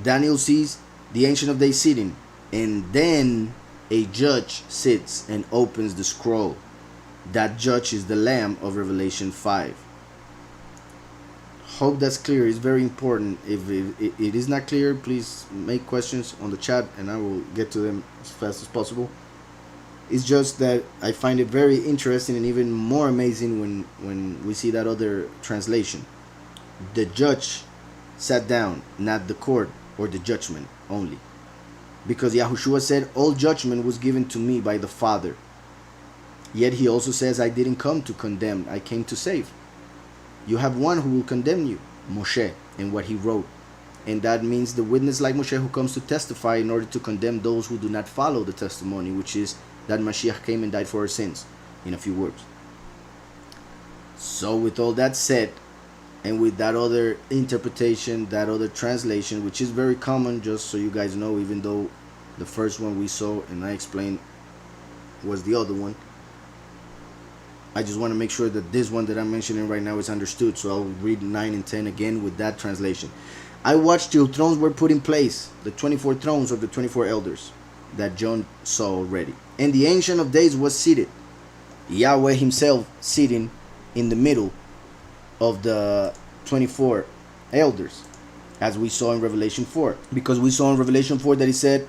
Daniel sees the Ancient of Days sitting, and then a judge sits and opens the scroll. That judge is the Lamb of Revelation 5. Hope that's clear. It's very important. If it is not clear, please make questions on the chat and I will get to them as fast as possible. It's just that I find it very interesting and even more amazing when we see that other translation. The judge sat down, not the court or the judgment only. Because Yahushua said, all judgment was given to me by the Father. Yet he also says, I didn't come to condemn, I came to save. You have one who will condemn you, Moshe, and what he wrote. And that means the witness like Moshe, who comes to testify in order to condemn those who do not follow the testimony, which is that Mashiach came and died for our sins, in a few words. So with all that said, and with that other interpretation, that other translation, which is very common, just so you guys know, even though the first one we saw and I explained was the other one, I just want to make sure that this one that I'm mentioning right now is understood. So I'll read 9 and 10 again with that translation. I watched till thrones were put in place, the 24 thrones of the 24 elders that John saw already. And the Ancient of Days was seated, Yahweh himself sitting in the middle of the 24 elders, as we saw in Revelation 4. Because we saw in Revelation 4 that he said,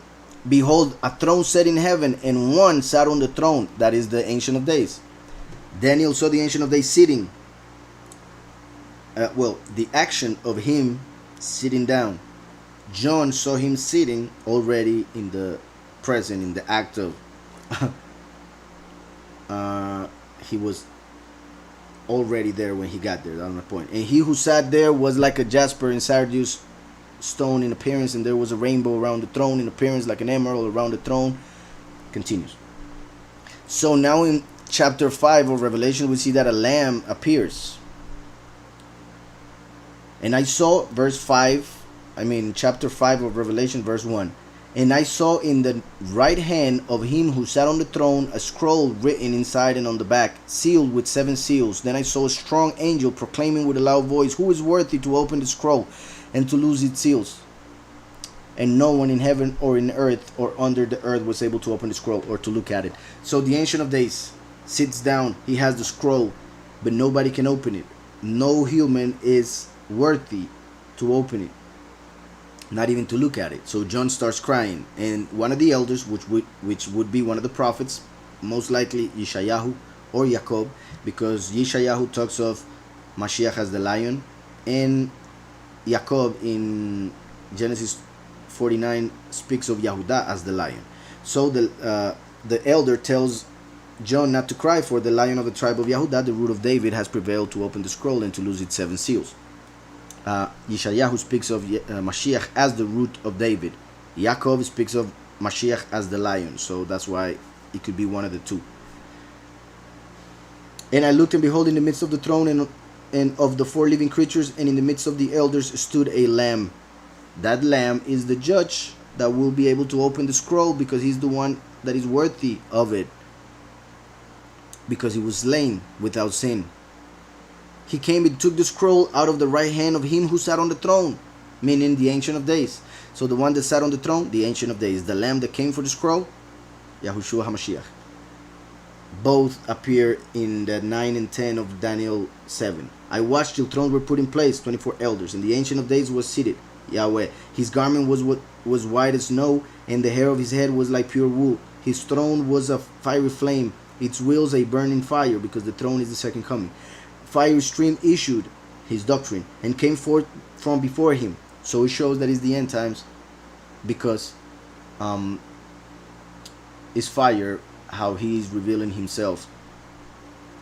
behold, a throne set in heaven, and one sat on the throne, that is the Ancient of Days. Daniel saw the Ancient of Days sitting. The action of him sitting down. John saw him sitting already in the present, in the act of. He was already there when he got there. That's my point. And he who sat there was like a jasper and sardius stone in appearance, and there was a rainbow around the throne in appearance, like an emerald around the throne. Continues. So now in chapter 5 of Revelation, we see that a lamb appears. And I saw, chapter 5 of Revelation, verse 1. And I saw in the right hand of him who sat on the throne a scroll written inside and on the back, sealed with 7 seals. Then I saw a strong angel proclaiming with a loud voice, "Who is worthy to open the scroll and to loose its seals?" And no one in heaven or in earth or under the earth was able to open the scroll or to look at it. So the Ancient of Days sits down. He has the scroll, but nobody can open it. No human is worthy to open it, not even to look at it. So John starts crying, and one of the elders, which would be one of the prophets, most likely Yeshayahu or Jacob, because Yeshayahu talks of Mashiach as the lion, and Jacob in Genesis 49 speaks of Yahudah as the lion. So the elder tells John not to cry, for the lion of the tribe of Yahudah, the root of David, has prevailed to open the scroll and to loose its 7 seals. Yeshayahu speaks of Mashiach as the root of David. Yaakov speaks of Mashiach as the lion. So that's why it could be one of the two. And I looked, and behold, in the midst of the throne and of the 4 living creatures, and in the midst of the elders, stood a lamb. That lamb is the judge that will be able to open the scroll, because he's the one that is worthy of it, because he was slain without sin. He came and took the scroll out of the right hand of him who sat on the throne, meaning the Ancient of Days. So the one that sat on the throne, the Ancient of Days. The lamb that came for the scroll, Yahushua HaMashiach. Both appear in the 9 and 10 of Daniel 7. I watched till thrones were put in place, 24 elders, and the Ancient of Days was seated, Yahweh. His garment was white as snow, and the hair of his head was like pure wool. His throne was a fiery flame, its wheels a burning fire, because the throne is the second coming. Fire stream issued his doctrine and came forth from before him. So it shows that it's the end times, because it's fire, how he is revealing himself.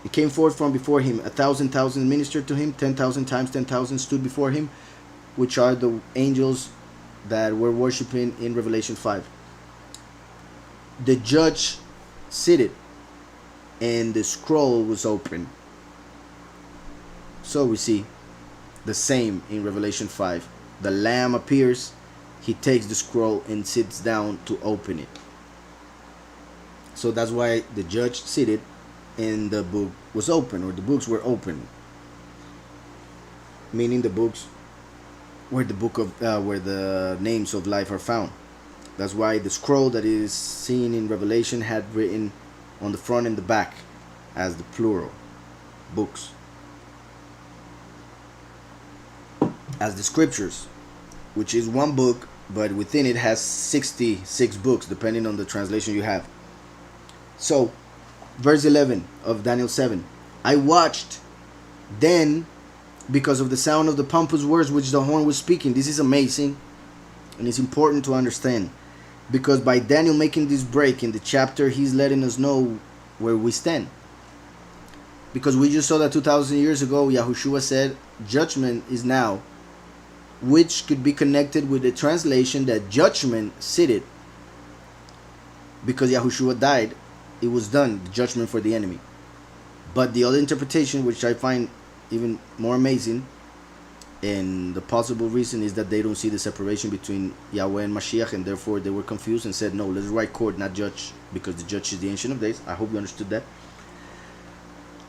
It came forth from before him. 1,000,000 ministered to him. 10,000 times 10,000 stood before him, which are the angels that we're worshiping in Revelation 5. The judge seated, and the scroll was open. So we see the same in Revelation 5. The Lamb appears, he takes the scroll and sits down to open it. So that's why the judge seated and the book was open, or the books were open. Meaning the books where where the names of life are found. That's why the scroll that is seen in Revelation had written on the front and the back as the plural, books. As the scriptures, which is one book, but within it has 66 books, depending on the translation you have. So, verse 11 of Daniel 7. I watched then, because of the sound of the pompous words which the horn was speaking. This is amazing, and it's important to understand, because by Daniel making this break in the chapter, he's letting us know where we stand. Because we just saw that 2,000 years ago, Yahushua said, judgment is now, which could be connected with the translation that judgment seated. Because Yahushua died, it was done, the judgment for the enemy. But the other interpretation, which I find even more amazing, and the possible reason is that they don't see the separation between Yahweh and Mashiach, and therefore they were confused and said, no, let's write court, not judge, because the judge is the Ancient of Days. I hope you understood that.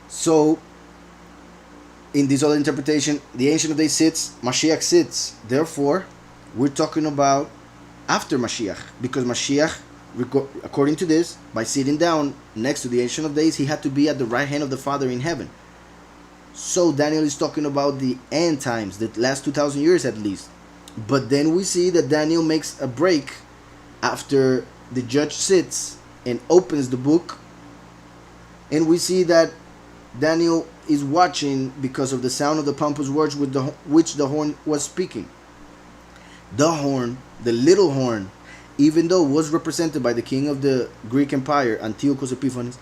So, in this other interpretation, the Ancient of Days sits, Mashiach sits. Therefore, we're talking about after Mashiach, because Mashiach, according to this, by sitting down next to the Ancient of Days, he had to be at the right hand of the Father in heaven. So Daniel is talking about the end times, the last 2,000 years at least. But then we see that Daniel makes a break after the judge sits and opens the book, and we see that Daniel is watching because of the sound of the pompous words with which the horn was speaking. The horn, the little horn, even though it was represented by the king of the Greek Empire, Antiochus Epiphanes,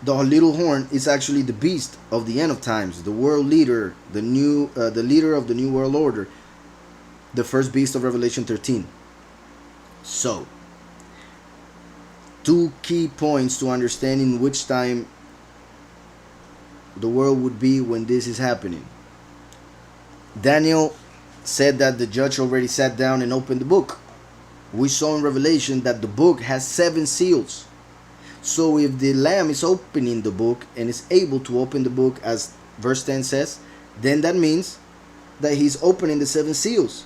the little horn is actually the beast of the end of times, the world leader, the leader of the new world order, the first beast of Revelation 13. So, two key points to understand in which time the world would be when this is happening. Daniel said that the judge already sat down and opened the book. We saw in Revelation that the book has 7 seals. So if the Lamb is opening the book and is able to open the book, as verse 10 says, then that means that he's opening the 7 seals.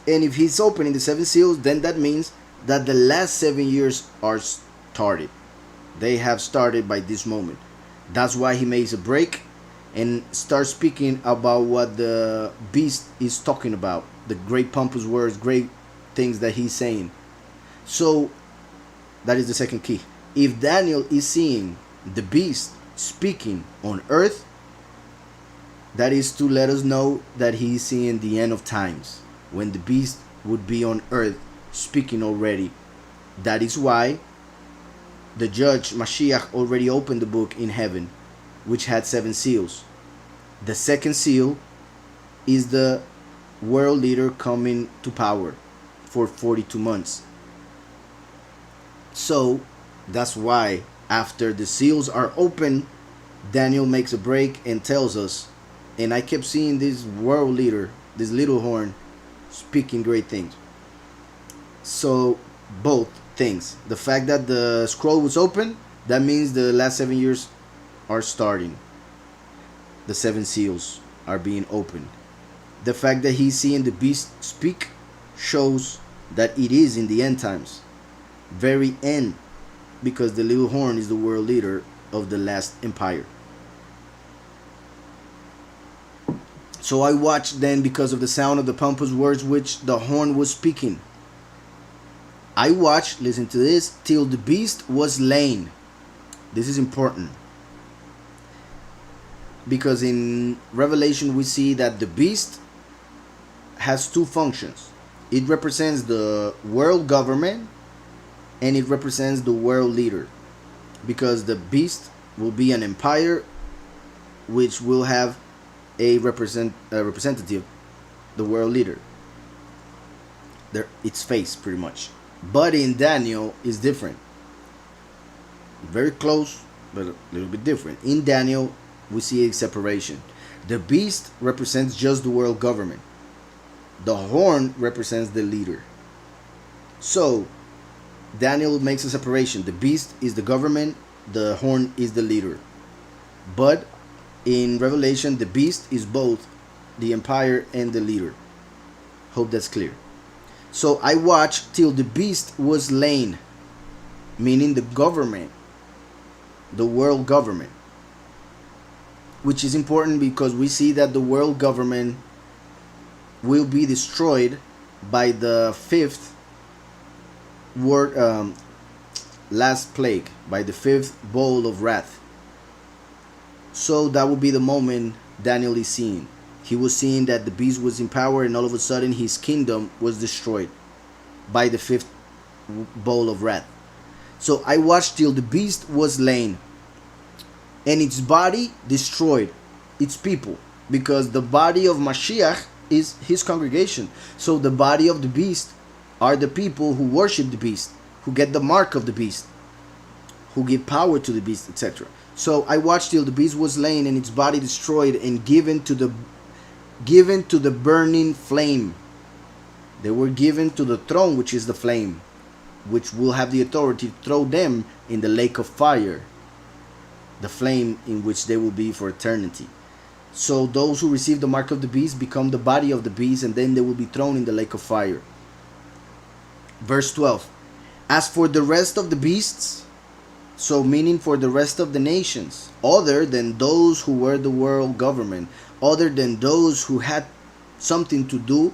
And if he's opening the 7 seals, then that means that the last 7 years are started. They have started by this moment. That's why he makes a break and starts speaking about what the beast is talking about. The great pompous words, great things that he's saying. So that is the second key. If Daniel is seeing the beast speaking on earth, that is to let us know that he is seeing the end of times, when the beast would be on earth speaking already. That is why the judge Mashiach already opened the book in heaven, which had 7 seals. The second seal is the world leader coming to power for 42 months. So that's why after the seals are open, Daniel makes a break and tells us, and I kept seeing this world leader, this little horn, speaking great things. So both things, the fact that the scroll was open, that means the last 7 years are starting. The 7 seals are being opened. The fact that he's seeing the beast speak shows that it is in the end times, very end, because the little horn is the world leader of the last empire. So I watched then, because of the sound of the pompous words which the horn was speaking. I watched, listen to this, till the beast was slain. This is important, because in Revelation we see that the beast has 2 functions. It represents the world government and it represents the world leader, because the beast will be an empire which will have a representative, the world leader, its face pretty much. But in Daniel is different, very close but a little bit different. In Daniel we see a separation. The beast represents just the world government. The horn represents the leader. So Daniel makes a separation. The beast is the government, the horn is the leader. But in Revelation, the beast is both the empire and the leader. Hope that's clear. So I watched till the beast was slain, meaning the government, the world government, which is important because we see that the world government will be destroyed by the 5th last plague, by the 5th bowl of wrath. So that will be the moment Daniel is seeing. He was seeing that the beast was in power, and all of a sudden his kingdom was destroyed by the 5th bowl of wrath. So I watched till the beast was slain, and its body destroyed, its people, because the body of Mashiach is his congregation. So the body of the beast are the people who worship the beast, who get the mark of the beast, who give power to the beast, etc. So I watched till the beast was slain and its body destroyed and given to the burning flame. They were given to the throne, which is the flame, which will have the authority to throw them in the lake of fire, the flame in which they will be for eternity. So those who receive the mark of the beast become the body of the beast, and then they will be thrown in the lake of fire. Verse 12. As for the rest of the beasts, so meaning for the rest of the nations, other than those who were the world government, other than those who had something to do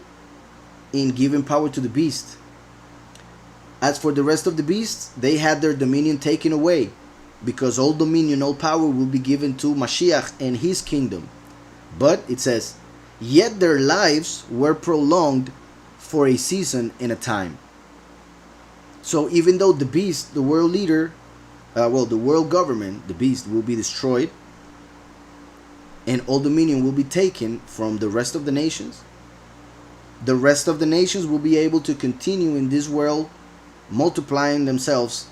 in giving power to the beast. As for the rest of the beasts, they had their dominion taken away, because all dominion, all power will be given to Mashiach and his kingdom. But it says, yet their lives were prolonged for a season and a time. So even though the beast, the world leader, the world government, the beast, will be destroyed, and all dominion will be taken from the rest of the nations, the rest of the nations will be able to continue in this world, multiplying themselves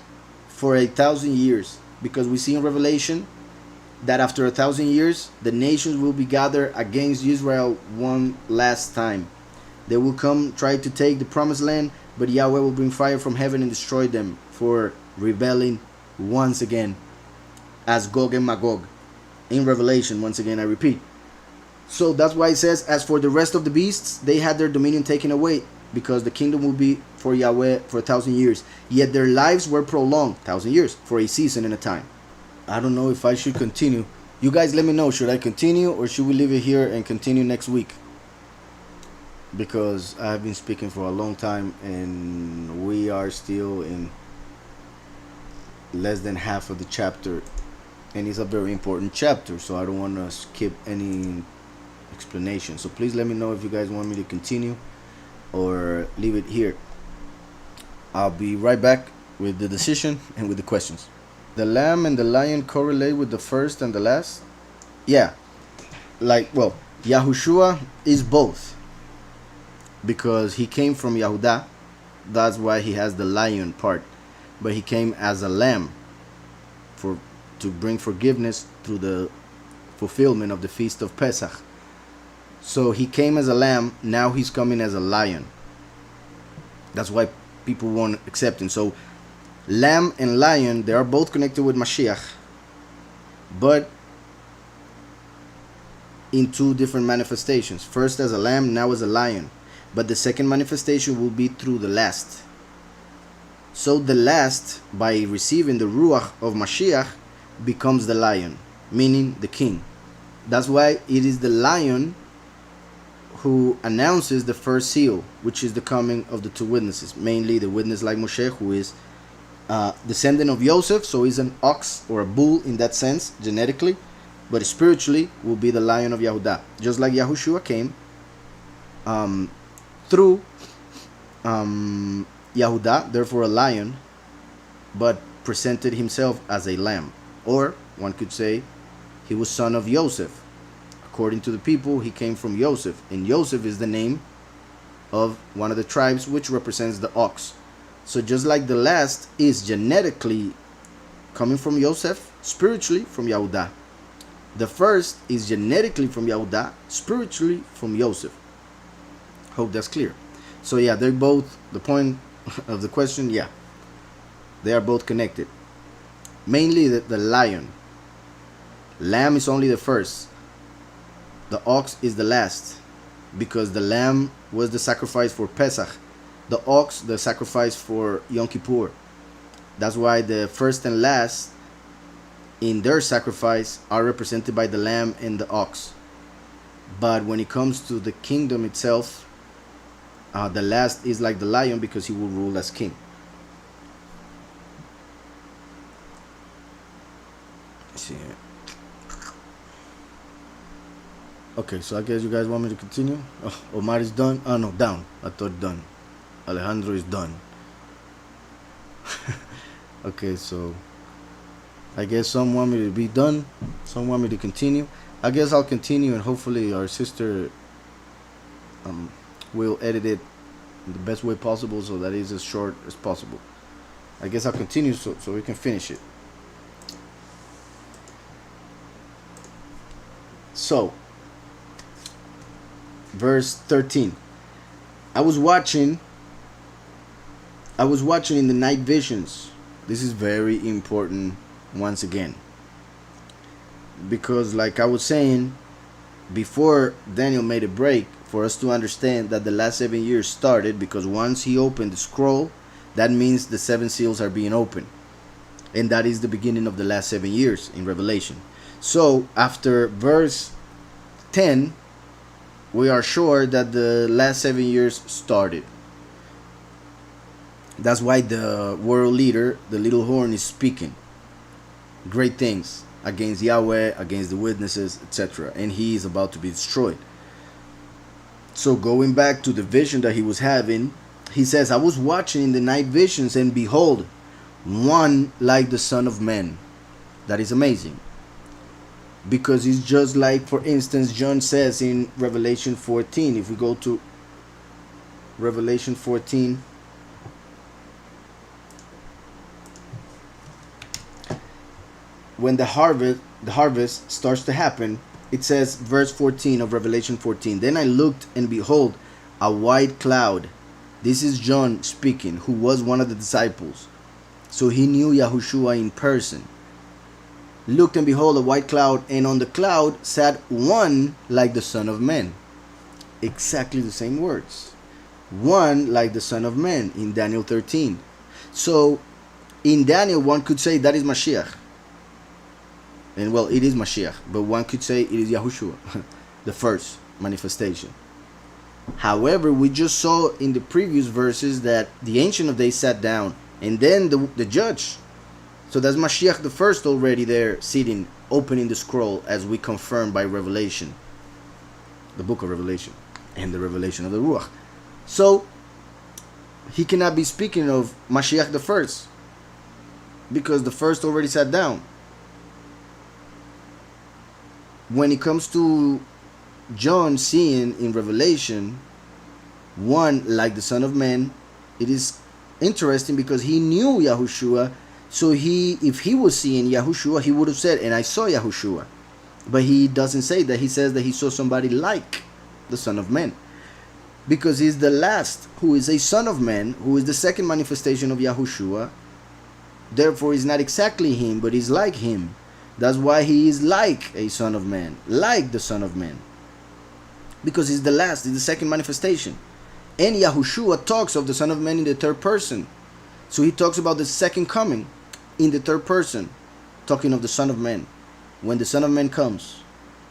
for 1,000 years. Because we see in Revelation that after 1,000 years, the nations will be gathered against Israel one last time. They will come try to take the promised land, but Yahweh will bring fire from heaven and destroy them for rebelling once again, as Gog and Magog in Revelation. Once again, I repeat. So that's why it says, as for the rest of the beasts, they had their dominion taken away, because the kingdom will be for Yahweh for 1,000 years. Yet their lives were prolonged, 1,000 years, for a season and a time. I don't know if I should continue. You guys let me know, should I continue or should we leave it here and continue next week? Because I've been speaking for a long time and we are still in less than half of the chapter, and it's a very important chapter, so I don't want to skip any explanation. So please let me know if you guys want me to continue or leave it here. I'll be right back with the decision and with the questions. The lamb and the lion correlate with the first and the last? Yeah. Well, Yahushua is both, because he came from Yehudah. That's why he has the lion part. But he came as a lamb to bring forgiveness through the fulfillment of the feast of Pesach. So he came as a lamb, now he's coming as a lion. That's why people won't accept him. So lamb and lion, they are both connected with Mashiach, but in two different manifestations. First as a lamb, now as a lion. But the second manifestation will be through the last. So the last, by receiving the Ruach of Mashiach, becomes the lion, meaning the king. That's why it is the lion who announces the first seal, which is the coming of the two witnesses, mainly the witness like Moshe, who is descendant of Joseph, so he's an ox or a bull in that sense, genetically, but spiritually will be the lion of Yehudah. Just like Yahushua came through Yehudah, therefore a lion, but presented himself as a lamb. Or one could say he was son of Joseph. According to the people, he came from Joseph, and Joseph is the name of one of the tribes which represents the ox. So just like the last is genetically coming from Joseph, spiritually from Yehudah, the first is genetically from Yehudah, spiritually from Joseph. Hope that's clear. So yeah, they're both, the point of the question, yeah, they are both connected. Mainly the lion. Lamb is only the first. The ox is the last, because the lamb was the sacrifice for Pesach. The ox, the sacrifice for Yom Kippur. That's why the first and last in their sacrifice are represented by the lamb and the ox. But when it comes to the kingdom itself, the last is like the lion, because he will rule as king. Let's see here. Okay, so I guess you guys want me to continue. Oh, Omar is done. Oh no, down. I thought done. Alejandro is done. Okay, so I guess some want me to be done, some want me to continue. I guess I'll continue, and hopefully our sister will edit it in the best way possible, so that it's as short as possible. I guess I'll continue so we can finish it. So verse 13. I was watching in the night visions. This is very important once again, because like I was saying before, Daniel made a break for us to understand that the last 7 years started, because once he opened the scroll, that means the 7 seals are being opened, and that is the beginning of the last 7 years in Revelation. So after verse 10, we are sure that the last 7 years started. That's why the world leader, the little horn, is speaking great things against Yahweh, against the witnesses, etc. And he is about to be destroyed. So going back to the vision that he was having, he says, I was watching in the night visions, and behold, one like the Son of Man. That is amazing. Because it's just like, for instance, John says in Revelation 14. If we go to Revelation 14, when the harvest the harvest starts to happen, it says, verse 14 of Revelation 14, then I looked, and behold, a white cloud. This is John speaking, who was one of the disciples. So he knew Yahushua in person. Looked, and behold, a white cloud, and on the cloud sat one like the Son of Man. Exactly the same words. One like the Son of Man in Daniel 13. So in Daniel, one could say that is Mashiach. And well, it is Mashiach, but one could say it is Yahushua, the first manifestation. However, we just saw in the previous verses that the Ancient of Days sat down, and then the judge. So that's Mashiach the first already there, sitting, opening the scroll, as we confirm by Revelation, the book of Revelation, and the revelation of the Ruach. So he cannot be speaking of Mashiach the first, because the first already sat down. When it comes to John seeing in Revelation one like the Son of Man, it is interesting because he knew Yahushua. So if he was seeing Yahushua, he would have said, and I saw Yahushua. But he doesn't say that. He says that he saw somebody like the Son of Man, because he's the last who is a Son of Man, who is the second manifestation of Yahushua. Therefore he's not exactly him, but he's like him. That's why he is like a Son of Man, like the Son of Man, because he's the last, he's the second manifestation. And Yahushua talks of the Son of Man in the third person. So he talks about the second coming in the third person, talking of the Son of Man. When the Son of Man comes,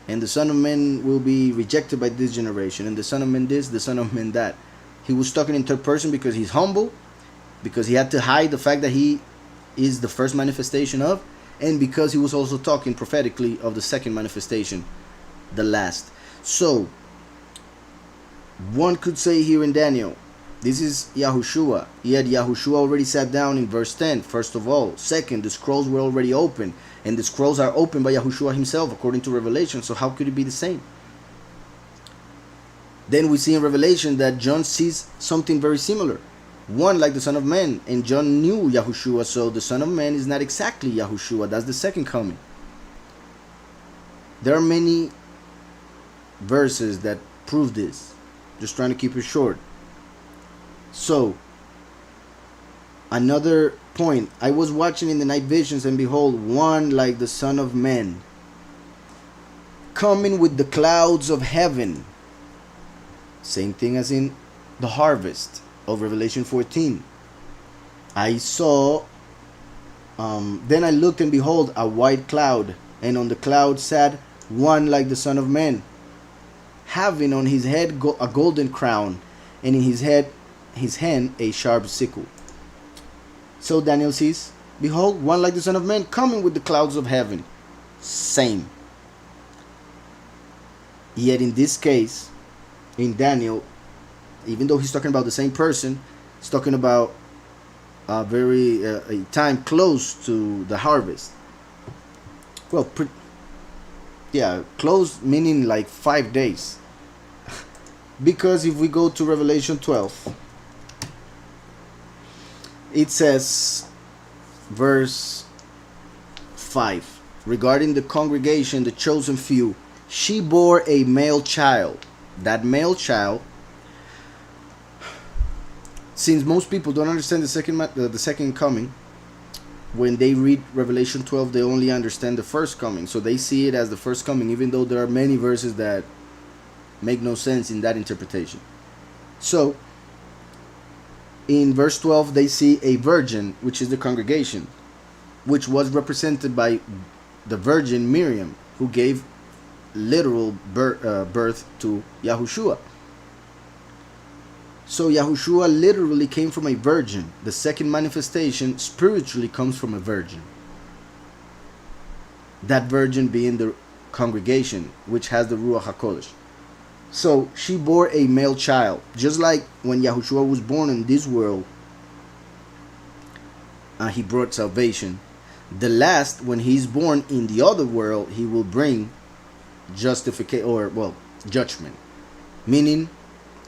and the Son of Man will be rejected by this generation, and the Son of Man this, the Son of Man that. He was talking in third person because he's humble, because he had to hide the fact that he is the first manifestation of, and because he was also talking prophetically of the second manifestation, the last. So one could say here in Daniel, this is Yahushua. Yet Yahushua already sat down in verse 10, first of all. Second, the scrolls were already open, and the scrolls are opened by Yahushua himself according to Revelation. So how could it be the same? Then we see in Revelation that John sees something very similar, one like the Son of Man, and John knew Yahushua. So the Son of Man is not exactly Yahushua. That's the second coming. There are many verses that prove this. Just trying to keep it short. So another point, I was watching in the night visions, and behold, one like the Son of Man, coming with the clouds of heaven. Same thing as in the harvest of Revelation 14. I saw, then I looked, and behold, a white cloud, and on the cloud sat one like the Son of Man, having on his head a golden crown, and in his hand a sharp sickle. So Daniel sees, behold, one like the Son of Man, coming with the clouds of heaven. Same. Yet in this case, in Daniel, even though he's talking about the same person, he's talking about a time close to the harvest. Well, close meaning like 5 days. Because if we go to Revelation 12, it says, verse 5, regarding the congregation, the chosen few, she bore a male child. That male child, since most people don't understand the second coming, when they read Revelation 12, they only understand the first coming. So they see it as the first coming, even though there are many verses that make no sense in that interpretation. So in verse 12, they see a virgin, which is the congregation, which was represented by the virgin Miriam, who gave literal birth to Yahushua. So Yahushua literally came from a virgin. The second manifestation spiritually comes from a virgin. That virgin being the congregation, which has the Ruach HaKodesh. So she bore a male child, just like when Yahushua was born in this world, he brought salvation. The last, when he's born in the other world, he will bring judgment. Meaning,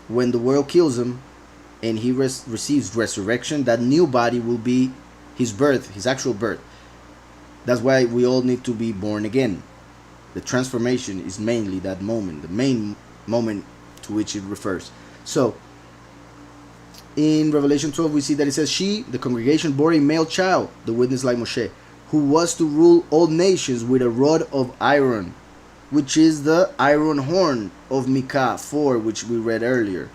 when the world kills him and he receives resurrection, that new body will be his birth, his actual birth. That's why we all need to be born again. The transformation is mainly that moment, the main moment to which it refers. So, in Revelation 12, we see that it says, she, the congregation, bore a male child, the witness like Moshe, who was to rule all nations with a rod of iron, which is the iron horn of Micah 4, which we read earlier.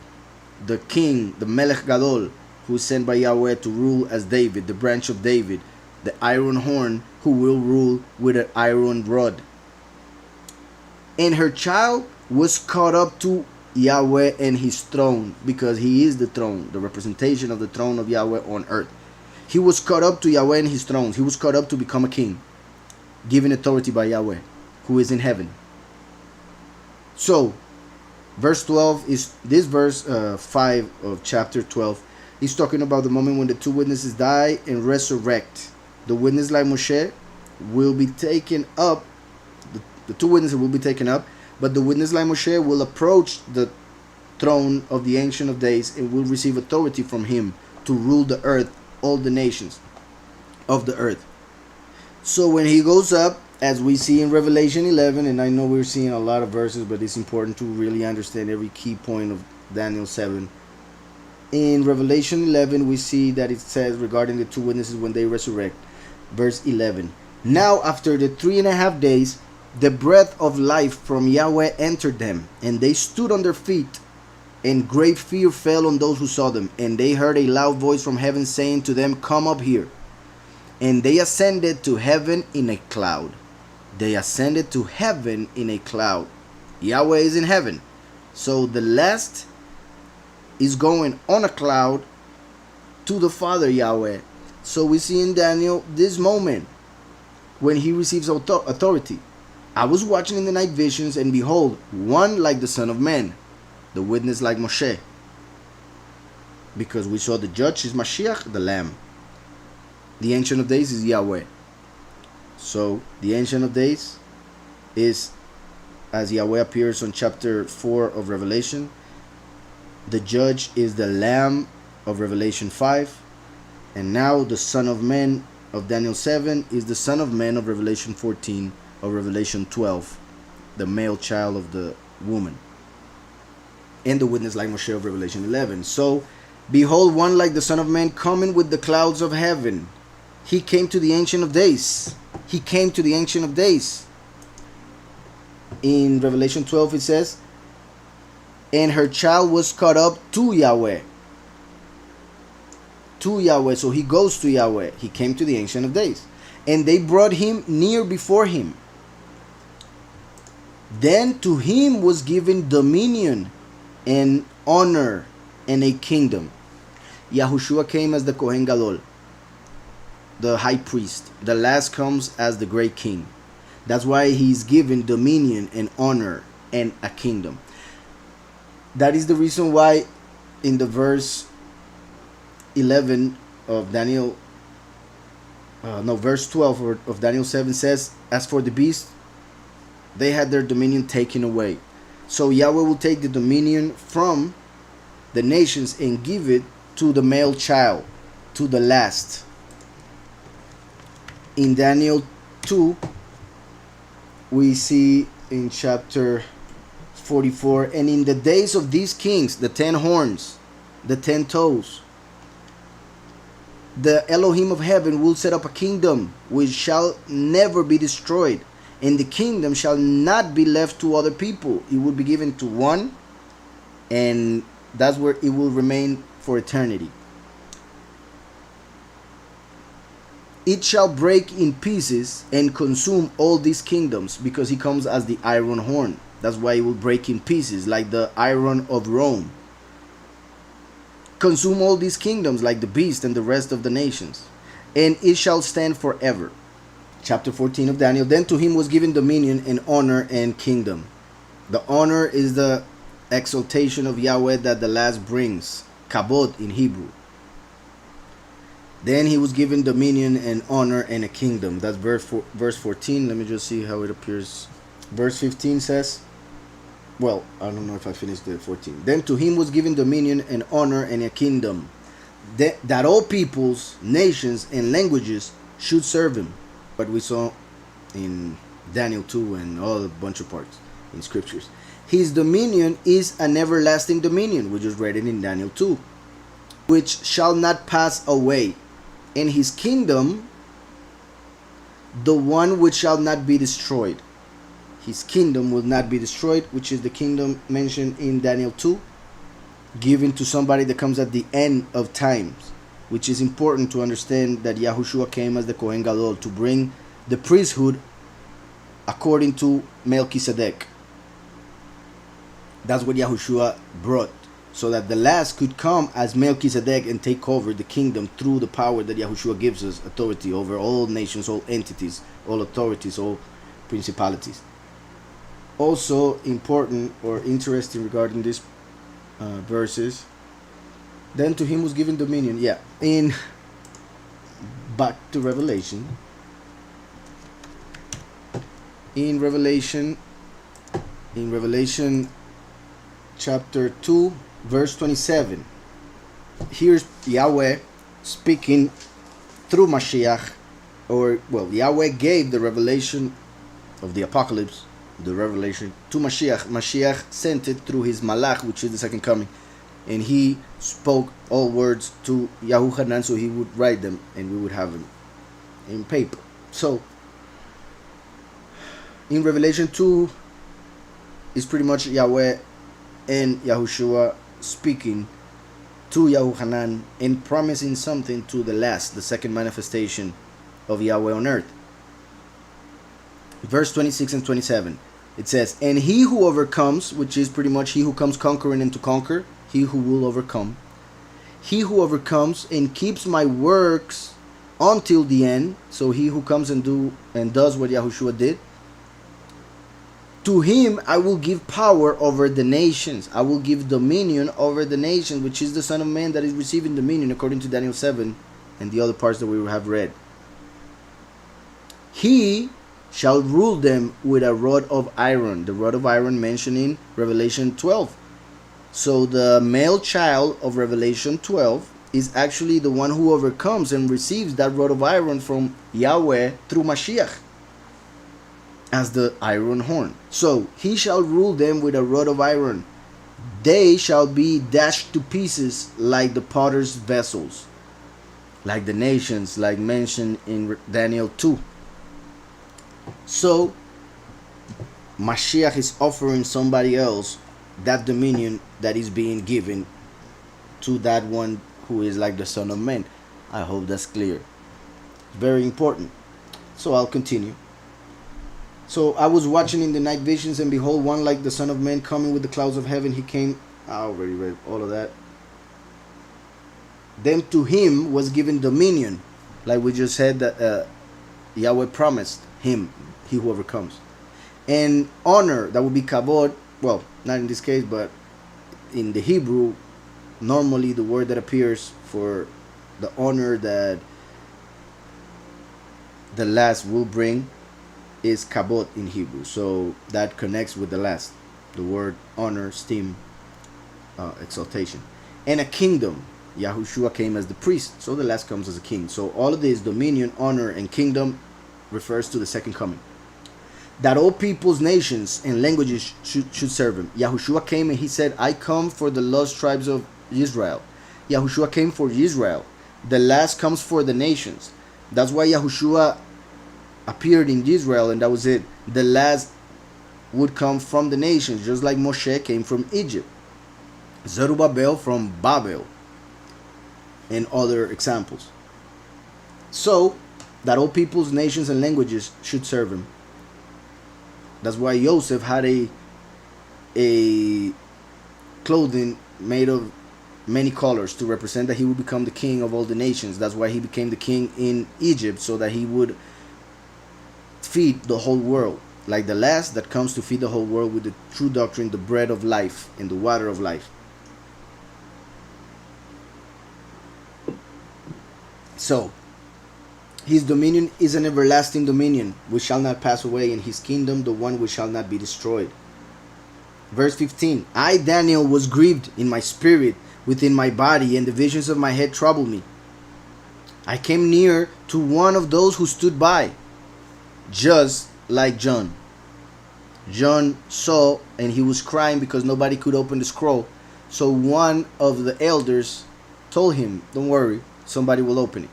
The king, the Melech Gadol, who is sent by Yahweh to rule as David, the branch of David, the iron horn, who will rule with an iron rod. And her child was caught up to Yahweh and his throne, because he is the throne, the representation of the throne of Yahweh on earth. He was caught up to Yahweh and his throne. He was caught up to become a king, given authority by Yahweh, who is in heaven. So, verse 12 is this verse 5 of chapter 12. He's talking about the moment when the two witnesses die and resurrect. The witness like Moshe will be taken up. The two witnesses will be taken up, but the witness like Moshe will approach the throne of the Ancient of Days and will receive authority from him to rule the earth, all the nations of the earth. So when he goes up, as we see in Revelation 11, and I know we're seeing a lot of verses, but it's important to really understand every key point of Daniel 7. In Revelation 11, we see that it says regarding the two witnesses when they resurrect, verse 11, now after the 3.5 days, the breath of life from Yahweh entered them, and they stood on their feet, and great fear fell on those who saw them. And they heard a loud voice from heaven saying to them, come up here. And they ascended to heaven in a cloud. They ascended to heaven in a cloud. Yahweh is in heaven. So the last is going on a cloud to the Father Yahweh. So we see in Daniel this moment when he receives authority. I was watching in the night visions, and behold, one like the Son of Man, the witness like Moshe. Because we saw the judge is Mashiach, the Lamb. The Ancient of Days is Yahweh. So the Ancient of Days is, as Yahweh appears on chapter 4 of Revelation. The judge is the Lamb of Revelation 5. And now the Son of Man of Daniel 7 is the Son of Man of Revelation 14, of Revelation 12, the male child of the woman, and the witness like Moshe of Revelation 11. So, behold, one like the Son of Man coming with the clouds of heaven. He came to the Ancient of Days. He came to the Ancient of Days. In Revelation 12 it says, and her child was caught up to Yahweh. To Yahweh. So he goes to Yahweh. He came to the Ancient of Days. And they brought him near before him. Then to him was given dominion and honor and a kingdom. Yahushua came as the Kohen Gadol, the high priest. The last comes as the great king. That's why he's given dominion and honor and a kingdom. That is the reason why in the verse 11 of Daniel, verse 12 of Daniel 7 says, as for the beast, they had their dominion taken away. So Yahweh will take the dominion from the nations and give it to the male child, to the last. In Daniel 2, we see in chapter 44, and in the days of these kings, the 10 horns, the 10 toes, the Elohim of heaven will set up a kingdom which shall never be destroyed, and the kingdom shall not be left to other people. It will be given to one, and that's where it will remain for eternity. It shall break in pieces and consume all these kingdoms, because he comes as the iron horn. That's why it will break in pieces, like the iron of Rome. Consume all these kingdoms, like the beast and the rest of the nations, and it shall stand forever. Chapter 14 of Daniel. Then to him was given dominion and honor and kingdom. The honor is the exaltation of Yahweh that the last brings, kabod in Hebrew. Then he was given dominion and honor and a kingdom. That's verse 14. Let me just see how it appears. Verse 15 says, well, I don't know if I finished the 14. Then to him was given dominion and honor and a kingdom, that all peoples, nations, and languages should serve him. what we saw in Daniel 2 and all a bunch of parts in scriptures. His dominion is an everlasting dominion. We just read it in Daniel 2. Which shall not pass away. And his kingdom, the one which shall not be destroyed. His kingdom will not be destroyed, which is the kingdom mentioned in Daniel 2, given to somebody that comes at the end of times, which is important to understand that Yahushua came as the Kohen Gadol to bring the priesthood according to Melchizedek. That's what Yahushua brought, so that the last could come as Melchizedek and take over the kingdom through the power that Yahushua gives us, authority over all nations, all entities, all authorities, all principalities. Also important or interesting regarding these verses, then to him was given dominion. Yeah, in back to Revelation. In Revelation chapter 2, verse 27, here's Yahweh speaking through Mashiach, or well, Yahweh gave the revelation of the apocalypse, the revelation to Mashiach. Mashiach sent it through his Malach, which is the second coming, and he spoke all words to Yahuchanan, so he would write them and we would have them in paper. So in Revelation 2 is pretty much Yahweh and Yahushua speaking to Yahuchanan and promising something to the last, the second manifestation of Yahweh on earth. Verse 26 and 27, it says, and he who overcomes, which is pretty much he who comes conquering and to conquer, he who will overcome, he who overcomes and keeps my works until the end, so he who comes and does what Yahushua did, to him I will give power over the nations. I will give dominion over the nations, which is the Son of Man that is receiving dominion according to Daniel 7 and the other parts that we have read. He shall rule them with a rod of iron. The rod of iron mentioned in Revelation 12. So the male child of Revelation 12 is actually the one who overcomes and receives that rod of iron from Yahweh through Mashiach as the iron horn. So he shall rule them with a rod of iron. They shall be dashed to pieces like the potter's vessels, like the nations, like mentioned in Daniel 2. So Mashiach is offering somebody else that dominion that is being given to that one who is like the Son of Man. I hope that's clear. Very important. So I'll continue. So I was watching in the night visions, and behold, one like the Son of Man coming with the clouds of heaven. He came. I already read all of that. Then to him was given dominion, like we just said that Yahweh promised him, he who overcomes, and honor, that would be kabod. Well, not in this case, but in the Hebrew, normally the word that appears for the honor that the last will bring is kabod in Hebrew. So that connects with the last, the word honor, esteem, exaltation. And a kingdom. Yahushua came as the priest, so the last comes as a king. So all of this, dominion, honor, and kingdom, refers to the second coming. That all peoples, nations, and languages should serve him. Yahushua came and he said, I come for the lost tribes of Israel. Yahushua came for Israel. The last comes for the nations. That's why Yahushua appeared in Israel, and that was it. The last would come from the nations, just like Moshe came from Egypt, Zerubbabel from Babel, and other examples. So that all peoples, nations, and languages should serve him. That's why Joseph had a clothing made of many colors to represent that he would become the king of all the nations. That's why he became the king in Egypt, so that he would feed the whole world, like the last that comes to feed the whole world with the true doctrine, the bread of life and the water of life. So his dominion is an everlasting dominion which shall not pass away, and his kingdom the one which shall not be destroyed. Verse 15, I, Daniel, was grieved in my spirit within my body, and the visions of my head troubled me. I came near to one of those who stood by, just like John. John saw, and he was crying because nobody could open the scroll. So one of the elders told him, don't worry, somebody will open it.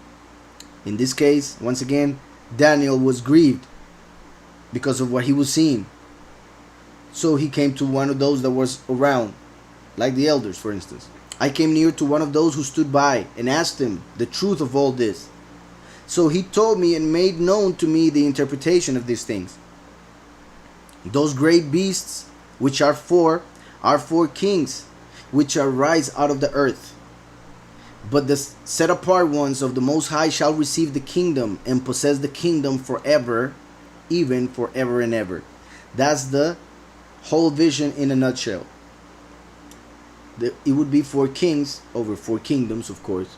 In this case, once again, Daniel was grieved because of what he was seeing. So he came to one of those that was around, like the elders, for instance. I came near to one of those who stood by and asked him the truth of all this. So he told me and made known to me the interpretation of these things. Those great beasts, which are four kings, which arise out of the earth. But the set apart ones of the Most High shall receive the kingdom and possess the kingdom forever, even forever and ever. That's the whole vision in a nutshell. It would be 4 kings over 4 kingdoms, of course,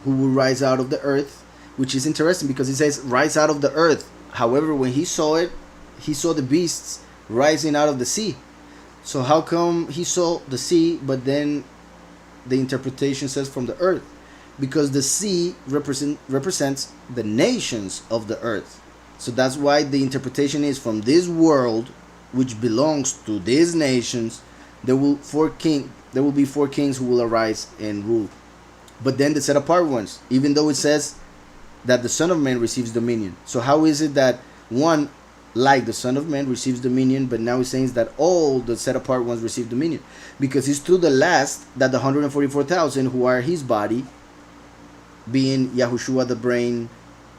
who will rise out of the earth, which is interesting because it says rise out of the earth. However, when he saw it, he saw the beasts rising out of the sea. So how come he saw the sea, but then the interpretation says from the earth? Because the sea represents the nations of the earth. So that's why the interpretation is from this world, which belongs to these nations. There will be 4 kings who will arise and rule. But then the set apart ones, even though it says that the Son of Man receives dominion. So how is it that one, like the Son of Man, receives dominion, but now he's saying that all the set apart ones receive dominion? Because it's through the last that the 144,000 who are his body, being Yahushua the brain,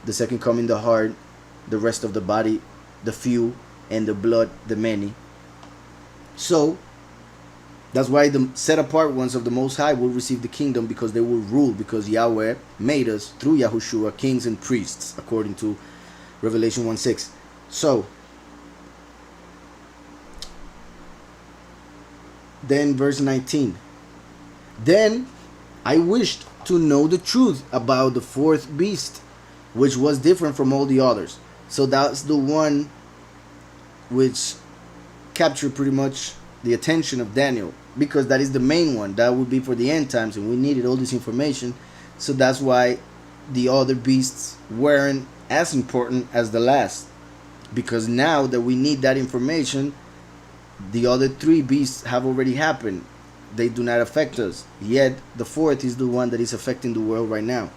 the second coming the heart, the rest of the body, the few, and the blood, the many. So that's why the set apart ones of the Most High will receive the kingdom, because they will rule, because Yahweh made us through Yahushua kings and priests, according to Revelation 1:6. So then verse 19. Then I wished to know the truth about the 4th beast, which was different from all the others. So that's the one which captured pretty much the attention of Daniel, because that is the main one. That would be for the end times, and we needed all this information. So that's why the other beasts weren't as important as the last, because now that we need that information, the other 3 beasts have already happened. They do not affect us, yet the 4th is the one that is affecting the world right now.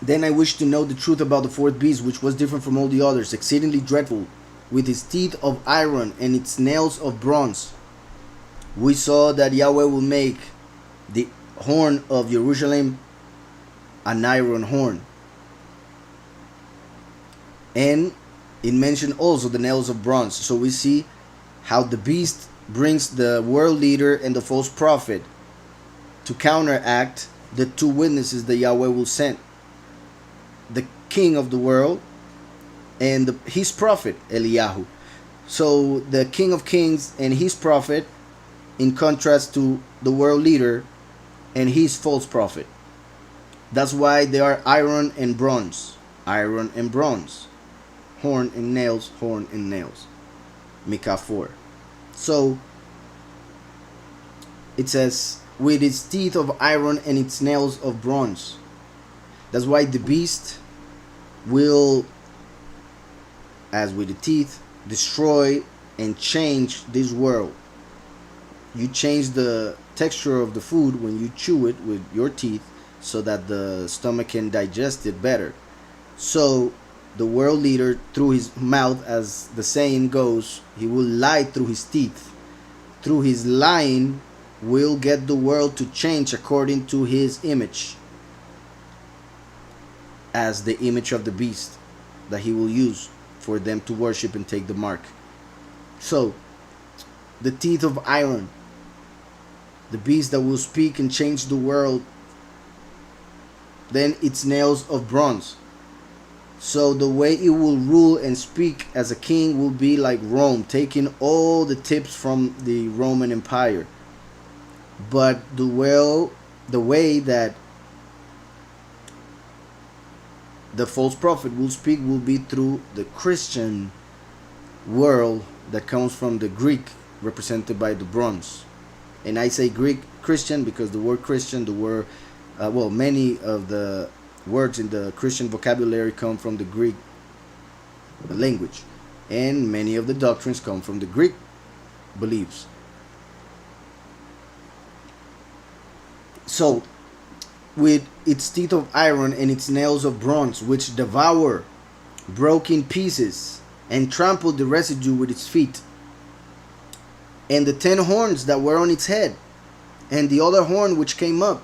Then I wished to know the truth about the 4th beast, which was different from all the others, exceedingly dreadful, with its teeth of iron and its nails of bronze. We saw that Yahweh will make the horn of Jerusalem an iron horn. And it mentioned also the nails of bronze. So we see how the beast brings the world leader and the false prophet to counteract the 2 witnesses that Yahweh will send. The king of the world and his prophet Eliyahu. So the king of kings and his prophet, in contrast to the world leader and his false prophet. That's why they are iron and bronze. Iron and bronze. Horn and nails, horn and nails. Micah 4. So it says, with its teeth of iron and its nails of bronze. That's why the beast will, as with the teeth, destroy and change this world. You change the texture of the food when you chew it with your teeth, so that the stomach can digest it better. So the world leader, through his mouth, as the saying goes, he will lie through his teeth. Through his lying will get the world to change according to his image, as the image of the beast that he will use for them to worship and take the mark. So the teeth of iron, the beast that will speak and change the world. Then its nails of bronze. So the way it will rule and speak as a king will be like Rome, taking all the tips from the Roman Empire. But the way that the false prophet will speak will be through the Christian world that comes from the Greek, represented by the bronze. And I say Greek Christian because the word Christian, the word many of the words in the Christian vocabulary come from the Greek language, and many of the doctrines come from the Greek beliefs. So, with its teeth of iron and its nails of bronze, which devour, broke in pieces, and trampled the residue with its feet, and the 10 horns that were on its head, and the other horn which came up,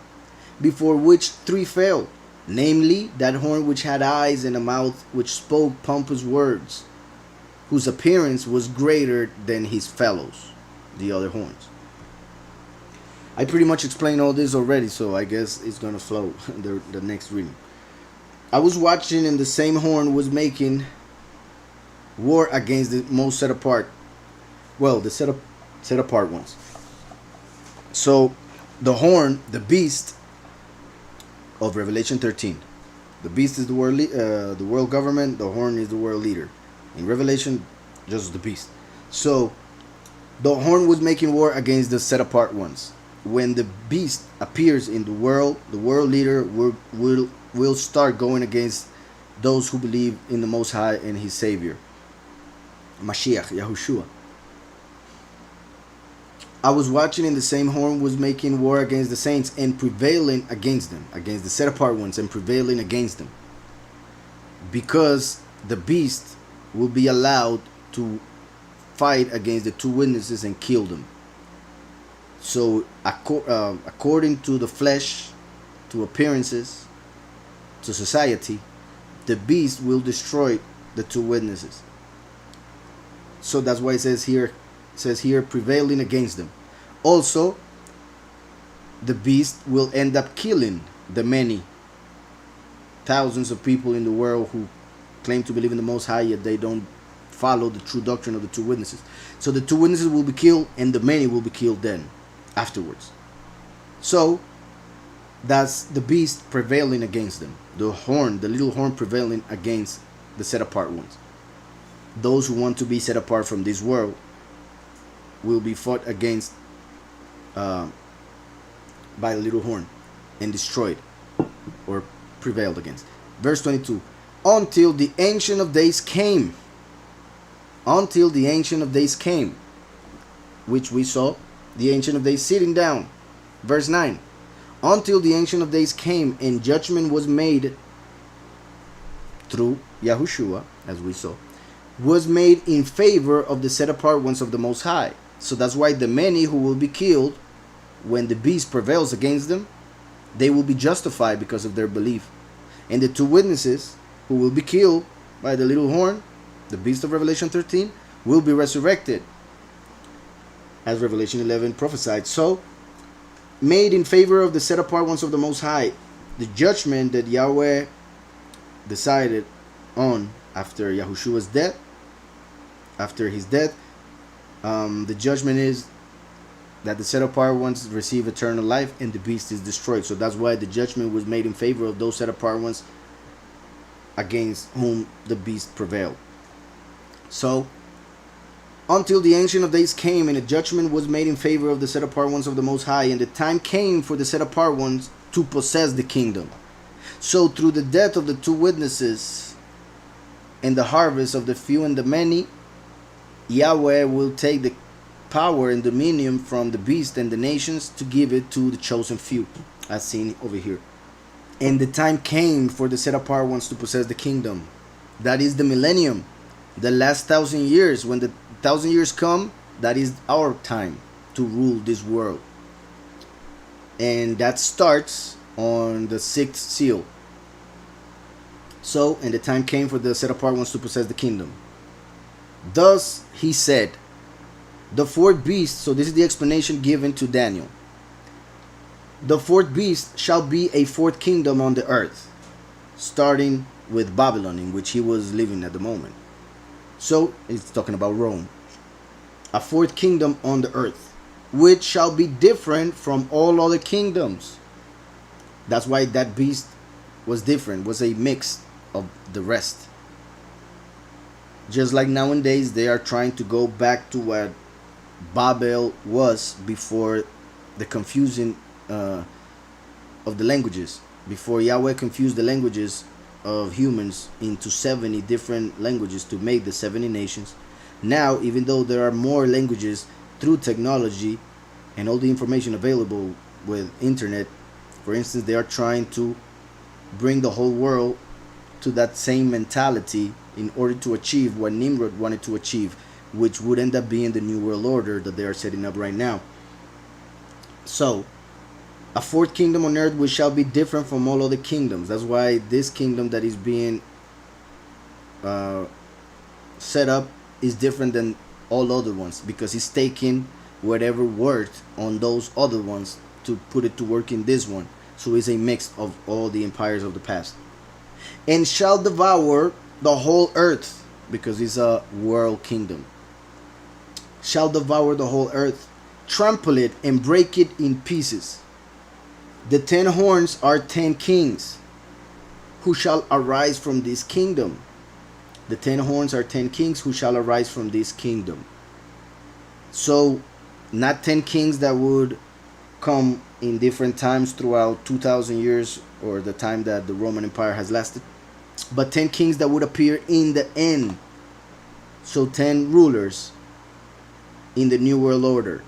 before which 3 fell, namely, that horn which had eyes and a mouth which spoke pompous words, whose appearance was greater than his fellows, the other horns. I pretty much explained all this already, so I guess it's gonna flow the next reading. I was watching, and the same horn was making war against the most set apart. Well, the set apart ones. So, the horn, the beast of Revelation 13. The beast is the world government. The horn is the world leader. In Revelation, just the beast. So, the horn was making war against the set apart ones. When the beast appears in the world leader will start going against those who believe in the Most High and His Savior, Mashiach, Yahushua. I was watching, and the same horn was making war against the saints and prevailing against them, against the set apart ones, and prevailing against them, because the beast will be allowed to fight against the 2 witnesses and kill them. So, according to the flesh, to appearances, to society, the beast will destroy the 2 witnesses. So that's why it says here, prevailing against them. Also, the beast will end up killing the many thousands of people in the world who claim to believe in the Most High, yet they don't follow the true doctrine of the 2 witnesses. So the 2 witnesses will be killed, and the many will be killed then, afterwards. So, that's the beast prevailing against them. The horn, the little horn, prevailing against the set apart ones. Those who want to be set apart from this world will be fought against by the little horn and destroyed or prevailed against. Verse 22. Until the Ancient of Days came. Until the Ancient of Days came, which we saw the Ancient of Days sitting down. Verse 9. Until the Ancient of Days came and judgment was made through Yahushua, as we saw, was made in favor of the set apart ones of the Most High. So that's why the many who will be killed when the beast prevails against them, they will be justified because of their belief. And the 2 witnesses who will be killed by the little horn, the beast of Revelation 13, will be resurrected, as Revelation 11 prophesied. So, made in favor of the set apart ones of the Most High, the judgment that Yahweh decided on after Yahushua's death, after his death, the judgment is that the set apart ones receive eternal life and the beast is destroyed. So that's why the judgment was made in favor of those set apart ones against whom the beast prevailed. So, until the Ancient of Days came and a judgment was made in favor of the set apart ones of the Most High, and the time came for the set apart ones to possess the kingdom. So through the death of the 2 witnesses and the harvest of the few and the many, Yahweh will take the power and dominion from the beast and the nations to give it to the chosen few, as seen over here. And the time came for the set apart ones to possess the kingdom. That is the millennium, the last 1,000 years. When the 1,000 years come, that is our time to rule this world. And that starts on the 6th seal. So, and the time came for the set apart ones to possess the kingdom. Thus he said, the 4th beast, so this is the explanation given to Daniel. The 4th beast shall be a 4th kingdom on the earth, starting with Babylon, in which he was living at the moment. So, it's talking about Rome. A 4th kingdom on the earth, which shall be different from all other kingdoms. That's why that beast was different, was a mix of the rest. Just like nowadays, they are trying to go back to what Babel was before the confusing of the languages. Before, Yahweh confused the languages of humans into 70 different languages to make the 70 nations. Now, even though there are more languages through technology and all the information available with internet, for instance, they are trying to bring the whole world to that same mentality in order to achieve what Nimrod wanted to achieve, which would end up being the new world order that they are setting up right now. So, a fourth kingdom on earth which shall be different from all other kingdoms. That's why this kingdom that is being set up is different than all other ones, because he's taking whatever worked on those other ones to put it to work in this one. So it's a mix of all the empires of the past. And shall devour the whole earth, because it's a world kingdom. Shall devour the whole earth, trample it and break it in pieces. The 10 horns are 10 kings who shall arise from this kingdom. The 10 horns are 10 kings who shall arise from this kingdom. So, not 10 kings that would come in different times throughout 2,000 years, or the time that the Roman Empire has lasted, but 10 kings that would appear in the end. So 10 rulers in the New World Order.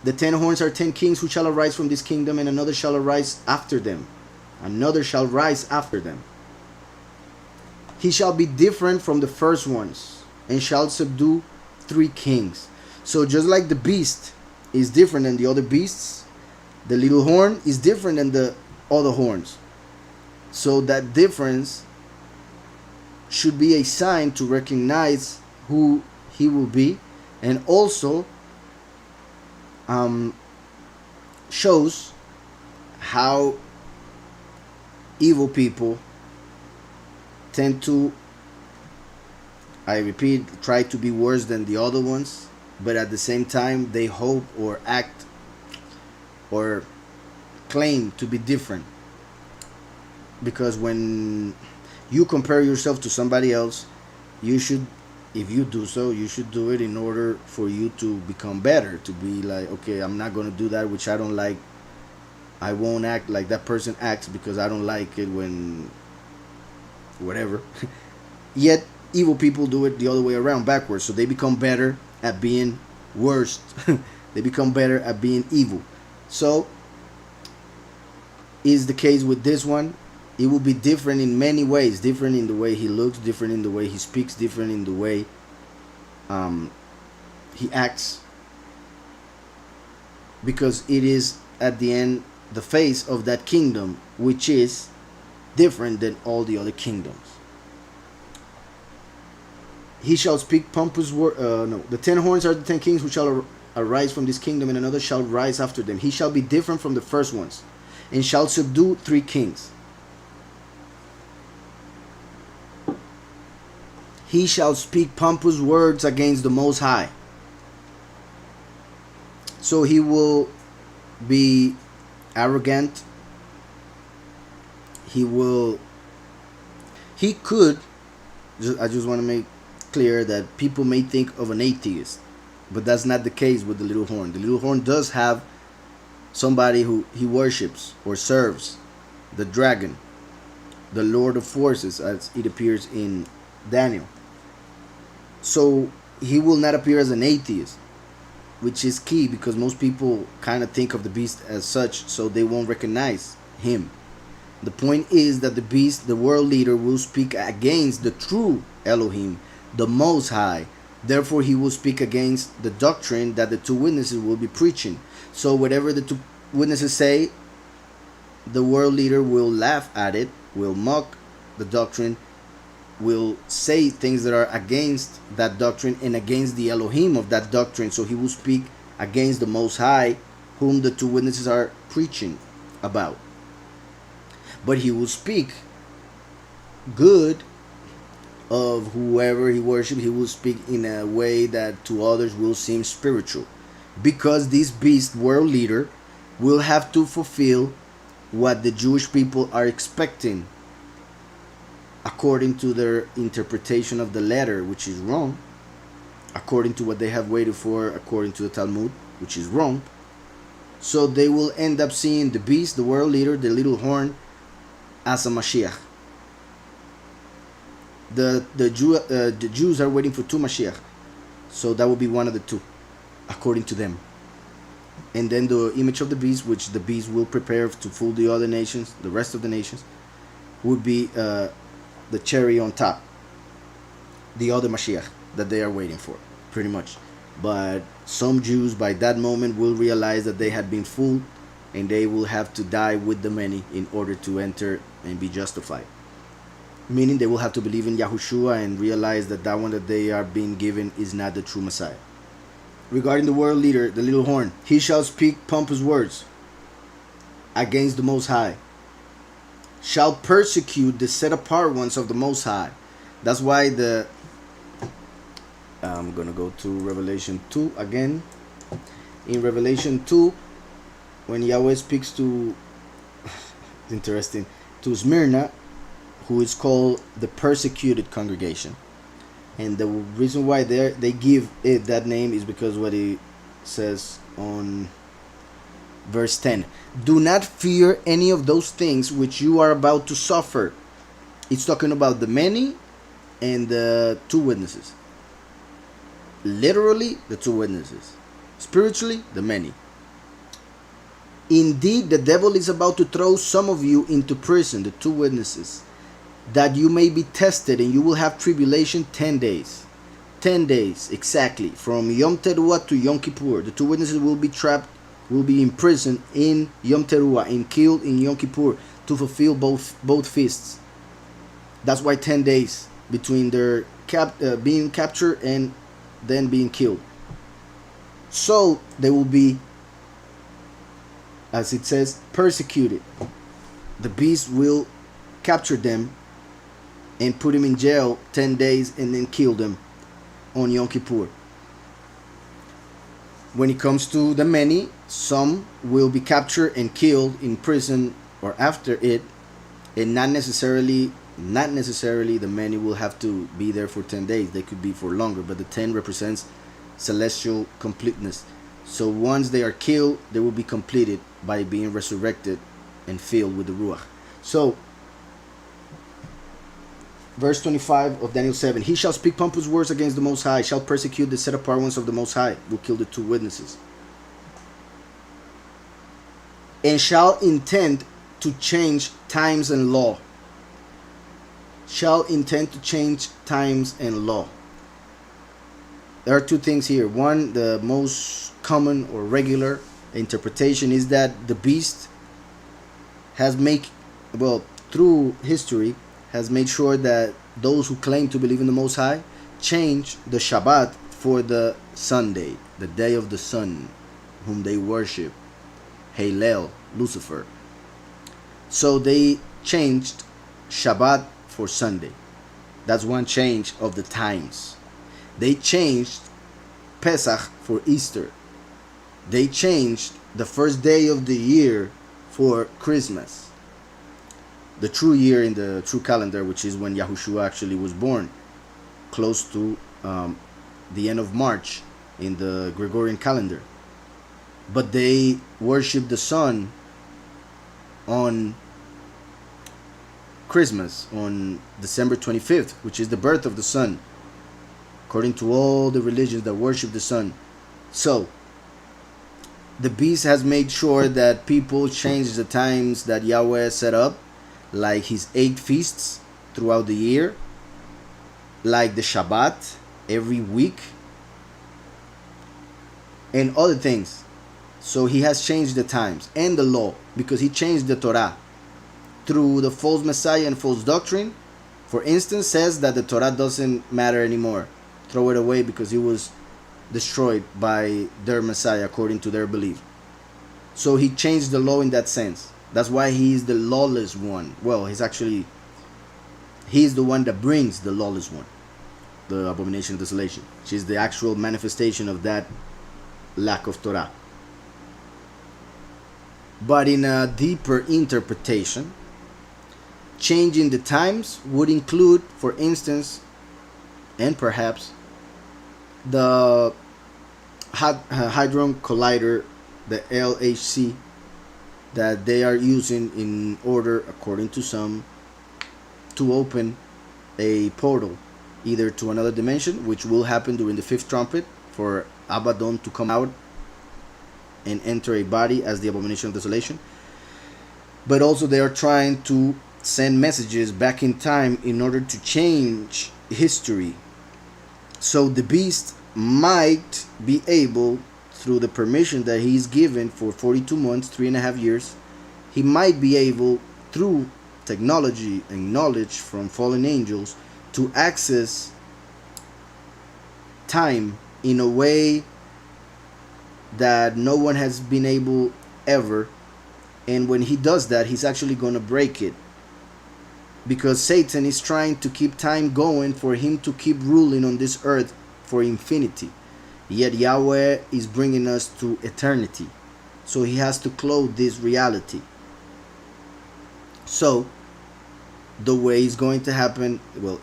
The 10 horns are 10 kings who shall arise from this kingdom, and another shall arise after them. Another shall rise after them. He shall be different from the first ones, and shall subdue 3 kings. So just like the beast is different than the other beasts, the little horn is different than the other horns. So that difference should be a sign to recognize who he will be, and also shows how evil people tend to, I repeat, try to be worse than the other ones, but at the same time they hope or act or claim to be different. Because when you compare yourself to somebody else, you should, if you do so, you should do it in order for you to become better, to be like, okay, I'm not going to do that which I don't like. I won't act like that person acts because I don't like it when whatever. Yet evil people do it the other way around, backwards. So they become better at being worst. They become better at being evil. So is the case with this one. It will be different in many ways. Different in the way he looks, different in the way he speaks, different in the way he acts. Because it is at the end the face of that kingdom, which is different than all the other kingdoms. He shall speak pompous words. The 10 horns are the 10 kings who shall arise from this kingdom, and another shall rise after them. He shall be different from the first ones, and shall subdue 3 kings. He shall speak pompous words against the Most High. So he will be arrogant. He could, I just want to make clear that people may think of an atheist, but that's not the case with the little horn. The little horn does have somebody who he worships or serves, the dragon, the Lord of Forces, as it appears in Daniel. So he will not appear as an atheist, which is key, because most people kind of think of the beast as such, so they won't recognize him. The point is that the beast, the world leader, will speak against the true Elohim, the Most High. Therefore, he will speak against the doctrine that the 2 witnesses will be preaching. So whatever the 2 witnesses say, the world leader will laugh at it, will mock the doctrine, will say things that are against that doctrine and against the Elohim of that doctrine. So he will speak against the Most High, whom the 2 witnesses are preaching about. But he will speak good of whoever he worships. He will speak in a way that to others will seem spiritual, because this beast world leader will have to fulfill what the Jewish people are expecting according to their interpretation of the letter, which is wrong, according to what they have waited for, according to the Talmud, which is wrong. So they will end up seeing the beast, the world leader, the little horn, as a Mashiach. The Jews are waiting for two Mashiach, so that will be one of the two, according to them. And then the image of the beast, which the beast will prepare to fool the other nations, the rest of the nations, would be the cherry on top, the other Mashiach that they are waiting for, pretty much. But some Jews by that moment will realize that they had been fooled, and they will have to die with the many in order to enter and be justified. Meaning they will have to believe in Yahushua and realize that that one that they are being given is not the true Messiah. Regarding the world leader, the little horn, he shall speak pompous words against the Most High, shall persecute the set apart ones of the Most High. That's why I'm going to go to Revelation 2 again. In Revelation 2, when Yahweh speaks to, interesting, to Smyrna, who is called the persecuted congregation. And the reason why they give it that name is because what he says on verse 10. Do not fear any of those things which you are about to suffer. It's talking about the many and the two witnesses. Literally, the two witnesses. Spiritually, the many. Indeed, the devil is about to throw some of you into prison, the two witnesses, that you may be tested, and you will have tribulation 10 days. 10 days, exactly. From Yom Teruah to Yom Kippur. The two witnesses will be trapped, will be imprisoned in Yom Teruah and killed in Yom Kippur to fulfill both feasts. That's why 10 days between their being captured and then being killed. So they will be, as it says, persecuted. The beast will capture them and put him in jail 10 days and then kill them on Yom Kippur. When it comes to the many, some will be captured and killed in prison or after it, and not necessarily the many will have to be there for 10 days. They could be for longer, but the 10 represents celestial completeness. So once they are killed, they will be completed by being resurrected and filled with the Ruach. So verse 25 of Daniel 7. He shall speak pompous words against the Most High, shall persecute the set apart ones of the Most High, will kill the two witnesses, and shall intend to change times and law. Shall intend to change times and law. There are two things here. One, the most common or regular interpretation is that the beast has through history, has made sure that those who claim to believe in the Most High change the Shabbat for the Sunday, the day of the sun, whom they worship, Hallel, Lucifer. So they changed Shabbat for Sunday. That's one change of the times. They changed Pesach for Easter. They changed the first day of the year for Christmas, the true year in the true calendar, which is when Yahushua actually was born, close to the end of March in the Gregorian calendar. But they worship the sun on Christmas, on December 25th, which is the birth of the sun, according to all the religions that worship the sun. So the beast has made sure that people change the times that Yahweh set up, like his 8 feasts throughout the year, like the Shabbat every week, and other things. So he has changed the times and the law, because he changed the Torah through the false Messiah and false doctrine. For instance, says that the Torah doesn't matter anymore. Throw it away because it was destroyed by their Messiah according to their belief. So he changed the law in that sense. That's why he is the lawless one. Well, he's the one that brings the lawless one, the abomination of desolation, which is the actual manifestation of that lack of Torah. But in a deeper interpretation, changing the times would include, for instance, and perhaps, the Hadron Collider the LHC, that they are using in order, according to some, to open a portal either to another dimension, which will happen during the fifth trumpet, for Abaddon to come out and enter a body as the abomination of desolation. But also they are trying to send messages back in time in order to change history. So the beast might be able, through the permission that he's given for 42 months, 3.5 years, he might be able, through technology and knowledge from fallen angels, to access time in a way that no one has been able ever. And when he does that, he's actually going to break it, because Satan is trying to keep time going for him to keep ruling on this earth for infinity. Yet Yahweh is bringing us to eternity, so he has to clothe this reality. So the way it's going to happen, well,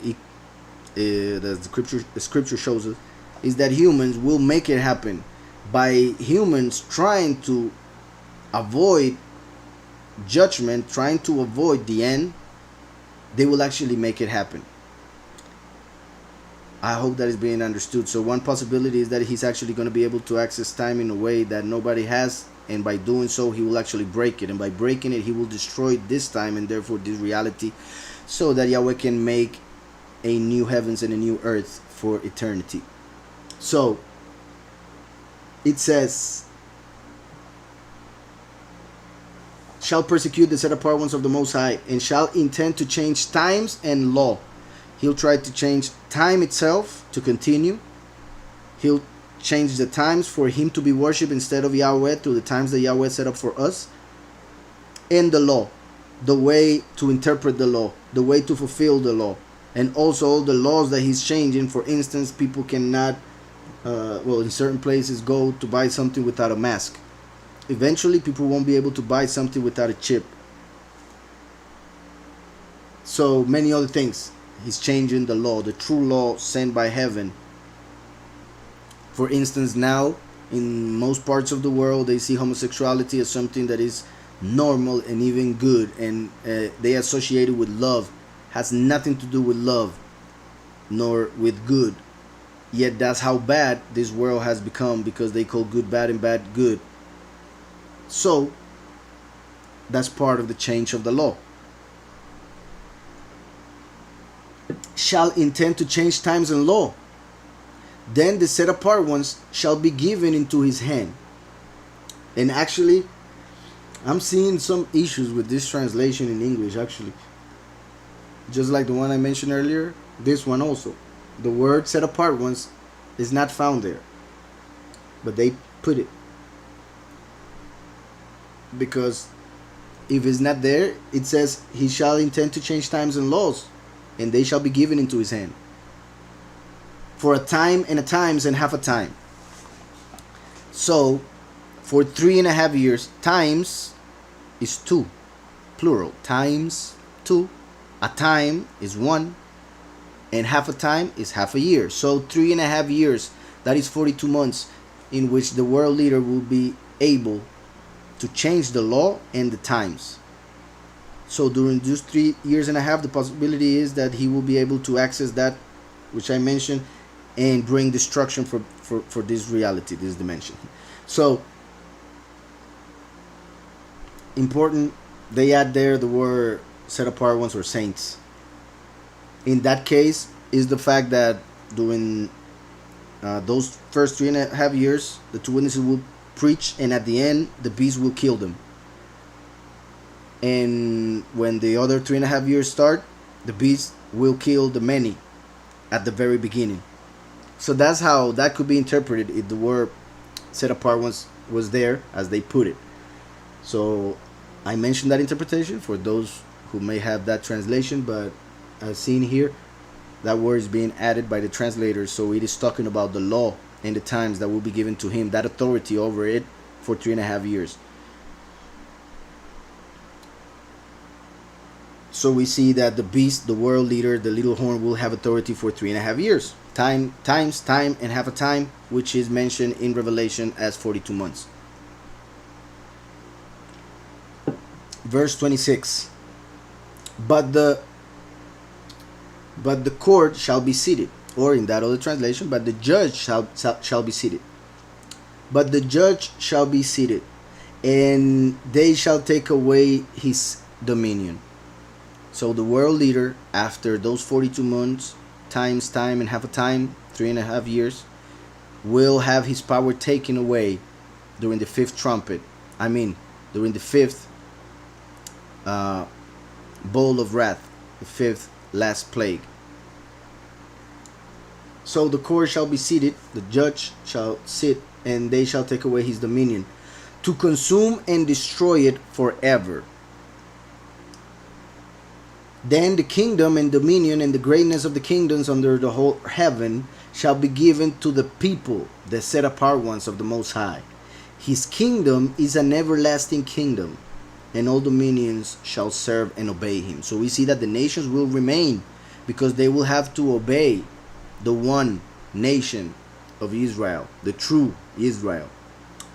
the scripture shows us, is that humans will make it happen. By humans trying to avoid judgment, trying to avoid the end, they will actually make it happen. I hope that is being understood. So one possibility is that he's actually going to be able to access time in a way that nobody has, and by doing so he will actually break it, and by breaking it he will destroy this time and therefore this reality, so that Yahweh can make a new heavens and a new earth for eternity. So it says, shall persecute the set apart ones of the Most High, and shall intend to change times and law. He'll try to change time itself to continue. He'll change the times for him to be worshipped instead of Yahweh, to the times that Yahweh set up for us. And the law, the way to interpret the law, the way to fulfill the law. And also all the laws that he's changing. For instance, people cannot, in certain places, go to buy something without a mask. Eventually, people won't be able to buy something without a chip. So many other things. He's changing the law, the true law sent by heaven. For instance, now in most parts of the world, they see homosexuality as something that is normal and even good, and they associate it with love. Has nothing to do with love nor with good. Yet that's how bad this world has become, because they call good bad and bad good. So that's part of the change of the law. Shall intend to change times and law. Then the set apart ones shall be given into his hand. And actually, I'm seeing some issues with this translation in English, actually. Just like the one I mentioned earlier, this one also. The word set apart ones is not found there, but they put it. Because if it's not there, it says he shall intend to change times and laws, and they shall be given into his hand. For a time and a times and half a time. So, for 3.5 years, times is 2, plural. Times 2. A time is 1, and half a time is half a year. So 3.5 years, that is 42 months, in which the world leader will be able to change the law and the times. So during those 3.5 years, the possibility is that he will be able to access that which I mentioned and bring destruction for this reality, this dimension. So important, they add there the word set apart ones or saints. In that case is the fact that during those first 3.5 years, the two witnesses will preach, and at the end the beast will kill them. And when the other 3.5 years start, the beast will kill the many at the very beginning. So that's how that could be interpreted if the word set apart was there as they put it. So I mentioned that interpretation for those who may have that translation, but as seen here, that word is being added by the translators, so it is talking about the law and the times that will be given to him, that authority over it for 3.5 years. So we see that the beast, the world leader, the little horn, will have authority for 3.5 years. Time, and half a time, which is mentioned in Revelation as 42 months. Verse 26. But the court shall be seated, or in that other translation, but the judge shall be seated. But the judge shall be seated, and they shall take away his dominion. So the world leader, after those 42 months times time and half a time, 3.5 years, will have his power taken away during the fifth trumpet. I mean, during the fifth bowl of wrath, the fifth last plague. So the court shall be seated, the judge shall sit, and they shall take away his dominion, to consume and destroy it forever. Then the kingdom and dominion and the greatness of the kingdoms under the whole heaven shall be given to the people, the set apart ones of the Most High. His kingdom is an everlasting kingdom, and all dominions shall serve and obey him. So we see that the nations will remain, because they will have to obey the one nation of Israel, the true Israel.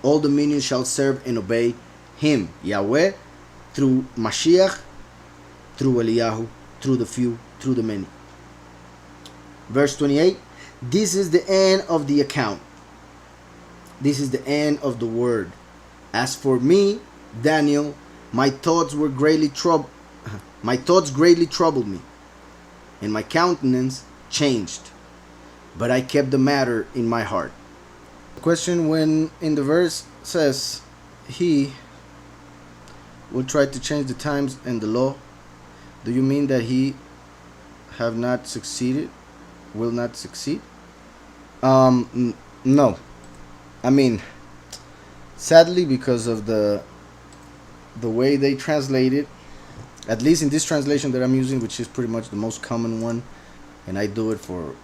All dominions shall serve and obey him, Yahweh, through Mashiach, through Eliyahu, through the few, through the many. Verse 28. This is the end of the account. This is the end of the word. As for me, Daniel, my thoughts greatly troubled me, and my countenance changed. But I kept the matter in my heart. The question when in the verse says he will try to change the times and the law, do you mean that he have not succeeded, will not succeed? No. I mean, sadly, because of the way they translate it, at least in this translation that I'm using, which is pretty much the most common one, and I do it for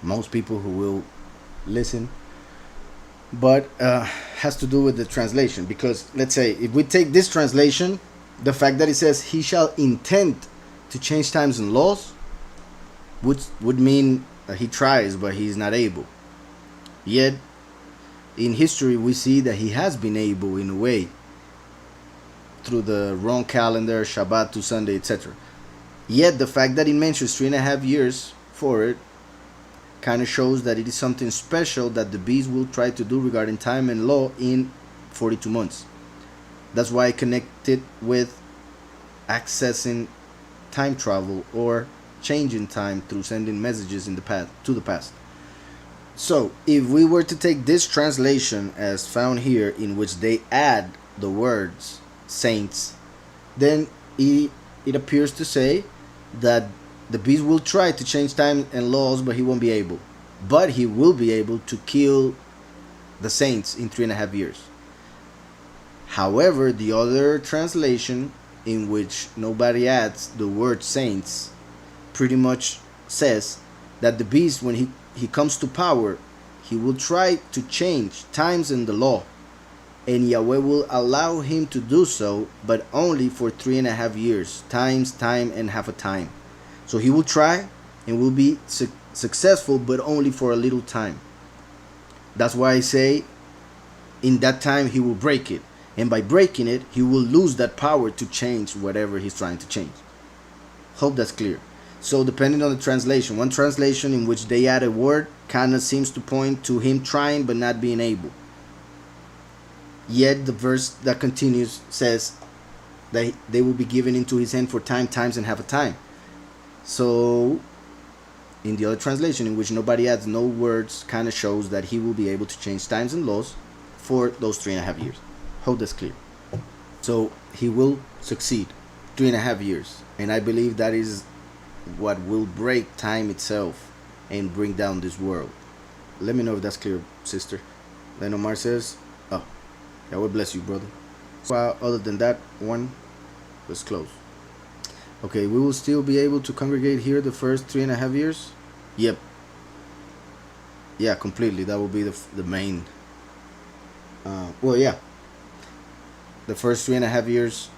most people who will listen, but has to do with the translation. Because let's say if we take this translation, the fact that it says he shall intend to change times and laws would mean he tries but he's not able. Yet in history we see that he has been able in a way, through the wrong calendar, Shabbat to Sunday, etc. Yet the fact that it mentions 3.5 years for it kind of shows that it is something special that the beast will try to do regarding time and law in 42 months. That's why I connect it with accessing time travel or changing time through sending messages in the past to the past. So if we were to take this translation as found here, in which they add the words saints, then it appears to say that the beast will try to change time and laws, but he won't be able. But he will be able to kill the saints in 3.5 years. However, the other translation, in which nobody adds the word saints, pretty much says that the beast, when he comes to power, he will try to change times in the law, and Yahweh will allow him to do so, but only for 3.5 years, times time and half a time. So he will try and will be successful, but only for a little time. That's why I say in that time he will break it, and by breaking it he will lose that power to change whatever he's trying to change. Hope that's clear. So depending on the translation, one translation in which they add a word kind of seems to point to him trying but not being able. Yet the verse that continues says that they will be given into his hand for time, times, and half a time. So in the other translation, in which nobody adds no words, kind of shows that he will be able to change times and laws for those 3.5 years. Hope that's clear. So he will succeed 3.5 years, and I believe that is what will break time itself and bring down this world. Let me know if that's clear, sister. Then Omar says, oh, God bless you, brother. Well, other than that one, let's close. Okay, we will still be able to congregate here the first 3.5 years? Yep. Yeah, completely. That will be the main. Well, yeah. The first 3.5 years,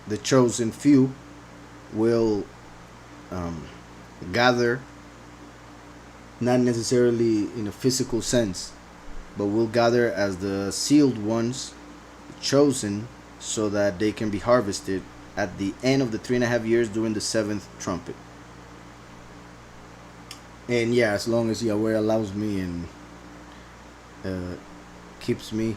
the chosen few will gather, not necessarily in a physical sense, but will gather as the sealed ones, chosen, so that they can be harvested at the end of the 3.5 years during the seventh trumpet. And yeah, as long as Yahweh allows me and keeps me